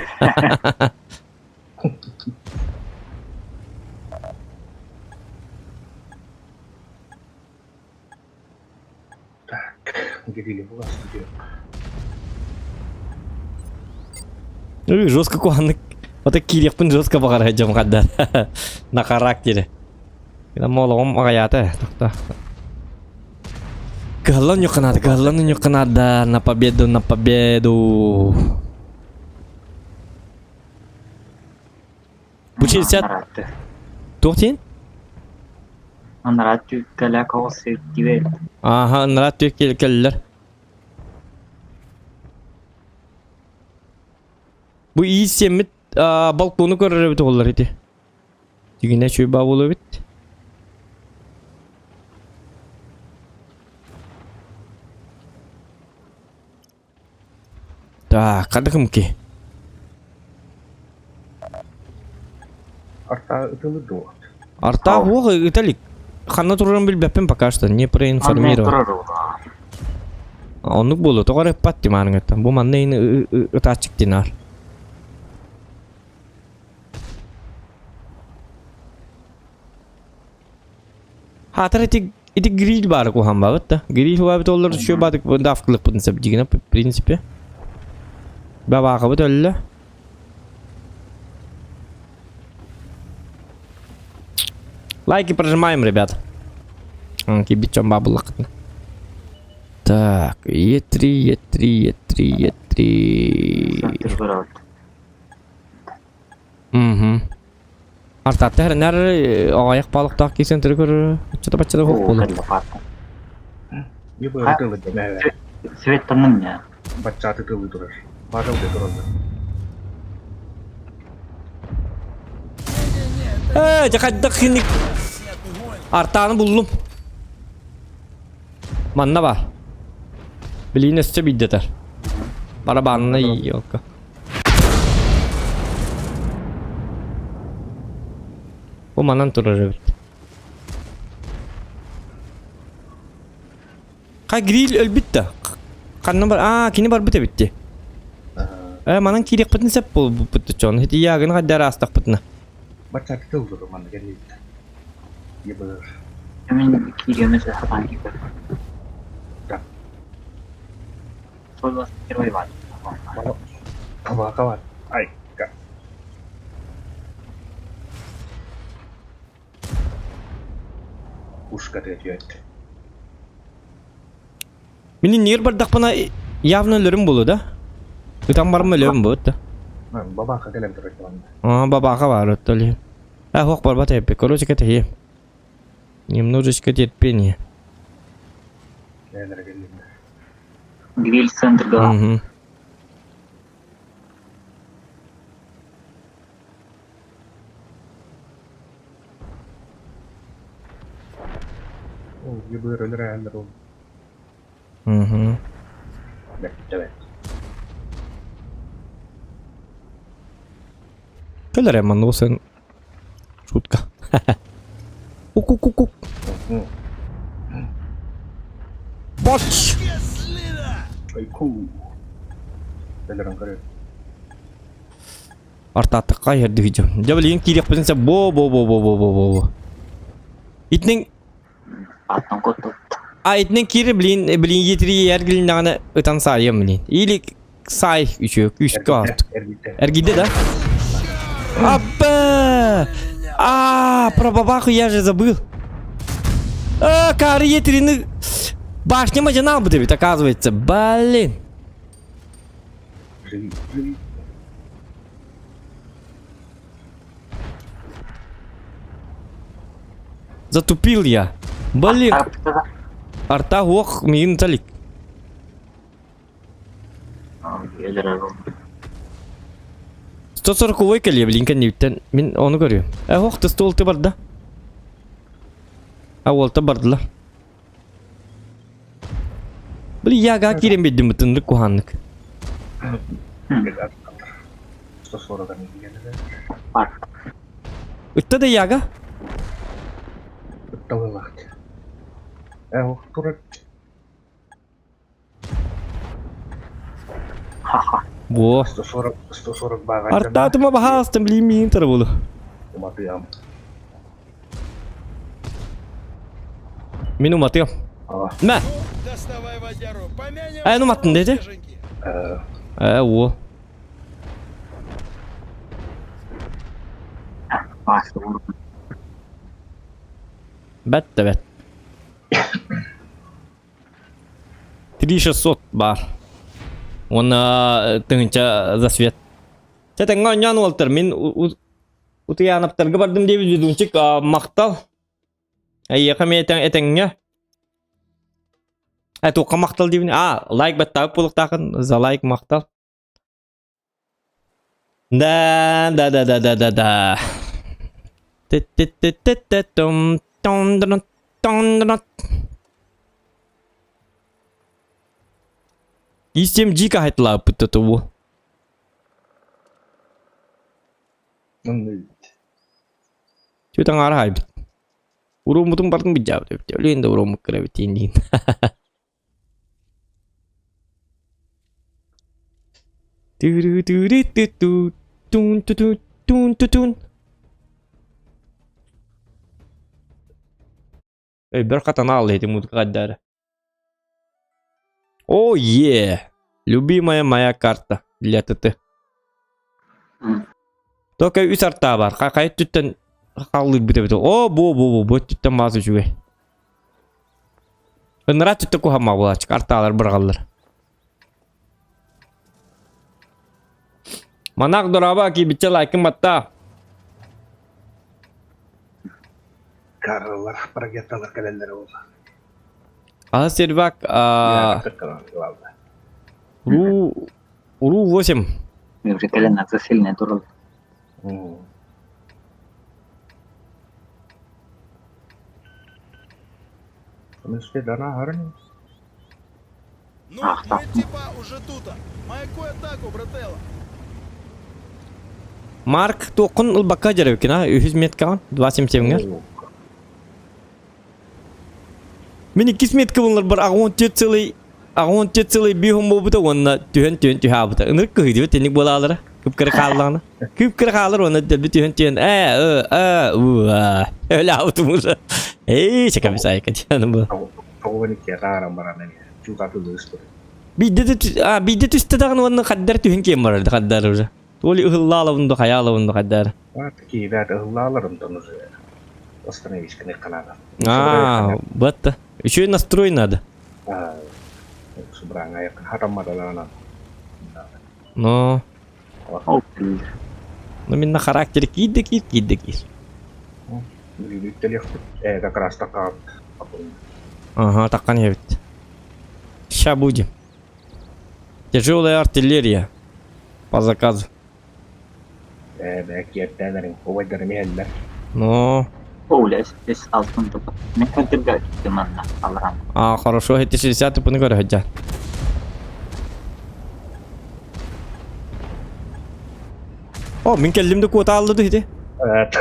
Гриль у вас где? Ну, жестко куаннык. Вот такие лепын жестко бағар хаджам қаддар. На характере. Kita mau lom agayata. Tokta. Galon yuk Канада. На победу. Bu 60 Tuğtin? Анрат тюккәлә каусы тибет. Aha, nırat tükkelkeller. Bu iyi semit balkonu görür bit ollar iti. Digine şöyle bağlı bit. Так, kadakım ki. Арта ытылы до. Арта о, Италик. Ханна туран бил бәппен пока что не проинформировал. Онук болу, тоғар патти маныңыттан. Бу манна ини ытачык динар. Хатар ити гриль бар кухан бағыт да. Гриль хуа бит олар шо бадык бұнда авқылық бұдын сәп дегіне в принципе. Бабаға бұд өлі. Лайки прожимаем, ребят. Кибичом бабулок. Так, Е3. Угу. Артатты хәрнәр аяк балыктак кисен түргөр. Чата-бачада хок болу. Не было ытылы да. Светтанның я. Бачча ытылы турар. Бажау да турар. Жақайдық хинник. Артаны buldum. Manna var. Bilin üstü biddeter. Arabanla iyi yok. Komandan turur bit. Ha grill ölbüt de. Kanna var. Kini bar bit bitti. Manan kirek bitin sep bol bu bitti çon. Heti yagın kadar astak bitna. Baca itu dulu mana kan itu. Ya bener. Hemen gidiyoruz falan gibi. Sol kiri var. Kalau apa kawan? Ay, kak. Uska dia itu. Minin niye bardak bana yavna ölürüm bulu da. Utan var mı ölürüm bu da. Man, baba kagak terus teman. Babaka var öteli. Hok barbat hep. Korocuk ete. Немножечко терпения. Ya dari gini. Grill söndürdü. Угу. Oh, ya bener ada tuh. Угу. Dah, coba. Keller emman o sen. Шутка. Ку-ку-ку-ку. Boç. Ay, cool. Bener keren. Arta attıkka yerde hücum. Jabaliyin kirek bitinse bo. İtnin Patron kotu. itnin kiri bilin yetiri yer gelin dağına öten sayım bilin. İyilik say üçü. Üç kağıt. Ergide da. Абба! Про бабаху я же забыл. Кары етерины... Башня мажинал бы ведь, оказывается. Блин. Затупил я. Блин. Арта ох, мин талик. Gelir abi. 140 калибр, блин, Ньютон. Мен onu görüyorum. Ох, ты стол ты барда. Авол-то бардылар. Блин, яга кирем бедdim bütünlük kuhanlık. Sonradan ilgili. Var. Ütte de yaga. Betul lah. Oh, turut. Haha. Во. 140 banget. Арта ты мабахас, там блин, мин тарабулу. Mati am. Min umatıyor. Ne? Доставай водяру, помянем. Ay, umattın dedi. свеженький. O. Başta vurdum. Bet. 3600 бар. Оны тыңынша засвет. Сәтен ғанyan олтыр. Мен ұтыяныптарға бардым деп жүдіңчік мақтал. Әйеқім әтеңге. Әтуққа мақтал дейбін. Лайк бәттағып болықтақын. За лайк мақтал. Да. Истем дико хайтла пытата во. Чё там арай бит. Урумутун бардын bijab деп. Өлеңде урумук кіребит дейін. Тун. Bir katana al dedim mutkaddar. О, любимая моя карта для ТТ. Только үс арта бар. Какай түттен қалды бітіп. О, бу түттен мазы жүге. Өнара түтті кухама болачық. Арталар бір қалдыр. Манақ дұраба ки бітче лайкын батта. Karlar, paragetalar kalenler oldu. Сервак. Уру 8. Уже колено засильно дурыл. Мешки дана гарні. Ну, Ах, мы так. типа уже тут. Маякуй атаку, брателло. Mark toqun ılbakka jarabkin ha 100 metkawan 277'nger. Min 2 metka bunlar bir ağon tetçili bir homo buta onna tühen tühabuta. Inrik kıydı tenik bolaları. Kıpkırı kallarını. Kıpkırı kallar ona da bir tühen. Öyle avtumuz. Şaka bir sayka canım bu. Tahu ini kira rambaran ini. Juga dulu itu. Bir de tüste dağın onu kaddar tühen kim var kaddar orada. Toli ıhıllala bunu hayala bunu kaddar. Wah, kira ada lalarım tanrı. Остальные вещи не канада. Вот. Еще и настрой надо. Seberang ya kan haram adalah Но О, блин. именно характер кидекис. Двигатель как раз такая. Ага, так они ведь. Ща будем. Тяжелая артиллерия. По заказу. Belki yeterlerin kuvvetleri miheller. Ну, О, лес алтын топа. Мен контирга кеттім анда, алрам. хорошо, эти 60 bunu göreceğiz. Min kellimde kuota aldı dedi. Evet.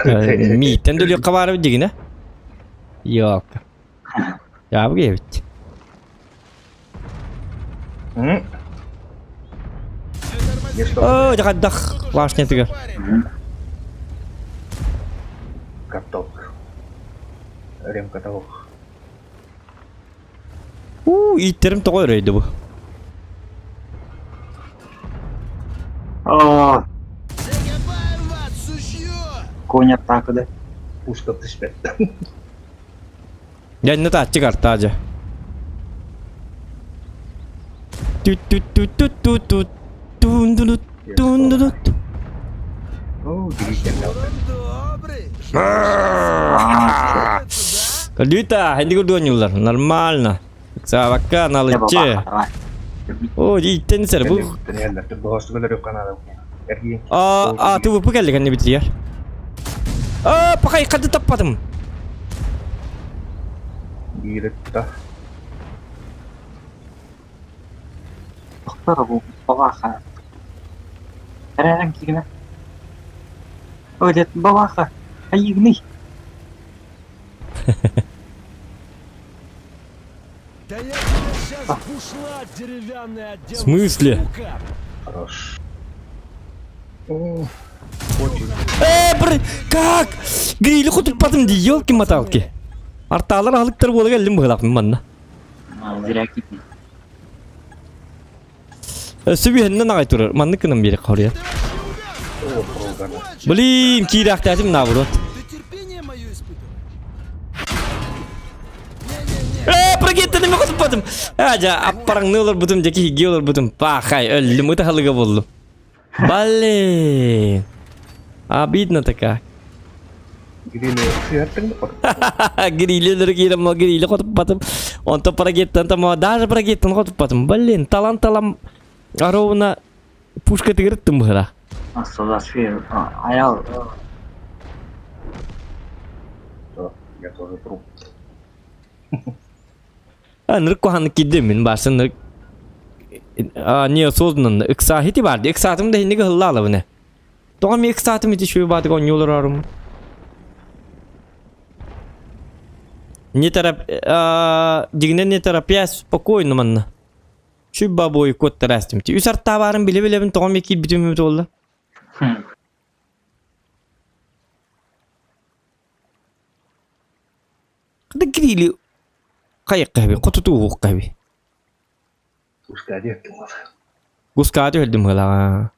Miten dulu kabar begini. Yok. Ya bu evet. Oh, jangan dah. Lastnya tiga. Katok. Rem katok. İttirim to'g'ri bu. О, Загибаем вас, сушьё! конь атакада. Пушка тышпет. Yanına da çıkarttı hacı. Tut. Dundunut. Oh, dirikan dah. Добрый! Kalita, hindi ko doon yular. Normal na. Sa baka Я nalıcı. баба. İtten ser bu. Ternyata terbahas juga dari kanada. Ergi. Tuh bu geldi kan ne bitir ya. Pakai kadı tapadım. Giret. Доктор, bu бабаха. Терен кигне. О, дед бабаха. Айгни. Да я тебя сейчас бушлат деревянный отдел. В смысле? сука. Хорош. Как? Грили кутуппадым ди, елки-моталки. Арталар алыктар боло келдим быйлак манна. Зря кипи. Сөбүхенден агай турар. Манныкынан бери калыр. Блин, кирактатым наоборот. Ты терпение мое испытываешь? Прогеттен эме кутуппадым. Ажа, аппараң не olur бутум, жеки хиги olur бутум. Пахай, өлдүм, ыта халыга болдум. Блин. Обидно-то как. Gini sihateng dapat. Грилелер кирем, но гриле кутуппадым. Онто прогеттен тама, даже прогеттен кутуппадым. Блин, талан аровна пушка тигирттим быра. Солдатфер. Аял. Ya тоже труп. Нырк коханы киддим мен барсын нырк. Неосознанно. Иксахити барды. Иксатым да хиннеге хылла алабыны. Тоғам иксатым ити шөй бады кон yolur арым. Не тарап... Дигнен не тарапия спокойно манна. Шөй бабой кот тарастым. Үс артта барым биле-билебін тоғам екил бітімім толды. Қыды кирили қайық қәбі, құтыту ұқ қәбі. Пушка одет. Гускааты өлдім ғыла.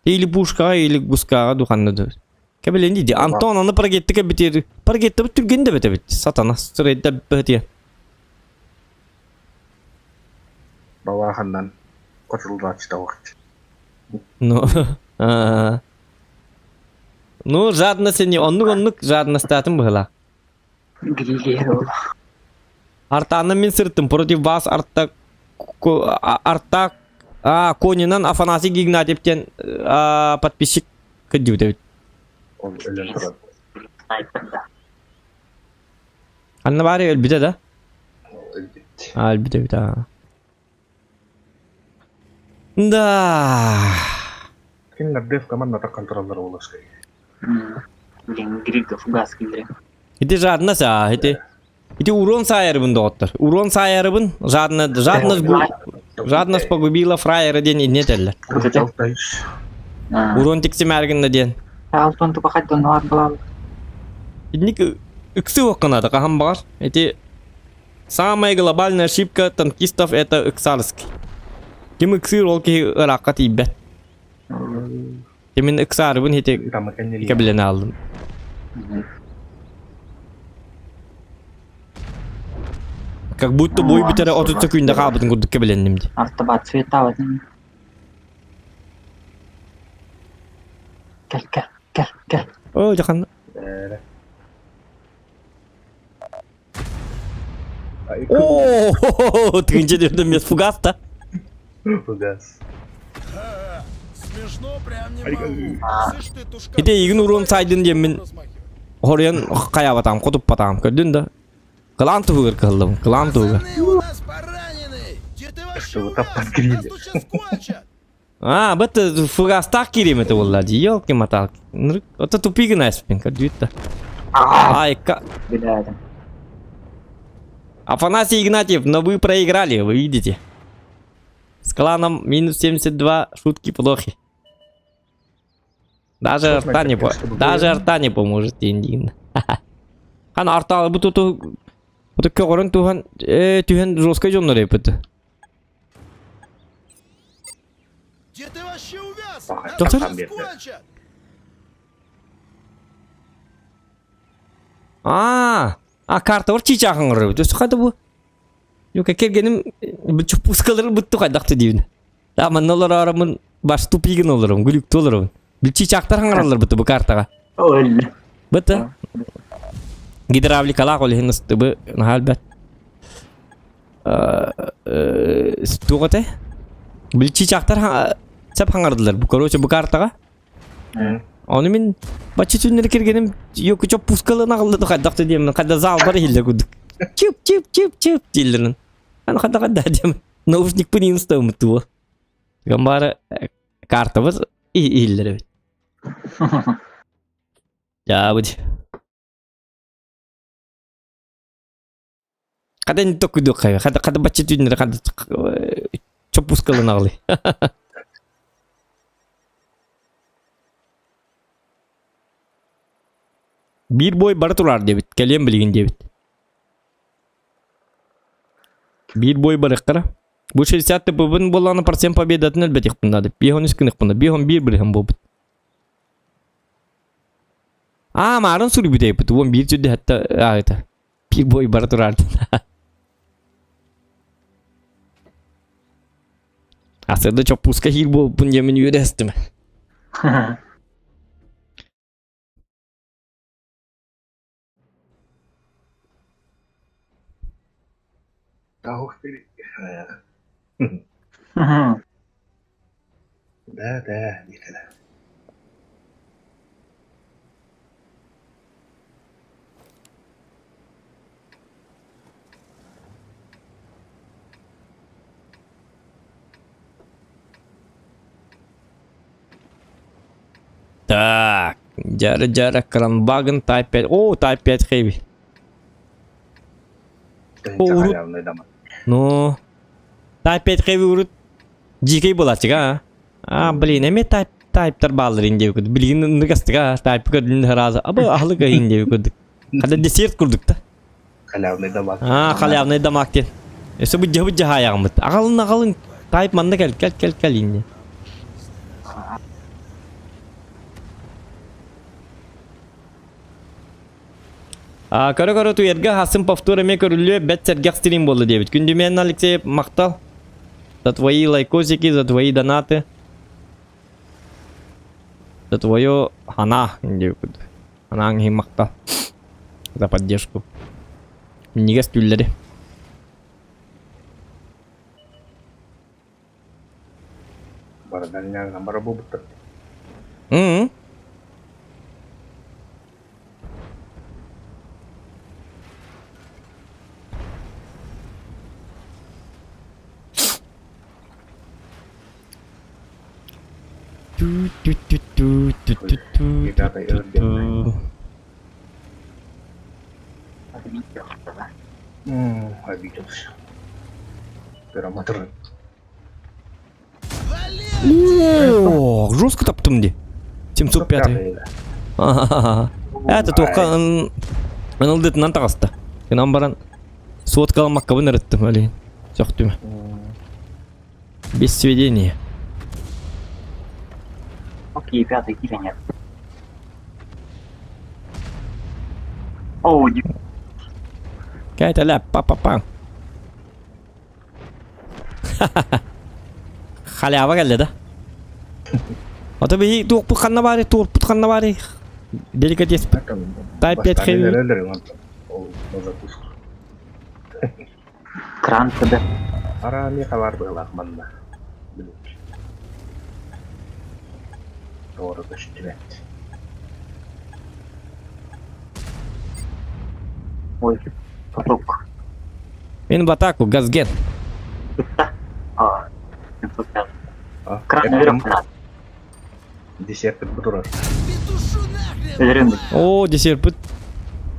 Или пушкаға, или гускаға дұқанды. Кәбілен дейді, Антон аны парагетті кәбітері. Парагетті бұт түрген де бәті бәті. Сатана сұрайда бәті. Bawahandan. Koçulda açta vakit. Ну, жадно сені, оннық жадно статым бұғыла. Грилеру. Артаны мен сырттым, против вас артта Конинан Афанасий Гигнатьевтен подписчик кәдеу дәуіт. Ол ölен тұрады. Снайперда. Анна бары өлбіді да? Ölbet. Өлбіді да. Да. Кингер Дев команда так контроллер болуш керек. Блин, Грига фугас килдирем. Ити жадна са, ити урон сайарыбын доғыттыр. Урон сайарыбын жаднас погубила фраера ден иннетеллер. Алтайш. Урон тикси мәргінна ден. Алтон тупа қайдан бар балалы. Идник ыксы оқынады қағам бар. Ити самая глобальная ошибка танкистов это ыксарский. Кем ыксы ол ки ыраққа тейбет. Кемін ыксарыбын ити икабілені алдым. Как будто бой бітері 30 секундда қабытын күрдік кабіленім де. Автобат цвета вот. Кел. О, жақан. О, тігінше дерді мес фугаста. Фугас. Смешно прям не Алика. могу. Слышь ты, тушка. Ите егін урон сайдын дем мен Размахивай. хориян қая батам, құтып батам. Көрдің да? Қылан туғыр қылдым, қылан туғыр. Пацаны у нас поранены. Где ты вообще Что вы увяз? там подкрили? Нас тут сейчас кончат. Бітті фугастақ кереметі олады, елки матал. Ота тупигін әспен, көрдүйітті. Ай, Блядь. Афанасий Игнатьев, но вы проиграли, вы видите. С кланом минус 72, шутки плохи. Даже арта не поможет, индигн. Хан арта, будто көгөрін түйен жесткой жонлар епіті. Где ты вообще увяз? Ага, Нас там тут там сейчас бедная. кончат. Карта бар чичағын ғыры. Өсі қады бұл? Yok келгенім бұл пускалары бұтты қайдақты дейін. Даман олар арамын баш тупигін оларым, гүлікті оларым. Бұл чичақтар қаңыралар бұтты бұл картаға. Өлі. Бұтты? Гидравликалақ олы хеністі бұл нахал бәт. Туғыты? Бұл чичақтар сәп қаңырдылар. Бұл короче бұл картаға. Оны мен бачы түннері кергенім yok çok пускалы нағылды қайдақты деймін. Қайда зал бар елдер күдік. Чүп дейлерін. Аны қайда деймін. Наушник пын инста ұмытты бұл. Гамбары карта біз елдері бет. Ya бұд. Қайда не тоқ күдік қайы. Қайда бачы түннері қайда çok пускалы нағылы. Bir boy barı turar debit. Kelem bilgin debit. Bir boy barı qara. Bu 60 tıpıbın bolağını % победатын әлбәт иқпынады. Бейхон үскін иқпынады. Бейхон bir бірігін болбыд. Марын сүрі бүді епіт. Он bir түді әтті ағыта. Bir boy barı turardı. Asırda çok puska hil bolbun yemin yürü estime. Ух ты. Да, никогда. Так. Jara Кранбаген Type 5. О, Type 5 heavy. Халявный дома. Ну, Type 5 heavy урут GK болачык, блин, эме Type-тар балдыр инде көдүк. Билгин ныргастыга Type көдүн разы. Ахлыга инде көдүк. Када десерт курдук та. Халявный дома. Халявный дамак ден. Эсе бу жабы жаягымыт. Агалын Type манда кел инде. Көрі туерге хасым повторами көрілі бәт сәргек стрим болды дебет. Күндімен Алексей мақтал. За твои лайкосики, за твои донаты. За твое хана. Ханаң хим мақтал. За поддержку. Неге стүллері. Барадан нағын бара болбыттыр. Ребята, обиделся. Прям отрыв. О, жестко таптым де. 705. Это только ынылдытынан тағасты. Кынан баран соткаламакка бын ырыттым әлейін. Жоқтым. Без сведения. Окей, пятый киля нет. Оу, Кайта ляп, па-па-па. Халява келді да. Ата бей туық бұққанна бары, туық бұтқанна бары. Деликатес. Тай пет хэви. кран кыды. Ара не хабар было манда. Doğru düştü. Ой, поток. Мен в атаку, газген. А, 705. Кран наверх надо. Десерт бутура. Рынок. О, десер пыт.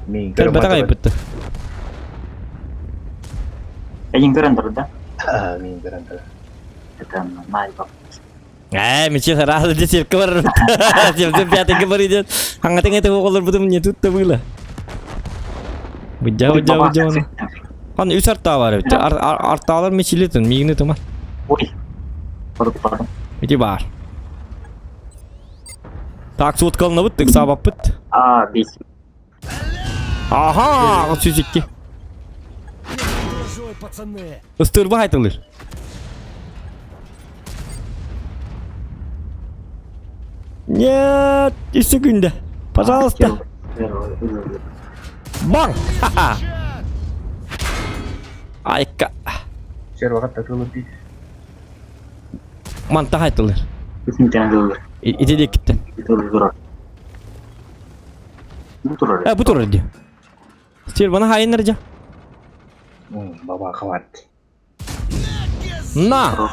Мен Кел батагай пытты. Один грандер, да? Мен гарантия. Это нормально. Мече сразу десер кывар. 705 кывар идет. Хангатың это олар бұдым не тут было. Бұджа. Хан үс артта бар. Артталар мечелетін, мигіні тұма. Ой, поток. Ити бар. Так, соткалына бұттық, сабап бұт. А, бейсик. Аха, сүзікке. Ой, пацаны. Истырбы айтылыр. Нет, и секунда. Пожалуйста. Бан! Ха-ха! Айка. Сер вақыт такылы дейді. Мантақ айтылыр. Bütün tane dövülür. İtedek gitti. Durar. Bu durar. Bu durur diyor. Sir bana hainler ca. Baba kavat. Na.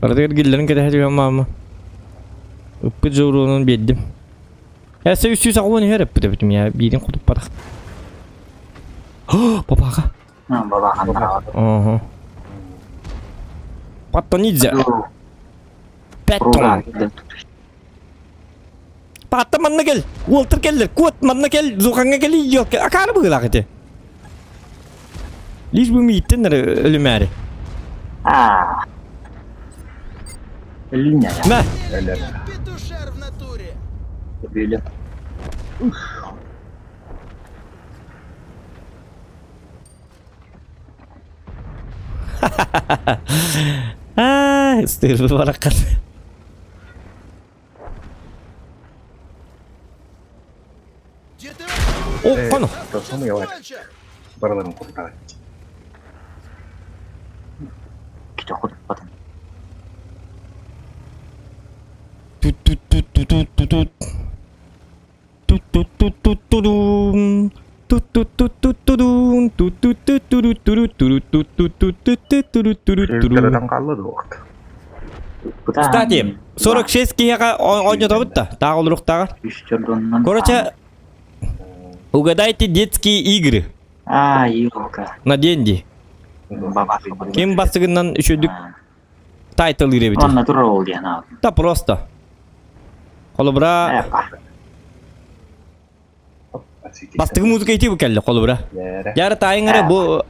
Arada gillerin kadar hadi ama. Uppı zorunun bildim. Ya sen üstü sakın her hep dedim ya. Bilin kutup para. Baba ka. Baba hantar. Aha. Pattonizza. Patton. Patton manna gel. Walter gelir. Kuat manna gel. Zuhanga gel. Yok. Akar bu gel akıtı. Liş bu miyitten ölümeri. А. Линия. Ne? Петушар в натуре. Böyle. Istır bu barakat. Где ты Oh, konu. Dostum yavaş. конча? Paralarını kurtar. Kita khutuk patın. Tut tut tut tut tut tut tut. Tut tut tut tut tudum. Tut tut tut tut tudum. Tut tut tut tut tut tut tut tut tut tut tut tut tut. Ülkeden kaldı da vakit. Кстати, 46 кига ойнатабыт да. Тағы олрук тағы. Короче, угадайте детские игры А, елка. на деньги. Баба. Кем бастығынан үшөдік тайтл Он үйребетер. натурал dia на. Да просто. Қолыбыра бастығы музыка еті бүкәлі қолыбыра. Яры тайыңыры бұл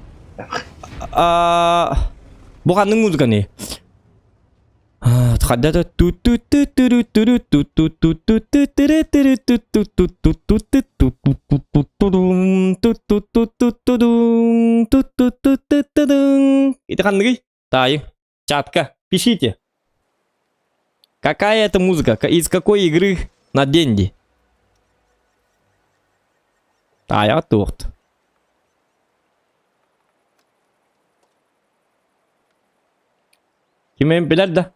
бұғанның музыка не? تخدت это ханги тай чатка пишите какая это музыка из какой игры на деньги тая торт киммен билер да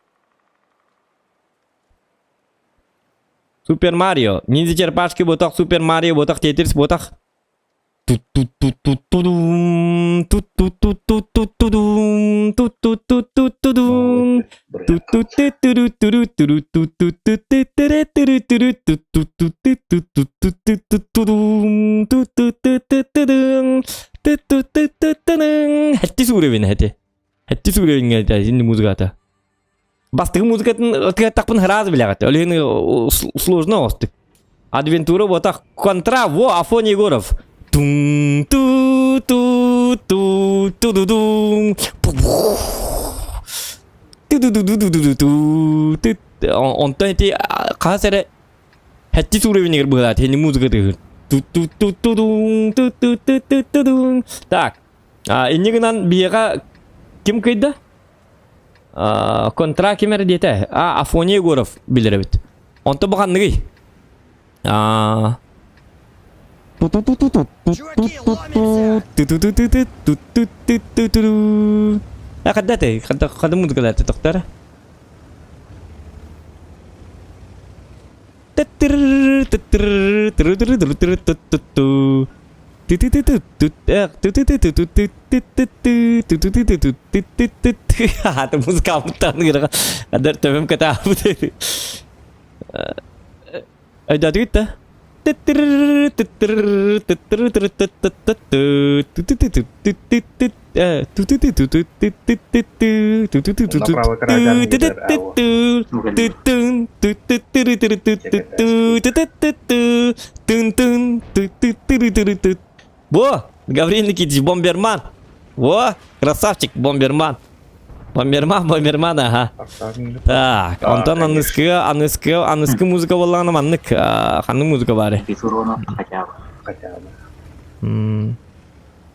Super Mario, Ninja Черепашки ботақ, Super Mario ботақ, Tetris ботақ. Ту-ту-ту-ту-ту-дум, ту-ту-ту-ту-ту-дум, ту-ту-ту-ту-ту-дум. Hätti уровень hätti. Hätti уровень это инди музыката. Бастыгы музыкатын так пын раз билягат. Олени сложно остык. Адвентура вот так контра во Афоний Егоров. Тун ту ту ту ту ду дум. Он то эти касере хэти уровень было, это не музыка ты. Так, иннигнан биега ким кайда? Контра кемер дете. Афоний Егоров билербит. Он то баган ныгы. Когда ты? Когда музыка дать, доктор? Это музыка мутанная. Ada tu kata apa tu? Ada tu. Во, Гаврил Никитич, бомберман. Во, красавчик, бомберман. Бомберман, ага. Так, Антон анныскы музыка болғаны маннык. Қанның музыка бары? Бисуроно хотя бы. Хотя бы.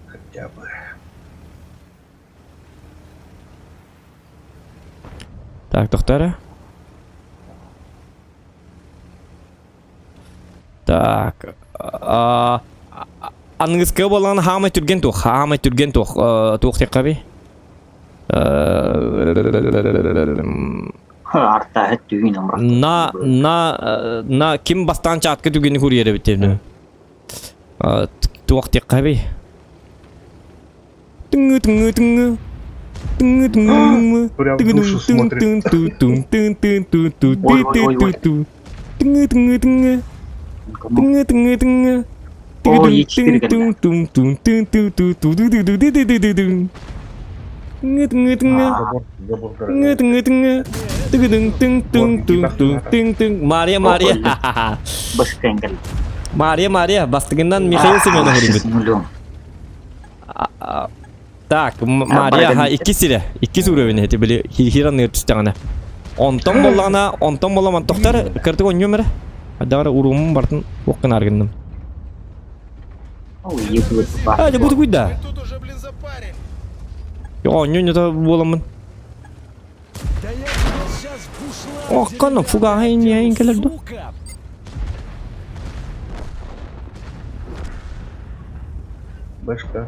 Хотя бы. Так, тоқтары. Так. Анныскы болғаны хамай түрген тоқ. Хамай түрген тоқ. Тоқ тек қаби? Артта түгін омрак. На ким бастан чатка түгені көрері біттерді. Тоқ тек қаби? Түңі. Прям душу смотрит. О, Е4 Мария. Башкенгел. Мария, бастыгынан Михаил Семенов hürmet. Так, Мария, ikisi уровень эти были. Хиран ертістіғана. Онтон болғана, тоқтар, кіртік он нөмірі. Адағара урумым бартын оқын аргындым. Ой, Е4 бар. Әді бұды көйді. Тут уже, блин, запарен. О, нөне боламын. Да я тебя сейчас в бушлат. О, қаным, фуға айын келерді. Сука! Башка.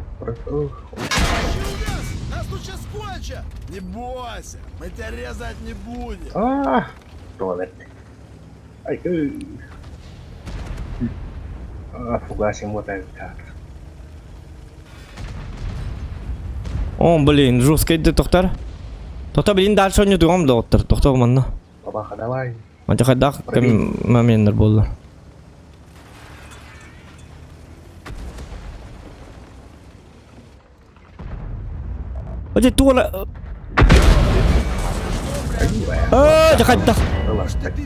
Нас тут сейчас кончат. Не бойся, мы тебя резать не будем. Туалет. Ай, фугасим вот так. О, блин, жестко еді тоқтар. Тоқта, блин, дальше не тұрғам да оттыр. Тоқта ғыманна. Бабаха, давай. Анча қайдақ кәм мәмендер болды. Оте туғала... Қайдақ.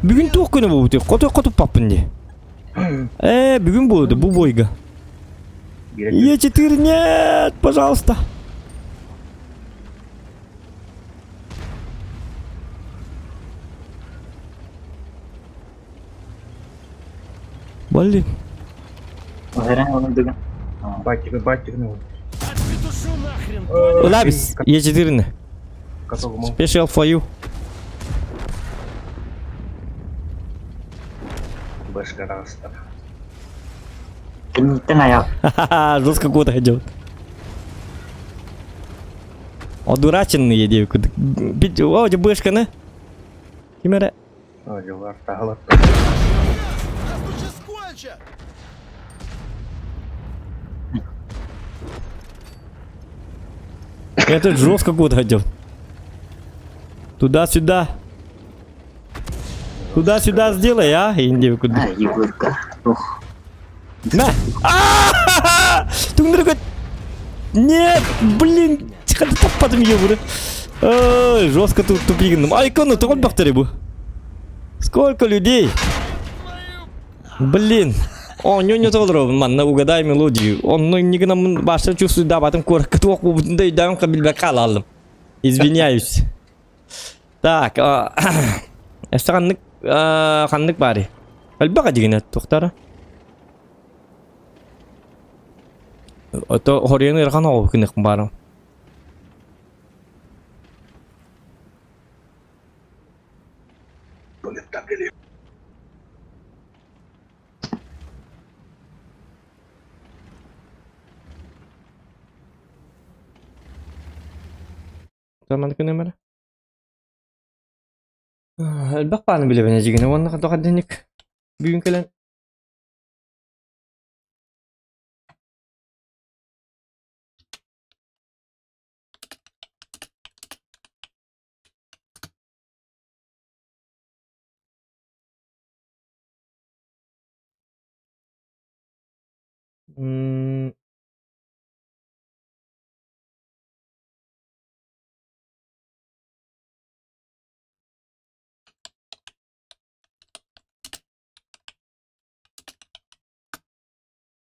Бүгін туқ күні болды. Қотып папын де. Бүгін болды бұл бойға. Е4 нет, пожалуйста. Блин. Батик, ну. Отпетушу нахрен! Лабис, Е4. Special for you. Башка раста. Тengah ya. Ха-ха, жестко куда идет. Одураченные девку. О, где бэшка, не? Кимера. Дела стало. Нас тут сейчас кончат. Это жестко куда идет. Туда-сюда. Туда-сюда сделай, а? Инди куда? Егорка. Ох. На! Тunggu dekat. Нет, блин, тихо таппадым ебуры. Жестко тут тупик. Ай, кону тол бактери бу. Сколько людей? Блин. Он не толров, манна угадай мелодию. Он не нам башта чувствует, да, потом коротко да и даем кабель калалым. Извиняюсь. Так, ханнык бари. Албака дигене тоқтары. Это хорьяны ирхан оғы күнек барым. Zaman kena mana? Albaq paano bila ba niya ginawa na katokad din bigyan ka lang.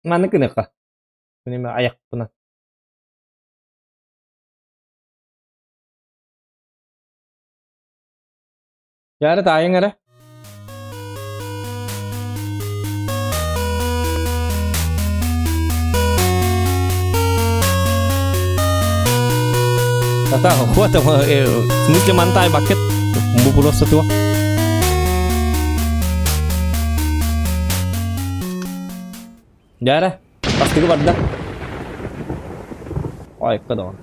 Mana kena ka? Ini mah ayak puna. Yara tayang ada. Tata, kuat apa? Semua mantai bucket. Bubulos satu. Yara, pasti ku pada. Oh, ikut dong.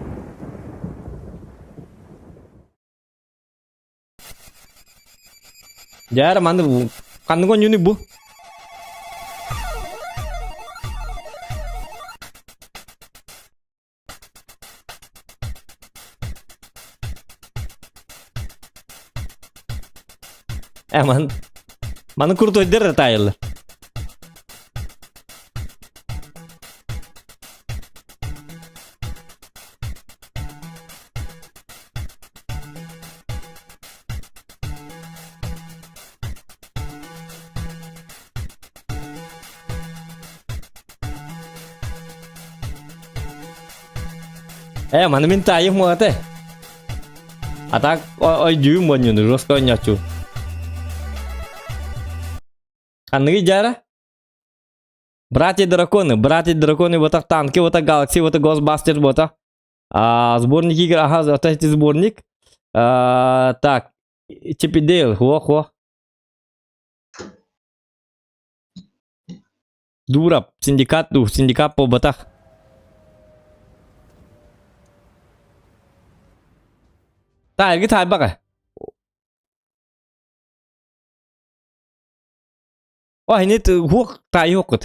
Yara mana bu? Kan gua nyuni bu. Mana kurtu eder tayel. Mana minta ayah mau teh? Atak oi juu mau nyuruh terus kau nyacu. Kan lagi jara? Братья драконы, вот так танки, вот так галаксии, вот так Ghostbusters, вот так. Сборник игр, ага, вот эти сборник. Так, Чип и Дейл, хо. Дура, синдикат по батах. Так, cái bác à? Wah ini tuh huk tai huk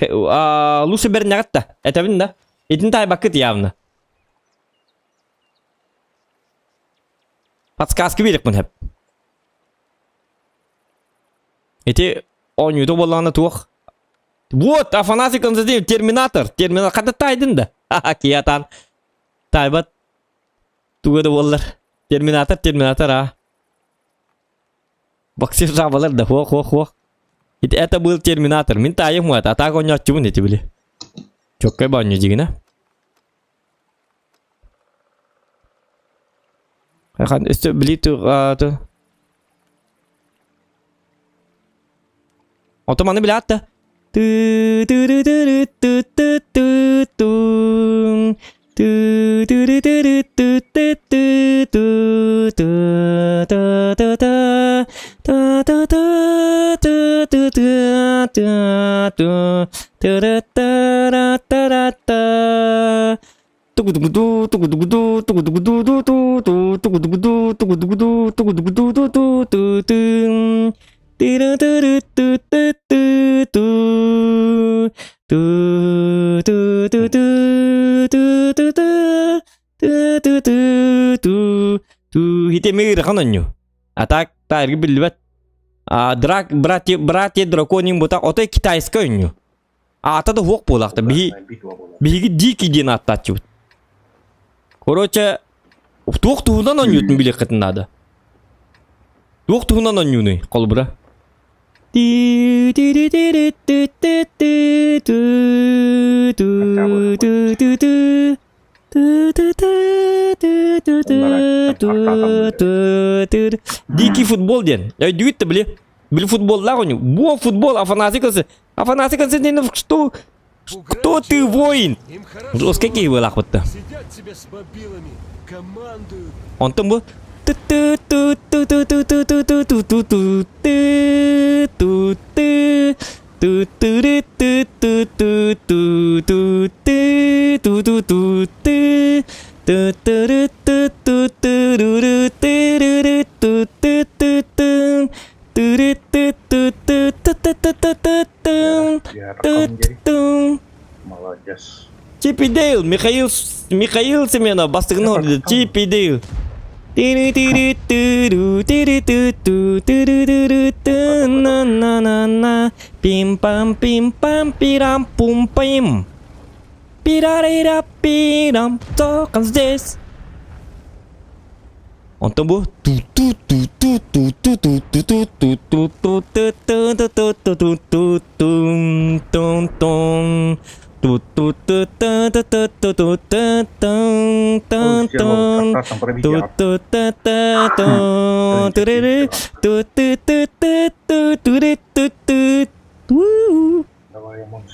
lu sebenarnya kata, tapi nda, itu tai bucket ya mana? Подсказки берек mun hep. Itu on YouTube olan tuh. Вот, Афанасий Константин, Терминатор, kata tai dinda. Kelihatan. Tai bat. Tuh ada bollar. Терминатор, а. Боксер жабалар да, хо. Это был Терминатор. Минта ему это, а так он не отчуван эти были. Чё, какая баня дигна? Хан, это были то. Отоманы блядь-то. Хитемир хананю. А так тарги билбет. Драк братья драконин бута отой китайская ню. А ата да хук болакта. Битва была. Биги дикий ден аттачу. Короче, тух туна на нютн билек катын надо. Тух туна на нюны, колбра. Дикий футбол ден. Я дюйт-то, бли футбол лагоню. Бо футбол, Афанасикасы не что? Кто ты, воин? Им хорошо. Жестко какие вы лахват-то? Сидят себе с мобилами, командуют. Он там был. Я таком деле. Молодец. Чипи Дейл, Михаил Семенов, Бастыгнор, Чипи Дейл. Пим-пам, пирам-пум-пим. Пирарира-пирам, током здесь. Он там был. Давай, Монш.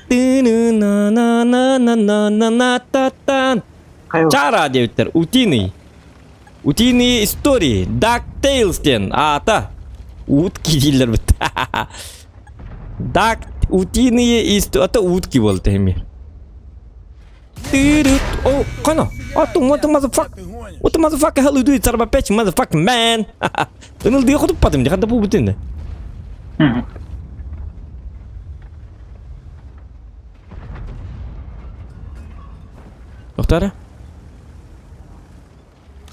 Чара, девятер, утиные истории. Дактейлстен. Ата. Утки дилер. Утиные истории. Это утки болты ими. О, кана. What the motherfucker? What the motherfucker hell you do? It's about patch, motherfucking man. Ну, ты хоть потом, ты хоть побудешь. Повтори.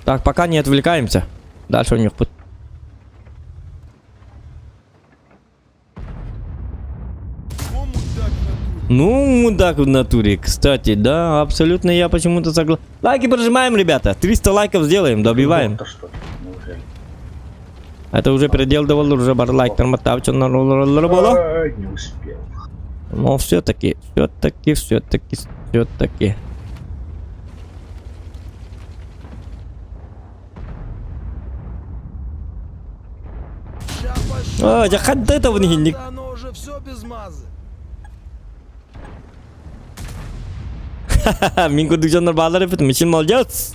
Так, пока не отвлекаемся. Дальше у них путь. Ну, мудак в натуре, кстати, да, абсолютно я почему-то согласен. Лайки прожимаем, ребята. 300 лайков сделаем, добиваем. То что? Неужели? Это уже предел довольно, уже бар лайк термотав, что на было. Не успел. Но все-таки. А, я хоть этого не... Оно уже все без мазы. Ха-ха-ха, Минку дükkanlar bağlar yapıyordum, için молодец.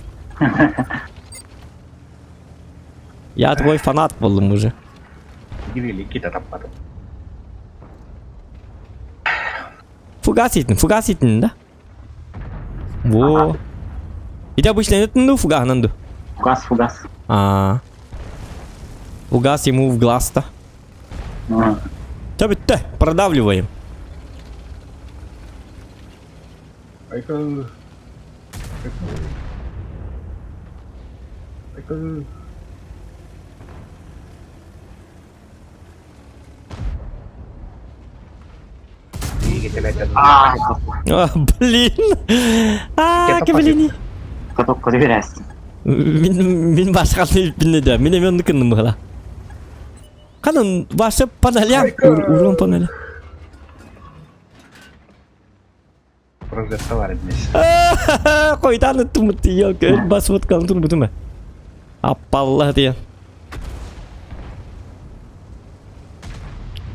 Я твой фанат buldum уже. Гибели кита там потом. Фугаситин, да? Во. И ты обычно это ну фуга, Нанду. Фугас. Фугас ему в глаз-то. Что ты, продавливаем. Это... Двигатель опять. Блин. Блин. Каток проверяйся. Min başkası bilmedi. Min emin kındım hala. Kanın başı panel urun panel. Разговаривать вместе. Koydan tumut ya gör basmat kaldır butum. Apallah diye.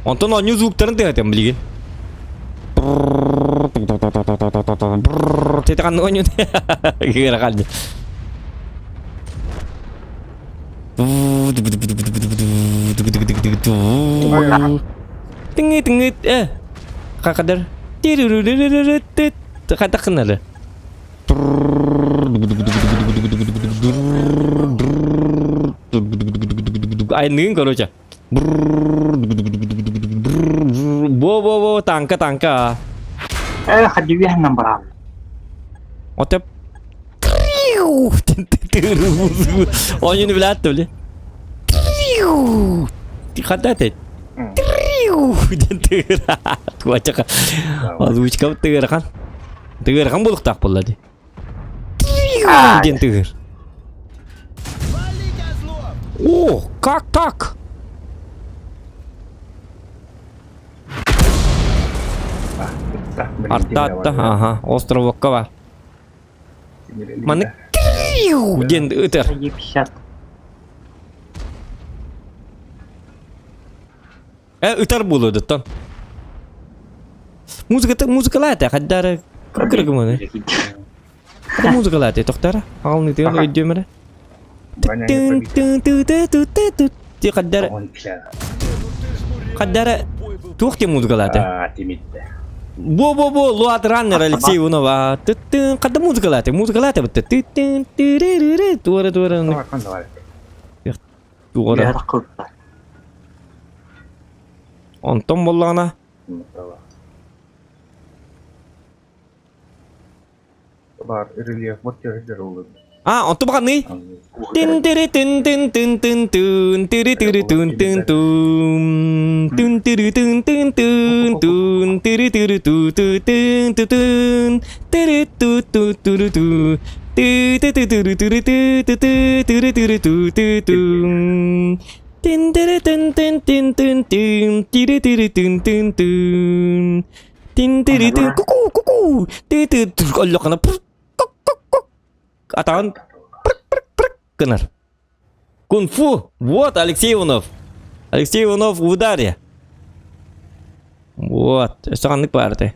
Ondan o звуктарын дегатем билген. Тетан оню. Гера калды. Tingit kakadar kata kenal ainin короче во танка Ходивия нам брал. вот Oyunu bile attı öyle. Dikkat et. Tuacak. Озвучка тыгырхан. Тыгырхан булык так болады. Ден тыгыр. Вали, козлов! О, как так? Артатта, ага, остров Оккава. Маны ден өтер. Епшат. Өтер болады тон. Музыкалаты, каддары кыргы маны. Музыкалаты тоқтары. Алны тен өйдемірі. Ти каддары. Каддары тоқте музыкалаты. Тимитте. Бо Луат Раннер Алексей Иванова. Кадда музыкалаты бітті. Туара. Давай. Туара. Бәрі қылды. Антон боллағына. Бар, рельеф, вот тяжелый рулы. Онты бағаны? Атаған кынар. Кунг-фу. Вот Алексей Иванов. Алексей Иванов в ударе. Вот. Сағанлық барды.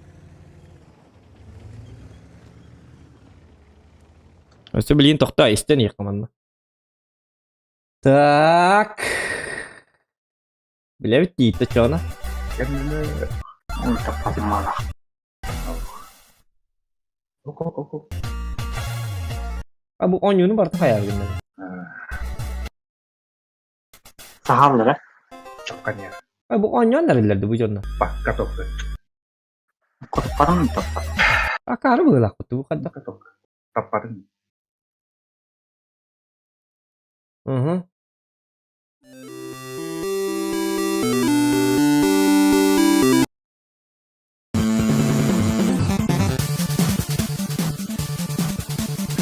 Өсі білейін тоқта. Истен еқ команда. Так. Біләбіт дейіпті чоғына. Ультра подмана. Око. Бұл ойыны барды қаяр генде. Сағалдыры. Чоққан я. Бұл ойын нәрелерді бұл жонда. Бак, катоқты. Құтпарын таппар. Ақары бұғылақ бұты бұл қадда. Катоқ. Таппарын.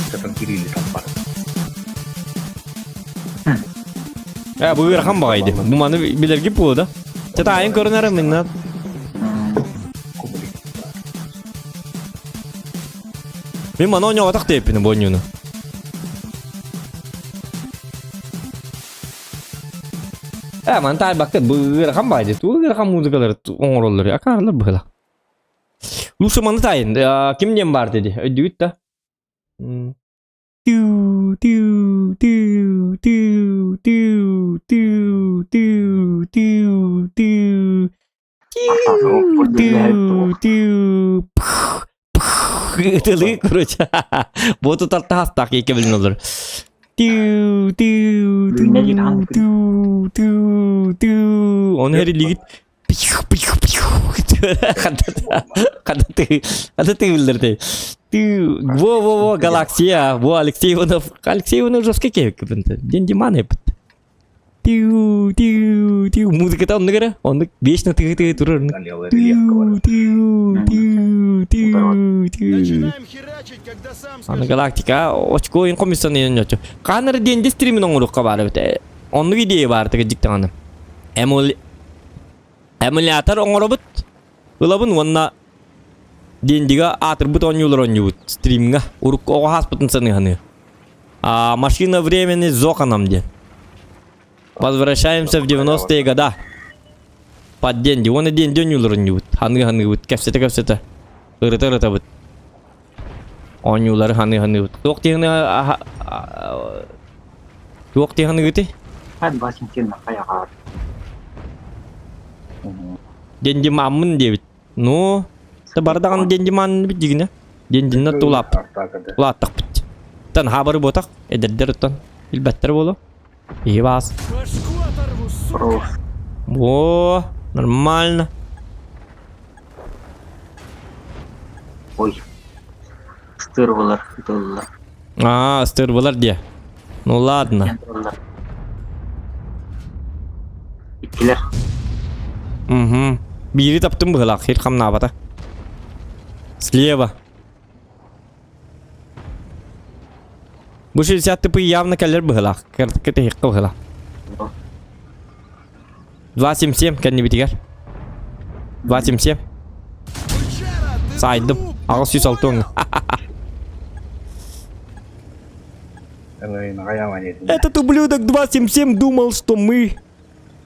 Катон кирилли таппарын. Бұл ғырхан бағайды. Бұл маны білерге бұлы да. Чата айын көрінәрі меннен. Мен мана ойнауға тақ дейпіні бұл ойнуыны. Мана тағы бақты бұл ғырхан бағайды. Бұл ғырхан музыкалары оңыролары. Ақарылар бұғыла. Лушы маны тайын. Кімден бар деді. Өйді өтті. Ытылы, короче. Боту тартағас так еке білін олар. Оны әрі легіт. Қадаты білдірді. Во, галаксия. Во, Алексей Иванов. Алексей Иванов жорстқа кебек. Денде маны епіт. Музыката онны кәрі. Онны 5 на тығы тұрыр. Начинаем херачить, когда сам Аны скажу. галактика очко ойын комиссияны енен өтті. Қаныры денде стримін оңырыққа бары біті. Онны идея бары тігі жіктіғаны. Эмулятор оңыры бұт. Ұлабын онна дендіға атыр бұт ойнылар ойны бұт. Стримға. Ұрық оға хас бұтын саны ғаны. Машина времени зоқанам ден. Возвращаемся в 90-е года. Под деньги. Оны деньги ойнылар ойны бұт. Ханы бұт. Кәпсеті. Ырыта бұт. Ойнылар ханы бұт. Тоқ тегіні күті? Хәд басын тенна қаяға. Денди мамын дебит. Ну, табардаган денди мамын бит дигине. Дендине тулап. Тулаттак бит. Тан хабары ботак. Эдердер тан. Илбеттер болу. И бас. Башку оторву, сука. Проф. О, нормально. Ой. Стырвалар, дыллар. А, ыстырбылар де. Ну ладно. Центрлар. İkiler. Угу. Бири таптым был, ахир хамна бата. Слева. Bu 60 типы явно калер был, кете хикка был. 277 kan не битигер. 277. Сайдым. Ағыз 106. Этот ублюдок 277 думал, что мы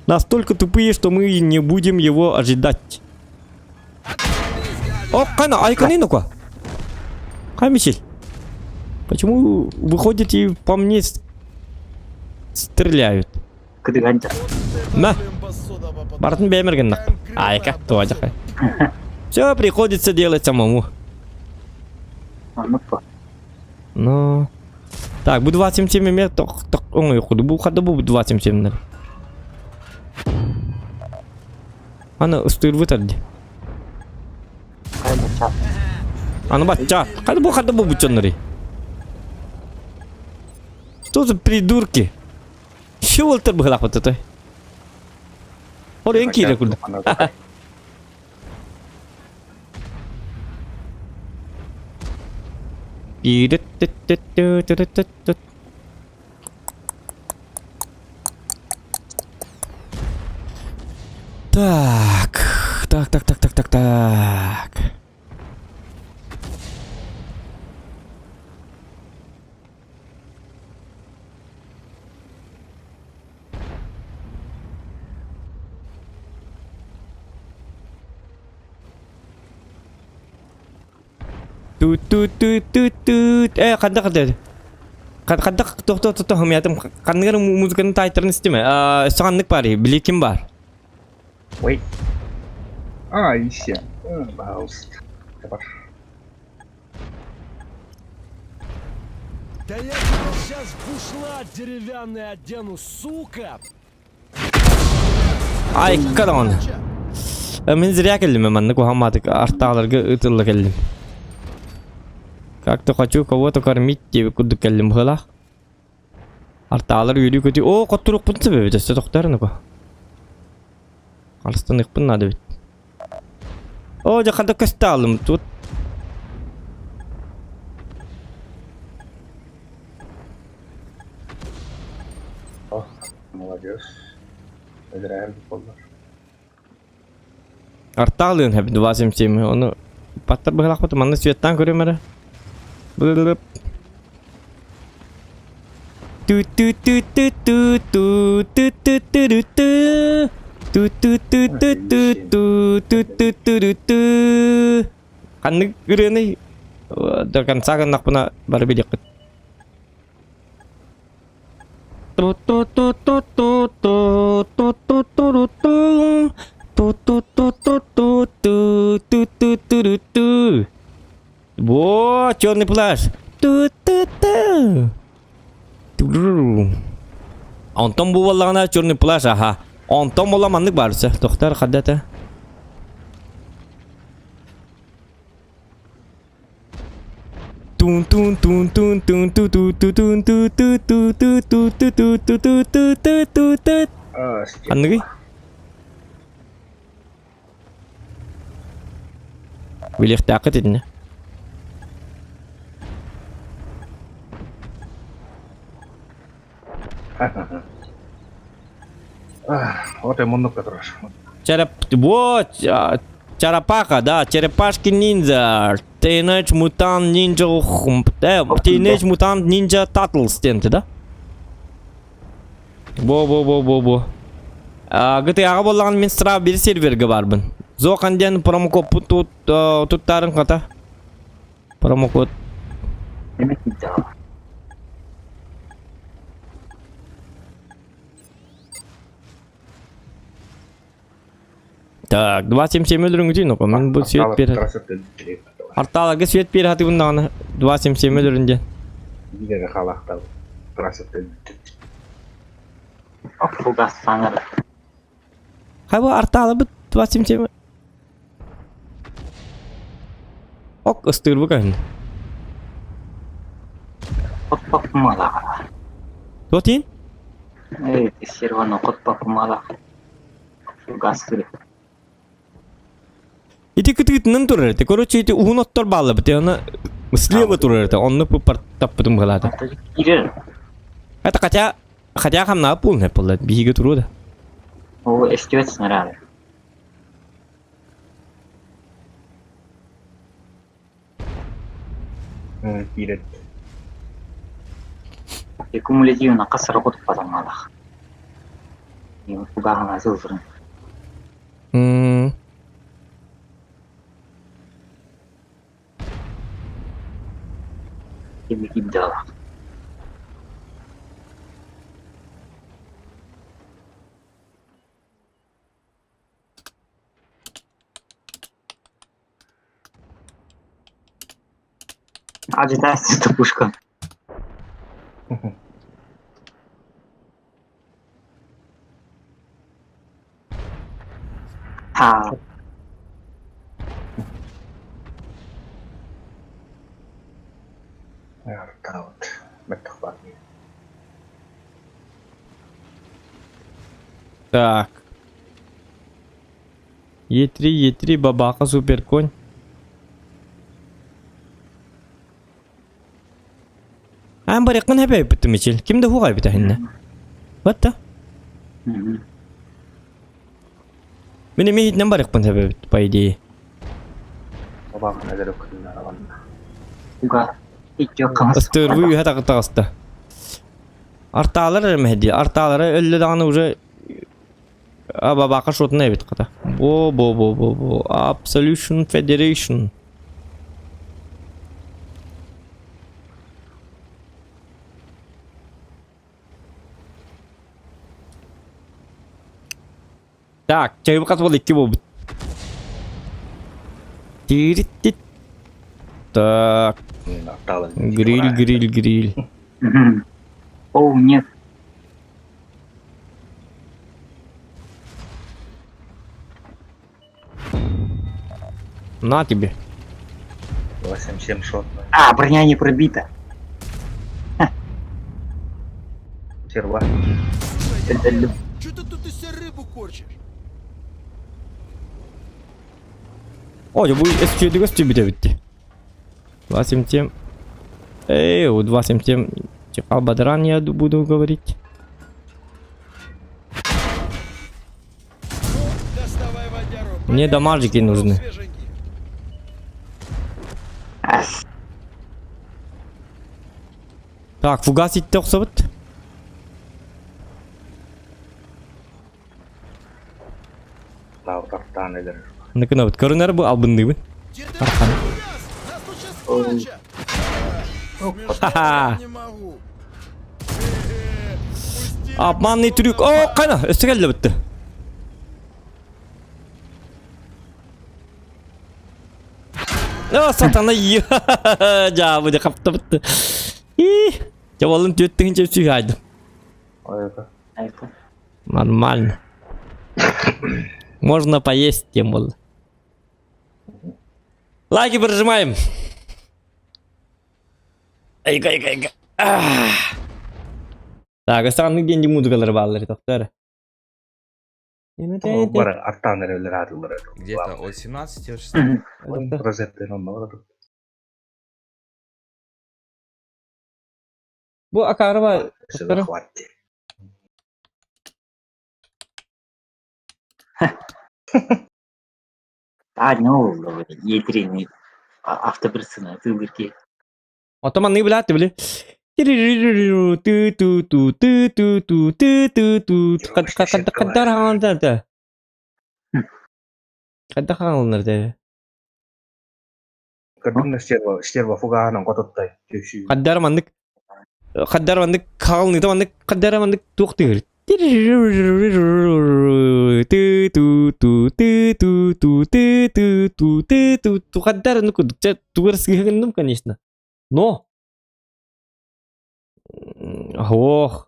настолько тупые, что мы не будем его ожидать. О, Кайна, айканы ну-ка. Камисиль. Почему выходят и по мне стреляют? Кыдыганча. На. Бартын бемерген. Айка, тоже. Все приходится делать самому. Аныкпа. Ну. Так, bu 277 мен тоқ оңай құды. Бұл қады бұл 277. Ана ұстыр бұтарды. Кайда чат. Ана бача. Қады бұл бұчанлары. Что за придурки? Що олтыр бұғылақ бұтыты? Ол ең кейлі күрді. Так. Тут. Қандай. Тоқ, хымятым. Қандығыр музыканың тайттырын істеме. Соғанлық бар, біле кім бар? Ой. Ищем. Пожалуйста. Да я тебе сейчас бушлат деревянный одену, сука! Ay kalan. Мен зря келдім мәнді кухаматық артағыларға ұтылы келдім. Как-то хочу кого-то кормить деп күдік келдім ғылақ. Артағылар үйрі көте. О, қоттыр ұқпын себебі десті тоқтарыны ко. Қалыстан ұқпын нады бет. О, жақанда көсті алым. Тут. О, молодец. Играем в футбол. Артағылығын әбі 277. Оны паттар бұғылақ бұты. Манны светтан көрем әрі. Блып. Қанды көрені дұрқан сағын нақпына бары бедек қыт. Во, черный плащ. Антон бұл болағына черный плащ, аха. Антон бола мандық барысы. Тоқтар қаддаты. Қандығы? Білекті ақыт едіне. Вот и много трош. Вот, черепаха, да, черепашки ниндзя. Teenage Mutant Ninja Teenage Mutant Ninja Turtles тенті, да? Бо. GTA-ға болған мен sıra bir серверге барбын. Зоқанден промокод туттарын қата. Промокод. Demek ki cevap. Так, 277 өліріңі дейін оқа. Мен бұл свет берді. Арталарға свет бері хаты бұндағаны 277 өлірінде. Видео халақтал. Красоты. Бұл саңыр. Қай бұл арталы бұд 277? Ок, ұстыр бұл қайын. Kutbak mala. Totin? Evet, Servano kutbak mala. Gaz sürü. Ити кытытынан турарыты. Короче, ити уһун оттор баалла бите. Оны слева турарыты. Онны пупар таппытым кылады. Girer. Это хотя хамна пул не пулат. Биһиге туруда. O estivetsin herhalde. Кирет. Кумулятивно касара kutbadan mala. Bu gahana zılfırın. Gibi iddialar. Acıdarsın topuşkan. Ha. Tahu. Betul banget. Так. Е3, бабаха, супер конь. I'm барякын хәбәй биттем ичел. Кимде хугай бит әһинне? Вот та. Менә мейтнән барякын хәбәй бит по идее. Babam neler okudun arabanın. Buga. Hiç yok kamas. Астыр буй хата кытаста. Арталар мәһди. Арталары өлле даны уже бабака шотны бит кыта. Бо. Absolution Federation. Так, чай показывал идти в Тирит. Так, гриль. О, нет. На тебе. 8-7 шот. А, броня не пробита. Серва. Че ты тут из себя рыбу корчишь? О, bu eski gösteri bir de bitti. 277. У 277. Албадран я буду говорить. Ну, доставай водяру. Мне дамажики нужны. Свеженький. Так, фугасить токсовыт. Tahu tartan neler. Накына вот коронер bu albındı bu. Дед, нас тут сейчас схватят. Ха-ха. Не могу. Обманный трюк. О, кайна, üstü geldi bitti. O satana yiyor. Cevabı da kaptı bitti. Cevabın tüyüttüğün cevabı haydi. Ayıp. Нормально. Можно поесть, тем более. Лайки прожимаем. Айка. Так, останных деньги музыкалары bağları doktor. Bara artan neler adılır. Где-то от 17 до 16. Rozetten onunla var. Bu akaraba Sudah khawatir. ne oldu böyle yedirini avtobüsüne tığırki. Otoman ne bilattı bile. Kadar hanlarda. Kadar hanlarda. Kadın sтерва fugahan kotottay. Kadar mandık kalın itu mandık kadar mandık tuğdur. Kadar ну тугрский гандом, конечно. Но ох.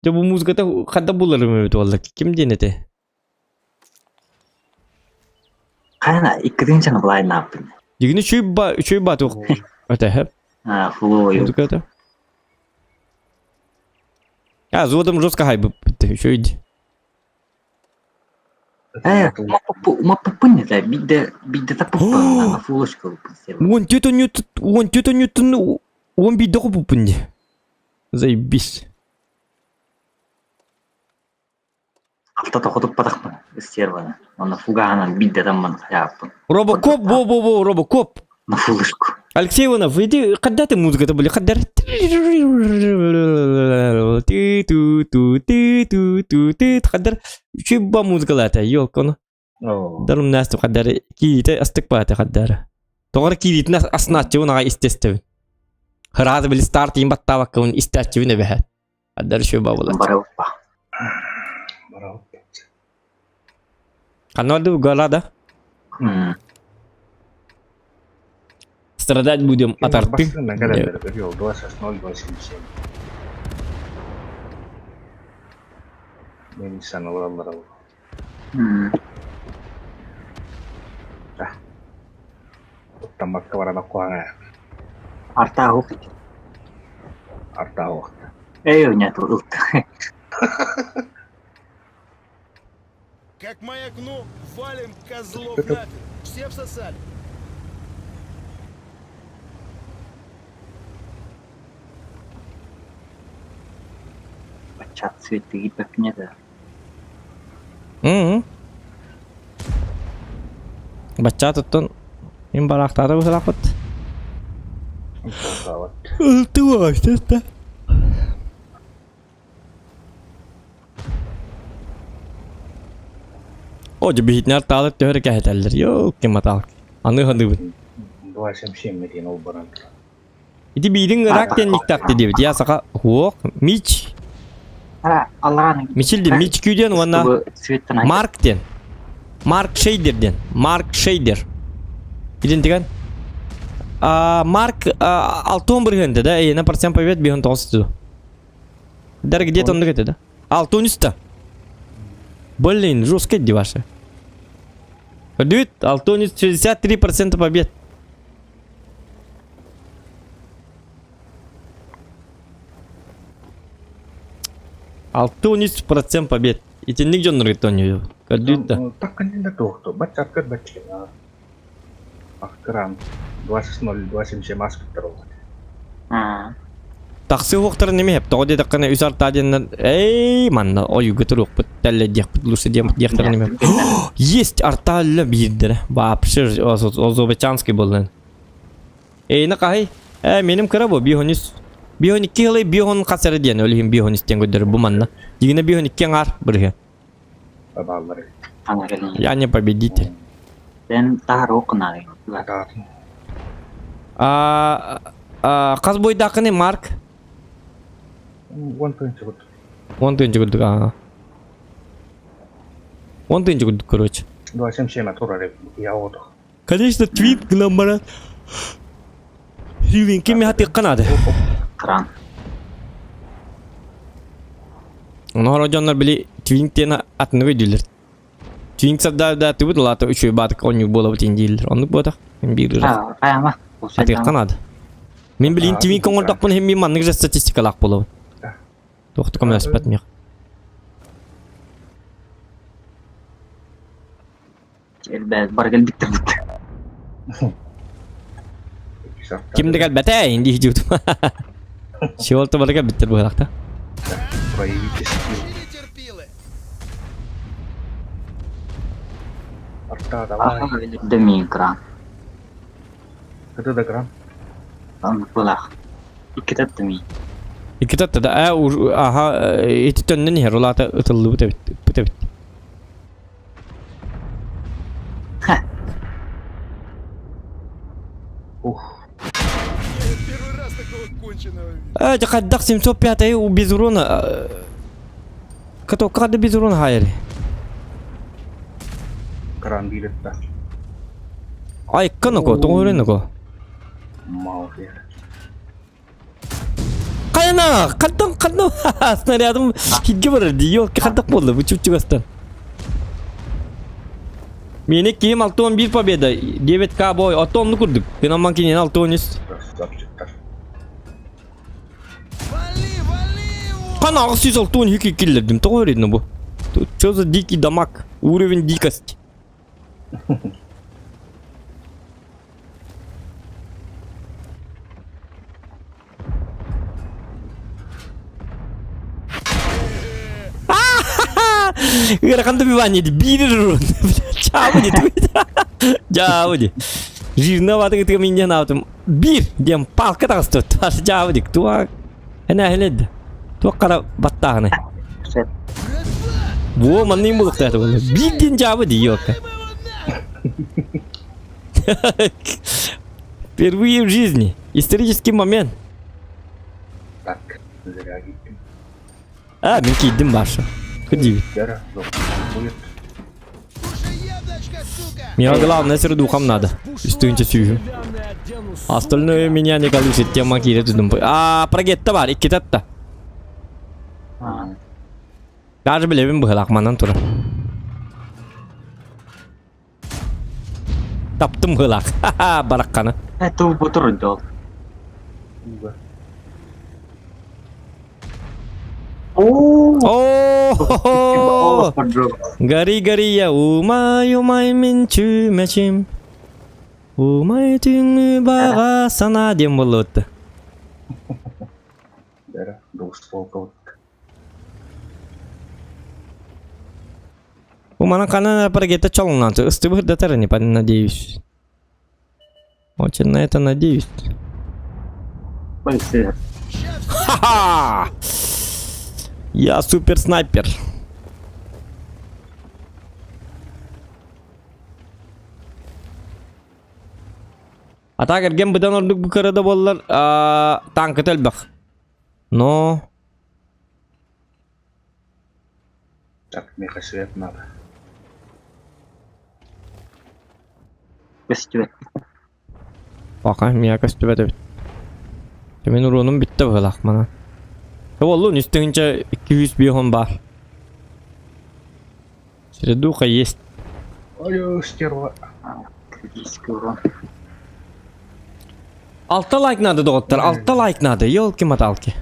Ya bu muzgata kadar bularım evet vallahi. Kim denedi? Kayana ikkincini былай ne yaptın? Yine şu batu. Öte hep. Флой. Музыка это. Зодом жестко хайп бітті. Еще иди. Ма попынне да, бидде таппын, ана флошка выпустил. Он тетя Ньютон, он бейді ғой бұпынде. Заебись. Алтата ходуп патахпын, стерваны. Ана фугаанан бидде тамман хаяппын. Робокоп, Робокоп. На флошку. Алексей Иванов, иди, когда ты музыка-то были? Когда? Когда? Чиба музыка лата, ёлка, ну. Даром насту, когда киите астыкпаты, когда. Тогар киит нас аснатчы, он ага истестевин. Хразы были старт, им баттавакка, он истестевин эбэхат. Когда чиба была. Барауппа. Канады угала, да? Страдать будем от арты. Календарь перевел 26.0.27. Я не знаю, ладно. Да. Там отковара на куара. Артагу. Артау. Нет, тут. Как маякну, валим козлов нафиг. Все всосали. Бачат цветы как не да. Бача туттун. Им барактары усалакыт. Ты вообще, да? Oja bihitner talet töhre kähitellер. Joo, kimma taak. Anı hıdıvın. 277 metin olbaran. İti birin rakten niktakti debit. Ya saka huok. Miç. Allah'ın. Miçildi. Miç küyden ona. Mark'ten. Mark Shader'den. Mark Shader. İdentikan. Mark 6-11 hende da. Na процент побед бихын тоғыстыды. Дары где-то он дегете да. 6-13-та. Блин, жестко деваша. Подвид, Алтонис 63% побед. Алтонис процент побед. И ты нигде не ритонил. Кадюта. Так кандидат кто? Бачат кад бачина. Ахкран 26.0.27 маск второго. Таксы хоқтар неме хеп. Тоғыде таққана үсар таденнан. Эй, манна. Ой, гүтір оқпыт. Тәлі дияқпыт. Лұсы дияқтар неме. Есть арталла бейдері. Вообще, озобачанский болын. Эй, нақай. Менім кіра бо. Бихонис. Бихоник кеғылай бихон қасары ден. Өлігім бихонистен көдері бұл манна. Дегіне бихоник кен ар. Бірге. Бабалары. Я не победитель. Сен тағыр оқынары. Қаз бойдақыны Марк. Он принцип. Он тынчы күлдік, Он тынчы күлдік, короче. 277 атурары я отдых. Конечно, твит к нам, брат. Ривен, кем я тык канады? Кран. Оны рожонлар біле твинктені атыны көйділер. Твинксар да ты бұдыл аты үшөй батық онық болы бұтен дейлер. Онық бұдық, мен бейді жақ. Аяма. Атык канады. Мен білейін твинк оңырдақ бұны хем мен маннық жа статистикалақ болы. Тоқты көмі әспәт меқ. Бәз барган биттірдік. Кімді кәл бәті әйінді хижутым. Шеволты барыға біттір бұғылақта. Проявите скилл. Или терпилы. Арта, давай. Деми кран. Это до кран. Он бұлақ. Икетат деми. İki tatta da aha eti tönnen her olata ıtıllı bu tebit. Первый раз такого конченого видел. Это каддак 705 у без урона. Когда без урона хайри. Кран билет, да. Ай, канако, тоңырынако. Малфер. Каяна, каддан. Снарядым хитге барырды. Yok, каддак болды, bu чуп-чугастан. Meni kim 6-11 победа. 9K boy, atomlu kurduk. Ben aman ki 6-13. Красавчик. Канал 662 киллердим. Тоғыридно bu. Что за дикий дамаг? Уровень дикости. Gara добивание бирер. Чавди. Чавди. Жирновато ты меня на этом. Бир, дем палка так стоит. Чавди. Туа. Она хелед. Туа кара баттаны. Во, man не мог это. Бир чавди ёка. Впервые в жизни. Исторический момент. Так, зря гитtim. Ben giydim başa. Ходи. Дара, будет. Мне главное все духом надо. Стыньте сюжу. Остальное меня не колышет. Тема кире тудum. Прогетта var. İki tatta. Даже білебім бұғылақманан тұра. Таптым ғылақ. Бараққаны. Это бутур дел. О, Гори я умай мен чүмәшім. Умай түңі баға сана дем болды өтті. Дара, дауыс полковник. У мана канана прогетта чалынансы.Ысты бұғырдатары не надеюсь. Очень на это надеюсь. Спасибо. Ха-ха! Я супер снайпер. А так эрген бұдан ордық бұқарада болылар танкы тәлбақ. Но... Так, меха свет надо. Спасибо. Бақа, мия көстіп әді біт. Мен ұруным бітті бұғылақ мана. Олу, үстіңінше 200 бейхон бар. Средуха есть. Ой, стерва. Критический урон. 6 лайк надо, доғыттар. 6 лайк надо. Елки-маталки.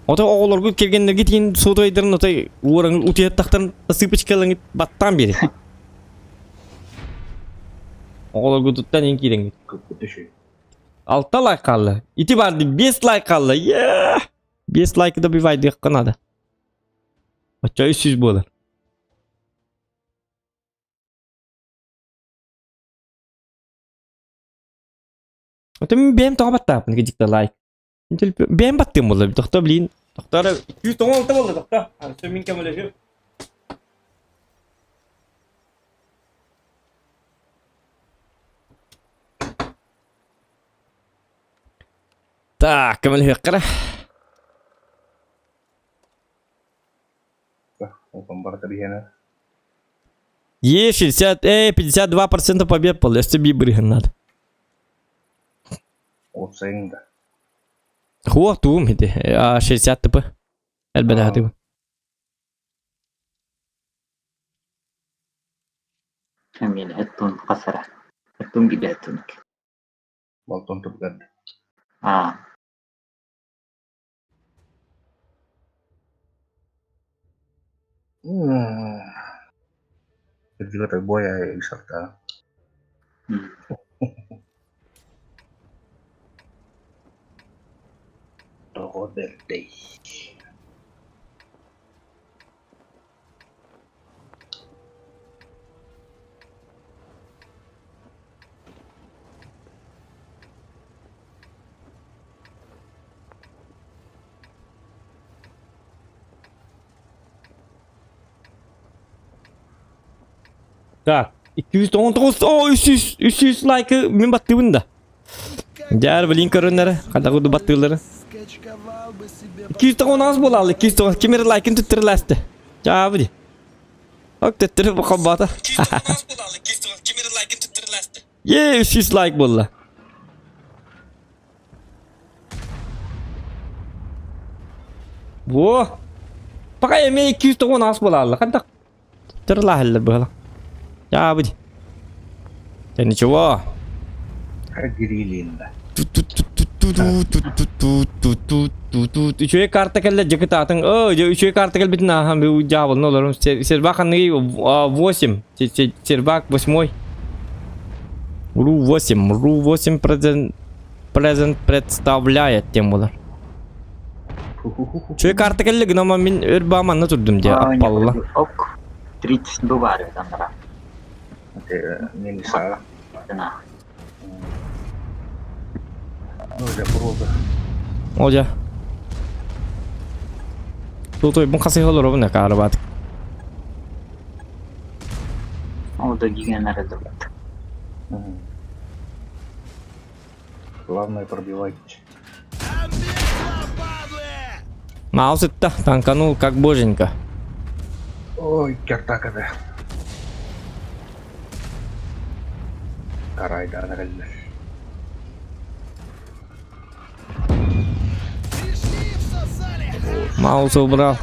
Ота оғылар көп келгендерге дейін содайдырын отай ораңыз ұтияттақтарын сыпычкалыңыз баттан бері. Оғылар көтіттен ең кейден кет. Көп өтеші. 6 лайк қалды. Ити барды 5 лайк қалды. 5 лайк добивайды еққа надо. Отча 300 болар. Ота мен бәйім таға баттапын кедікті лайк. Бәйім баттым болды. Тоқта білейін. Тоқтары 216 болды тоқта. Сөй мен кәмілі жүр. Так, кәмілі өққара. Опан бар табиғена. 52% побед болды. Өсті бей бірген надо. Отсайың да. Хуа туым хеде. 60 тіпі. Әлбәді хаты бұл. Кәмел, әттун қасара. Әттун бейді әттунік. Балтон тұпғады. Это juga tak boya wisata. Toko del day. Так, 219. О, 300 лайкы мен баттыбын да. Жар білейін көрінлері. Қада құды баттығылары. 219 болалы. 219. Кемері лайкын түттірі ләсті. Жабы де. Ок, түттірі бұқам бата. 219 болалы. 219. Кемері лайкын түттірі ләсті. 300 лайк болла. Во. Пока еме 219 болалы. Қада түттірі ләхілі бұғала. Ya bu. Ya ничего. Агрилинда. Üçüye karta kelle ceket atın. Üçüye karta kelle bitin aham bir jawab ne olur. Serbak hangi 8. Serbak 8. Ру 8 презент представляет тем болар. Üçüye karta kelle gınama min örbamanna turdum diye apalla. Ok. 32 var ya tanrı. Nanti ini bisa. Nah. Udah berubah. Oja. Tuh ibang kasih olur bu ne karabat. O da giganlar da. Главное пробивать. Маус-то танканул как боженька. Ой, кертак ada. Karayda geldi. Маус убрал.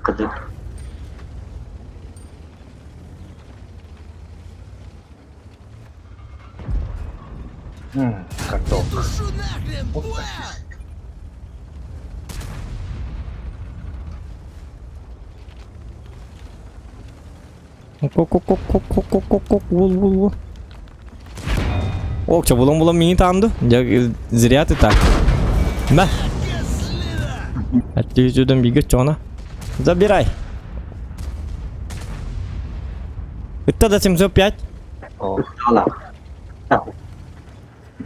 Кады. Карток. Вул. Окча, булам мені танду. Зря ты так. На. Отсюда бегать, чё забирай. Это до 705. О, Ала.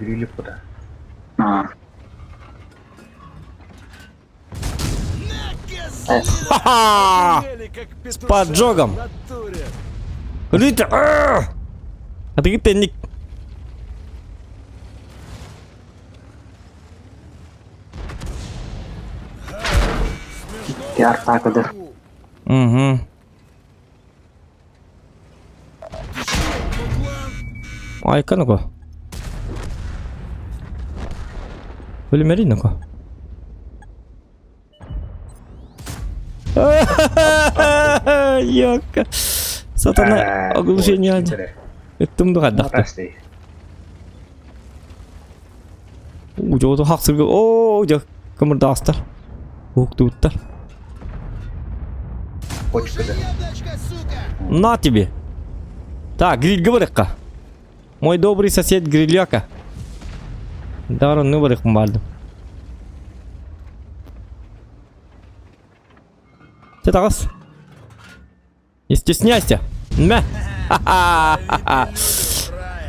грили куда? А. Ха-ха! С поджогом. Рыта! А ты тенник. Пиар так да. Угу. Айка ну-ка. Полимери ну-ка. Ёка. Сатана оглушение. Өттім дұға дақты. Pasti. Жоғды хақсырғы. Жоқ. Көмірді астар. Оқты ұттар. Почка да. На тебе. Так, гриль говорыққа. Мой добрый сосед грильяка. Дарон не говорық бардым. Че тағыз? Не стесняйся. Мя.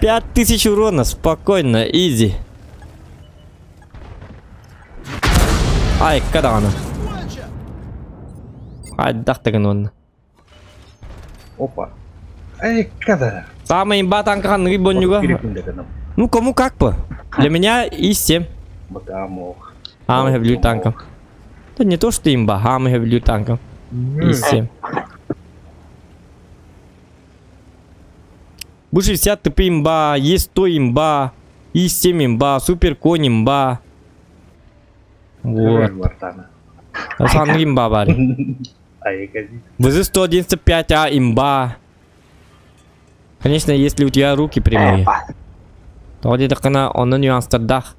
5000 урона, спокойно, изи. Ай, когда она? Ай, дахтаган он. Опа. Эй, когда? Самый имбатанкан рибон juga. Ну, кому как бы. Для меня И7. Богомол. Хам хевлю танком. Да не то, что имба, хам хевлю танком. И7. Больше 60 ТП имба, Е100 имба, И7 имба, Супер Конь имба. Вот. Асан имба бари. ВЗ-195А имба. Конечно, если у тебя руки прямые. То где-то кана он нюанстардах.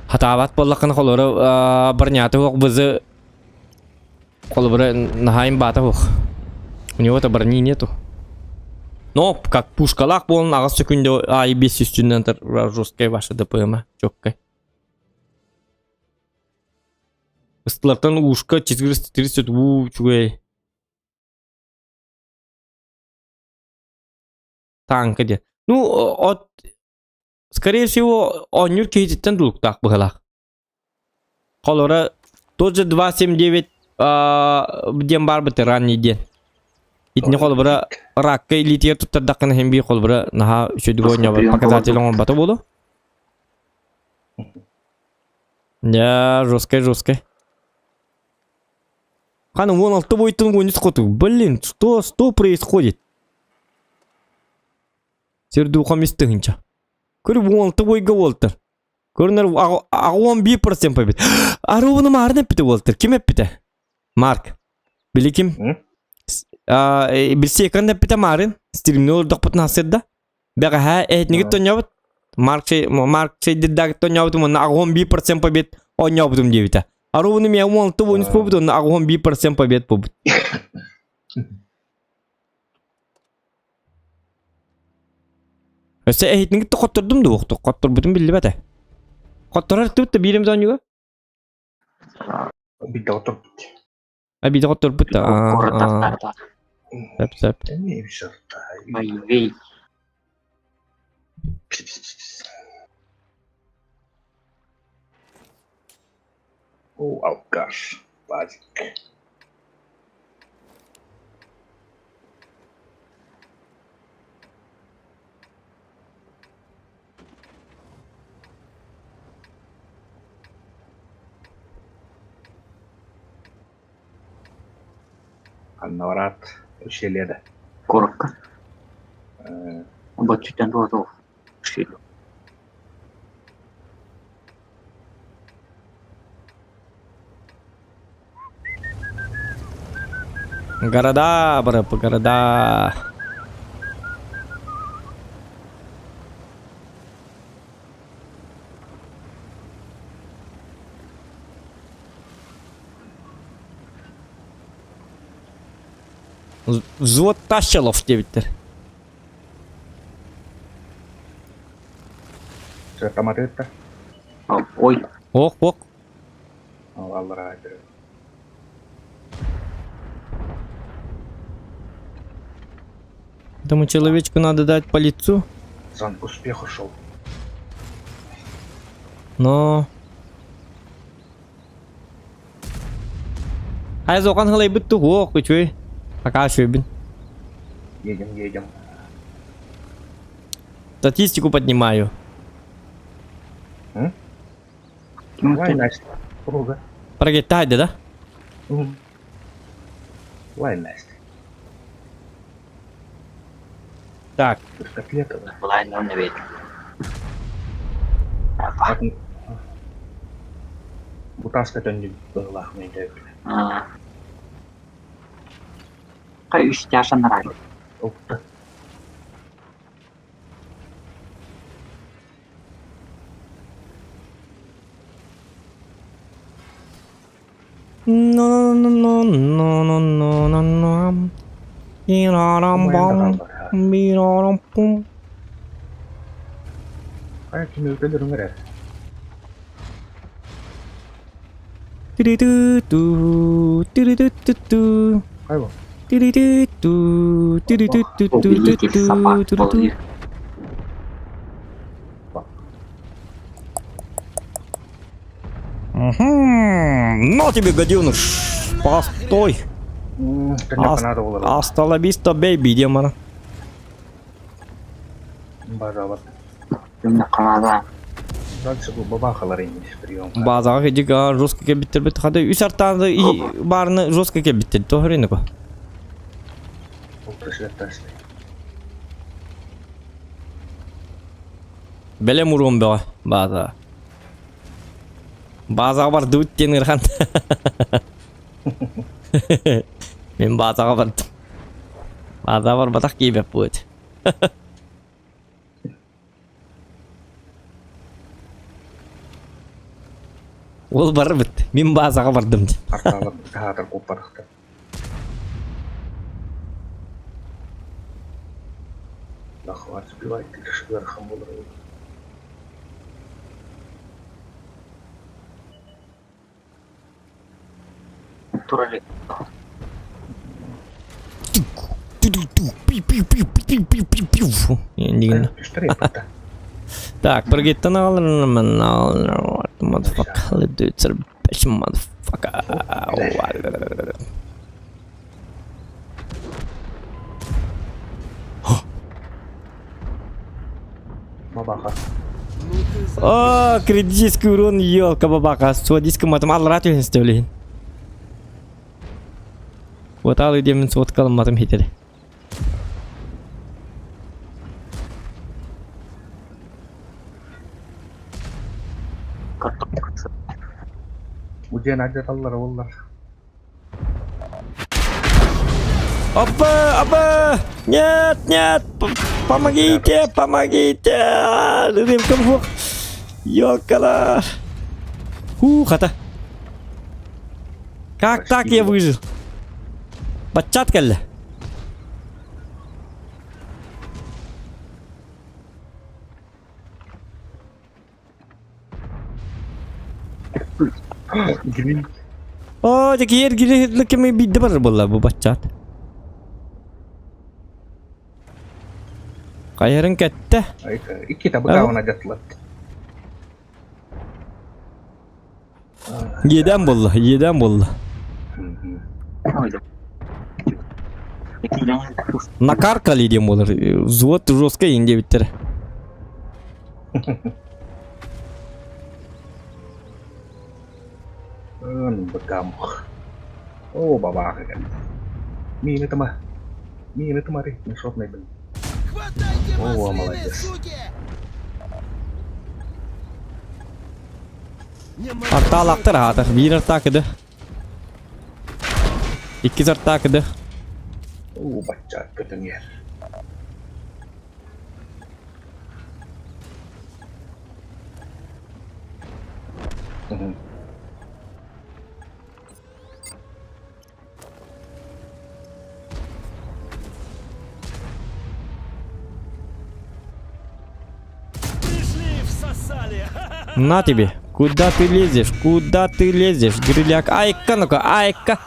Хатават поллакан холора барнята хок ВЗ. Холора нахаим бата хок. У него-то брони нету. Но как пушкалак был на секунде АИ-5 üstünden жесткая ваша ДПМ. Чёккой. Ыстлардан ушка 430 чугай. Танк где. Ну, от... Скорее всего, он не кейтиттен дулук так быгалак. Холора тот же 279 дем бар быты ранний день. Итне холбара ракка лития тут тадакан хемби холбара наха шудгоня показатель он бата болу. Я жесткая. Хану вон алты бойтын гонит скоту. Блин, что происходит? Серду хамистынча. Көрі вон алты бойга волтер. Көрінер ағуан 1% побед. Арованы маарны піті волтер. Кем әппіті? Марк. Білі кім? Bir sekund hep bitamarin. Streamni oldu putun hasırda. Baka ha etnik tonyabut. Mark şey diddak tonyabut mun ag 11% побед onyabudum diyita. Aru bunu mi amol tu bonus pobut on ag 11% побед pobut. Öse etnik tokotturdum da oktu. Kotturbutum billi bata. Kotturar tut da birim zon juga. Bir de oturup bitti. Bir de kotturbut da. Korotaqlarda. Sep. Neymiş orada? Vay vey. Pis pis pis. Oh gosh. Bacık. Annorat şeylerde. Korokka. Boccutan roto. Şey. Garadā, brapa, garadā. Взвод Тащелов дебиттер. Se tamati että. Ой. Ок. Allah rahmet eylesin. Этому человечку надо дать по лицу, Зон к успеху шел. но... Айзоқан қалай бітті оқ, көчөй. Пока шөбін. Едем. Статистику поднимаю. Лай Настя. Круга. Прогетті хайды, да? Лай Настя. Так, Котлета, да? Былай не вет. Bu taas döndü lahmayı devre. Kay 3 yaşanlar ayı. Oldu. no. Biraram bum. Kayak kimi ülkelerin var ya. Kaybol. На тебе, гаденыш! Постой! Kenapa nada olur? Hasta la vista, baby, diye bana. Bazavat. Cümle kanada. Dальше bu babakalar inmiş прием. Bazıға кедек жестко кеп биттер бит. Хада үс артанды барыны жестко кеп биттер. Тоғыр ені ко. Ол тәшілет тәшілет. Белем урум беға bazıға. Bazıға бар дүт тенір хан. Мен bazıға бардым. Bazıға бар батақ кейбеп будет. Ол барып бітті. Мен базаға бардым. Арталып театр қопарықты. Лахват сбивает, лишь верхом удрывает. Турали. Ендігін. Так, біргеттен алырмын. Motherfucker, let's do it, sir. Bitch, motherfucker. Бабаха. О, критический урон, елка бабаха. Суадийским матом алрат өйін істеулейін. Вот ал өйдемін суаткалым матым хетеді. Ujian aja talar wallar. Опа! Нет! Помогите! Рым ком. Ёкала. Хата. Как так я выжил? Бачат келді. Гриль. О, так ергілі ми бейді бар болла бұл бачат. Қайырын кәтті. Iki tabi kawan aja telat. Еден болла. Накаркали дем болар. Взвод жестко инде биттер. Bergamuk. Oh, babak kan. Ini teman. Ini teman nih, shot nih. Хватайте О, маслины, молодец. суки! Арталақтыр атыр. Bir artakıdı. İkiz artakıdı. Baca kedengar. Пришли, всосали. На тебе. Куда ты лезешь? Гриляк. Айка, ну-ка, айка.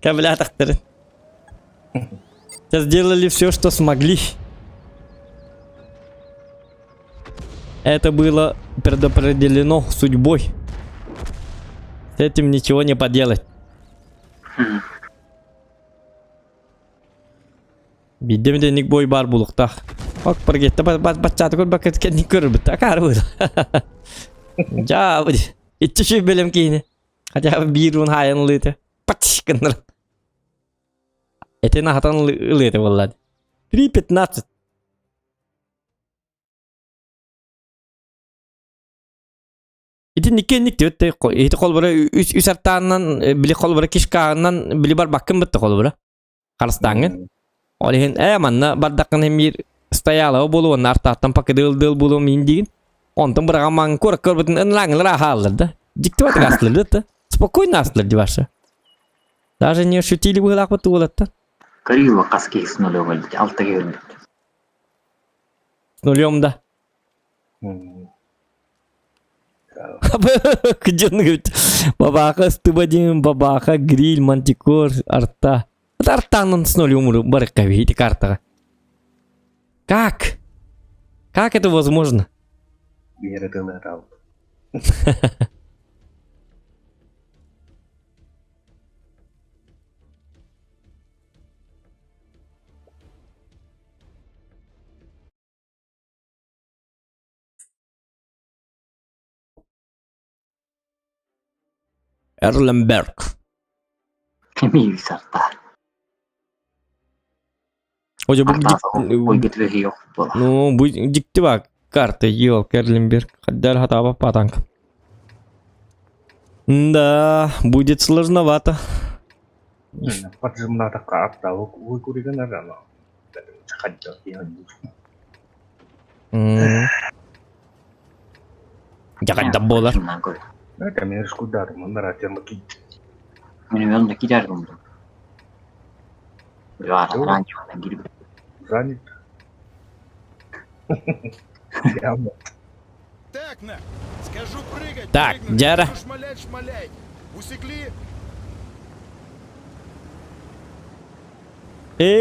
Каблятахтыр. Сделали все, что смогли. Это было предопределено судьбой. С этим ничего не поделать. Бидем ник бой бар булуктах. Бак паргетте баччаты көр бак кеткен көрүп такар бул. Жабы. Итчи белем кейни. Хотя бы бирун хайын лыты. Патшкыныр. Этен хатан лыты валлады. 3:15. Итин никенник деп эти колбара үс артанан били колбара кишканан били бар баккын битти колбара. Карстаңын. Олеген манна бардакын эмир стояла болуун артаттан пакы дыл болуу мен деген. Онтон бирагаман көрбүтүн ынлаңылар халды. Диктеп атыгасларды да. Спокойно асларды ваша. Даже не шутили было ак болот. Карилова каски с нулем өлді, алтыға өлді. С нулем, да. Где он говорит? Бабаха, стыбадин, бабаха, гриль, мантикор, арта. Это артанын с нулем барыкка видите карта. Как? Как это возможно? Biar itu nggak tahu. Erlenberg. Kemi sarta. Hoca bu Koy getiriyor yok bu. ну bu dikti bak карта ел Erlenberg. Кадар хатаба патанг. Да, будет сложновато. Поджимна такая таhu kurikan ada no. Cakap dia Jangan debolar. Kami harus kudar meneraca makin. Benim yanımda gider bunu. Ya rançodan girip. Ранит. Так, на, скажу прыгать, Так, прыгнули, Джара. скажу шмалять. Усекли?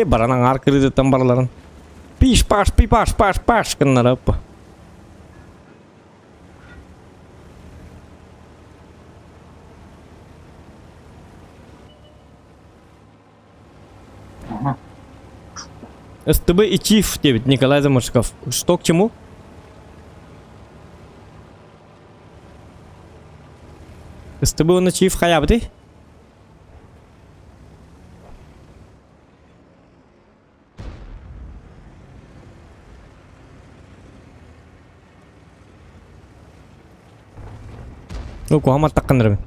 Baranang arkırdı tambarların. Piş paş kınlara apa. СТБ и Чиф 9, Николай Заморсков. Что к чему? СТБ на Чиф хаябты? Ну, кухама таккандыр.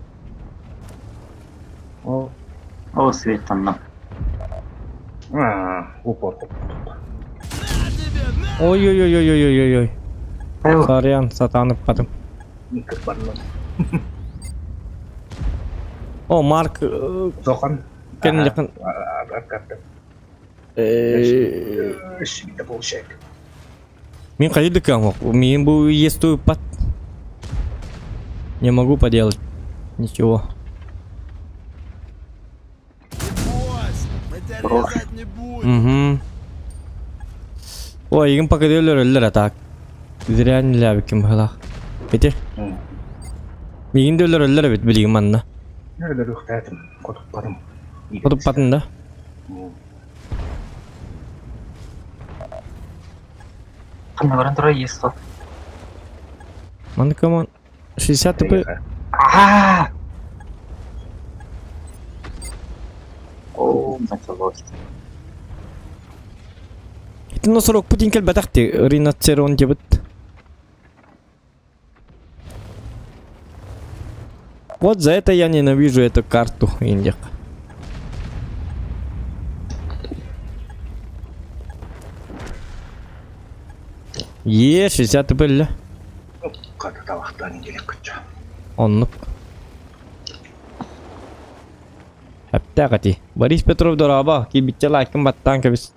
O Svetan'dan. упор. Ой-ой-ой-ой-ой-ой-ой. Ой, Сарян, сатанып кадым. Никак бармады. О, Марк Зохан. Кен жақын. Откатты. Швида получает. Мен қайда кам? Мен бұл есту пат. Не могу поделать ничего. Мы тебя резать не будем. Угу. Ой, егін пакет өлер атак. Зря нельзя бекем хала. Бете? Мегін де өлер бет білігім манна. Öyle rühtayatım. Kodup badım. Құтып патын да. қандай баран тұра есі. Маны коман 60 тп. Аа! О, началось. Это на 40 Путин кел батахты. Ринацерон дебет. Вот за это я ненавижу эту карту, Индик. Е, 60 тп ля. Kadar tavaktan incelek kıtça. Онлық. Әпті ағати. Борис Петров дораба. Кейбітте лайкын баттан кәбіс.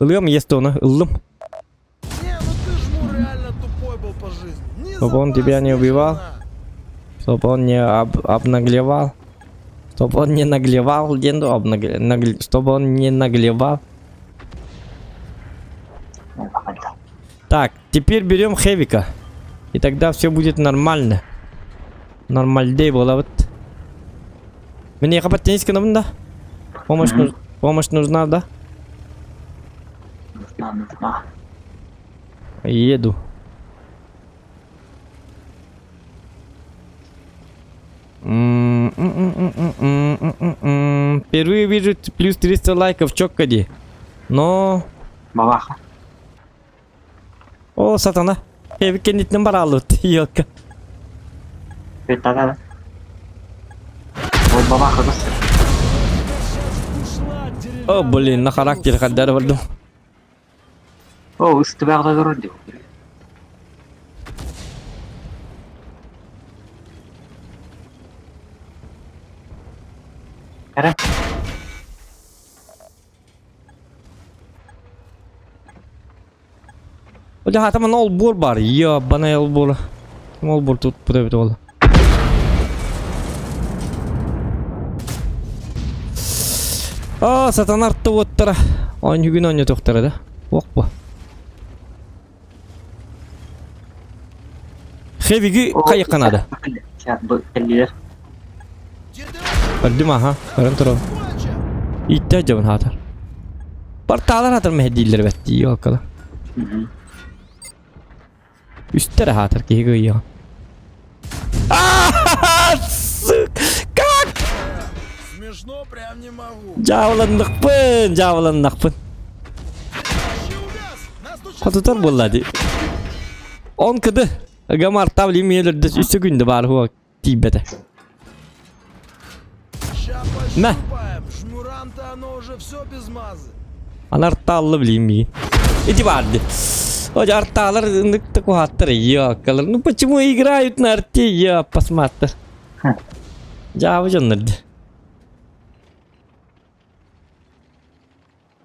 Ылым есті оны, ылым. Не, ну ты ж ну реально тупой был по жизни. Ни Чтобы за он нас, тебя не ни убивал? жена. Чтоб он не обнаглевал. Чтоб он не наглевал, денду чтобы он не наглевал. Так, теперь берем Хевика. И тогда все будет нормально. Нормальдей было вот. Мне хапать тенниска нужна? Помощь нужна, да? Нужна. Еду. Впервые вижу плюс 300 лайков в Чоккаде. Но... Бабаха. О, сатана. Хевик кеннитин бар алып. Йока. Бетада. Ой, бабаха дос. Ушла деревянная О, блин, на характер каддар вардым. О, үсті бағда көрір деп. Әрі? Оля хатаман ол бур бар. Я бана ол бур. Ким ол бур тут подавит ол. А, сатан артты оттара. Он югін оне тоқтары да. Оқпа. Хевиги қайық қанады. Кәлілер. Көрдім аха. Көрін тұру. Итті жауын хатар. Парталар хатар мәхедейлер бәтті. Йоқалы. Üstte rahatır ki ya. Как? Смешно прям не могу. Javlandık pın. Kututar bulladı. On kıdı. Gamar tavli miyelirdi. Üstü gündü var huwa tibete. Ща На. пощупаем. Шмуранта оно уже все без мазы. Anartallı bileyim iyi. İdi vardı. Hoca artalar нык такой хаттар. Ёкалар. Ну почему играют на арте? Я посмотр. Жавы жоннырды.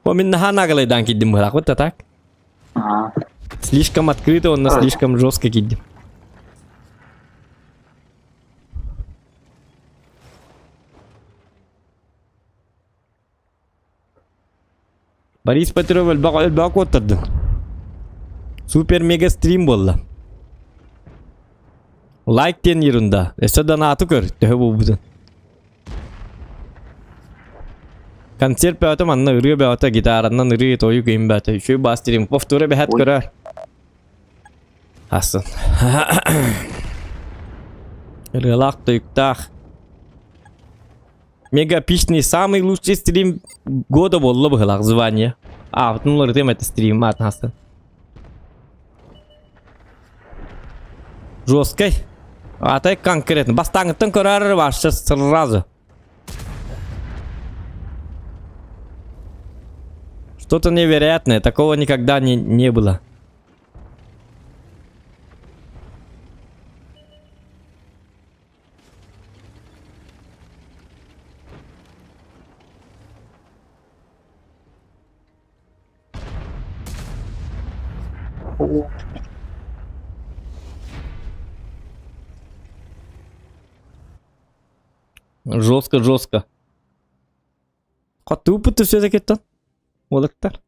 Помин на наглайдан киддим бырак вот так. Слишком открыто, он слишком жестко киддим. Борис Петров өлбак отырды. Супер мега стрим болды. Лайк тен ерунда. Эсі донаты көр. Төхі бұл бұдын. Концерт бәуті манна ұры бәуті гитараннан ұры тойы көйін бәуті. Үші бас стрим. Повторы бәхет көрер. Асын. Релак тойықтақ. Мегапичный самый лучший стрим года болды бұғылақ звание. Вот ну лыртым это стрим, Асын. Жесткой. Атай конкретно. Бастаңыттан көрер башы сразу. Что-то невероятное. Такого никогда не было. Жестко. Қатты ұпытты сөз әкеттен. Олықтар.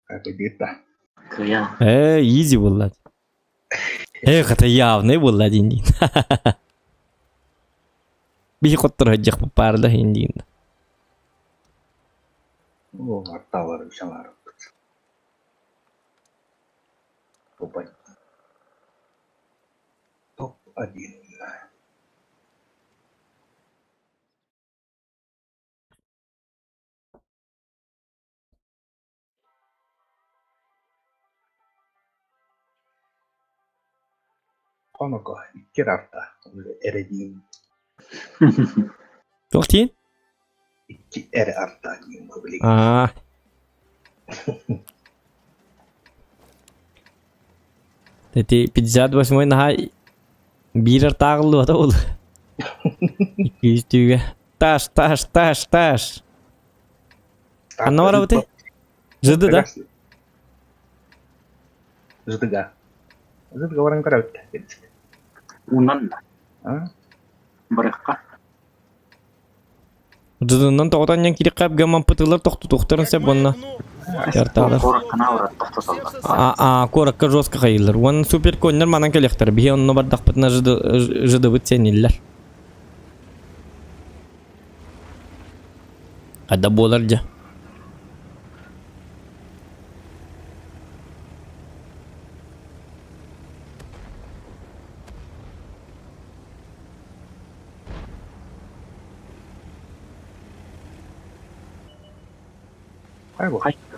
Как это? Кыя. Изи болды. Это явный болды дейін. Бей қоттыр өтжек бұл парды дейін. О, арталар үшалар. Топ-1. Топ-1. Қонығы иккер арта. Әрі Жоқ дейін? Икки әрі арта дейін көбілік. Тети 58 наға бір артағылы бата ол. 200 түйге. Таш. Анна бара бұты? Жыды да? Жыдыға. Жыдыға баран қара өтті. Унан да. Бұрыққа. Жыдынан тоғытан ең керек қап гаман пытылар тоқтарын сәп онына. Жартағылар. Қорыққына ұрат тоқты салды. Қорыққа жосқа қайылыр. Оның супер коннер манан келектір. Бие онына бардақ бұтына жыды бұт сенелер. Ада болар жа.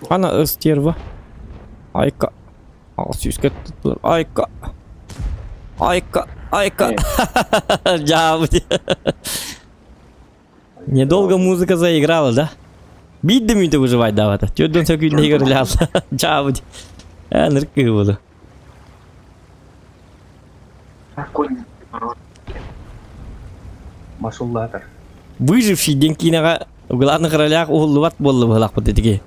Ана ыстерва. Айка. Сүйскет тұтылыр. Айка. Жабыды. Недолго музыка заиграла, да? Бидді выживать давата. Чөдден сөкүйден играли алды. Жабыды. Ныркы болды. Машуллатыр. Выживший денькинаға в главных ролях уғылыват болды бұлақ бұд едіге.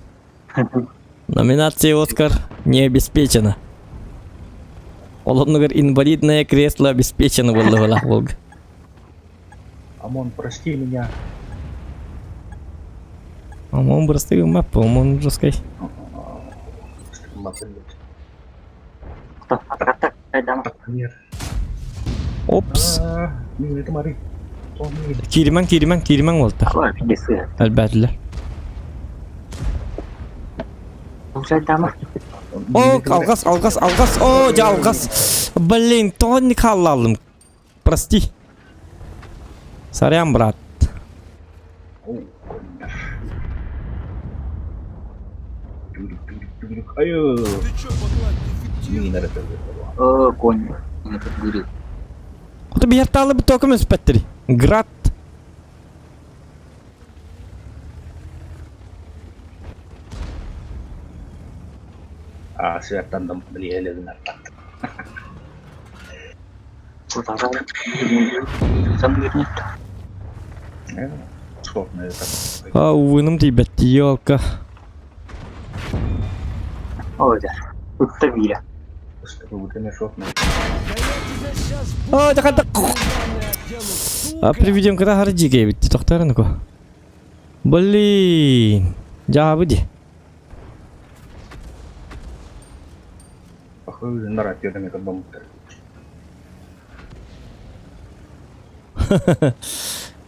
Номинация «Оскар» не обеспечена. Олонығыр инвалидное кресло обеспечено болды бұлақ болды. Амон, прости меня. Амон, прости маппы, Амон жескай. Опс. Кириман болды. Әлбәтілер. О, алғас. О, жалғас. Блин, тоғын қалы алдым. Прости. Сорян, брат. Айо. Ты чё, баклан, эффективно? Конь. Этот гыры. Құты берталы бұл токым өспәттірі. Град. Сүйаттан да біле әлігін артақ. Кутазал. Сам вернет. Скопный это. Уыным дейбәтті елка. Ой, да. Тут-то виля. Выгодный шотный. О, жақанда. Приведем когда харджиге бітті тоқтарын ко. Блин. Жабы де. Похоже, на рапидами как бомбы.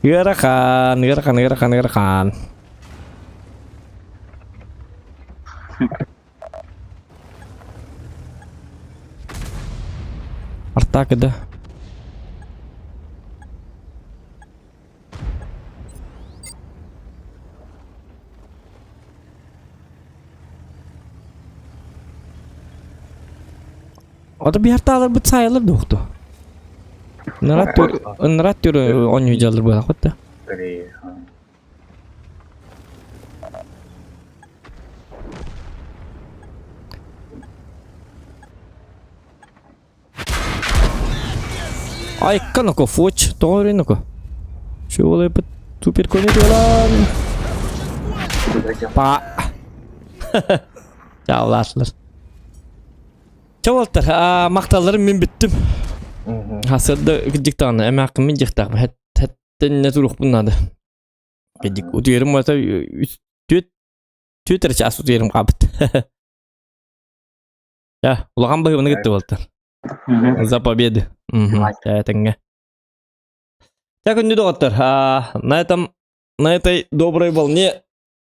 Gerakan. Arta keda. O da bir hartalar bu sayılır doktu. Nırat diyor 10 yüzyıldır bu hatta. Dari Ay kan aku fuch, torin aku. Şöyle bir super konu diyorlar. Pak. Çavlatlar. Çavaltır, maktallarım ben bittim. Hasırda gıcık tane, emeğim min cıktak. Hatta ne turuk bunlar da. Gıcık, utuyerim varsa Twitter çası utuyerim kabit. Ya, ulağın bayımını gitti Walter. За победу. Я тенге. Так, ну доктор, на этой доброй волне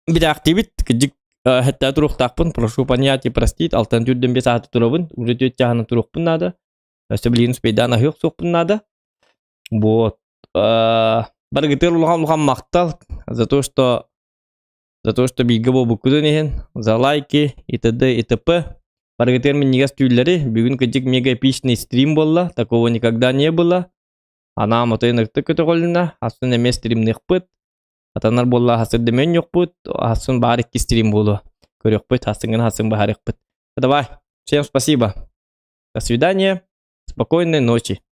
бирактивит, кыжык хэтта туруктакпын, прошу понять и простить, алтан түрдөн бес аты турабын, уже төт жагына турукпун надо. Сөбилин спейдана хёк сокпун надо. Вот. Баргытыр улган мактал за то, что биге бобукудун эхен, за лайки и т.д. и т.п. Парагетермен негас тюллери, бүгін кыжык мега эпичный стрим болла, такого никогда не было. Ана мотойныкты көтөгөлүнө, асын эме стримных пыт. Атанар болла хасыр демен yok пыт, асын бар 2 стрим болу. Көрөк пыт, асын бахарык пыт. Давай, всем спасибо. До свидания, спокойной ночи.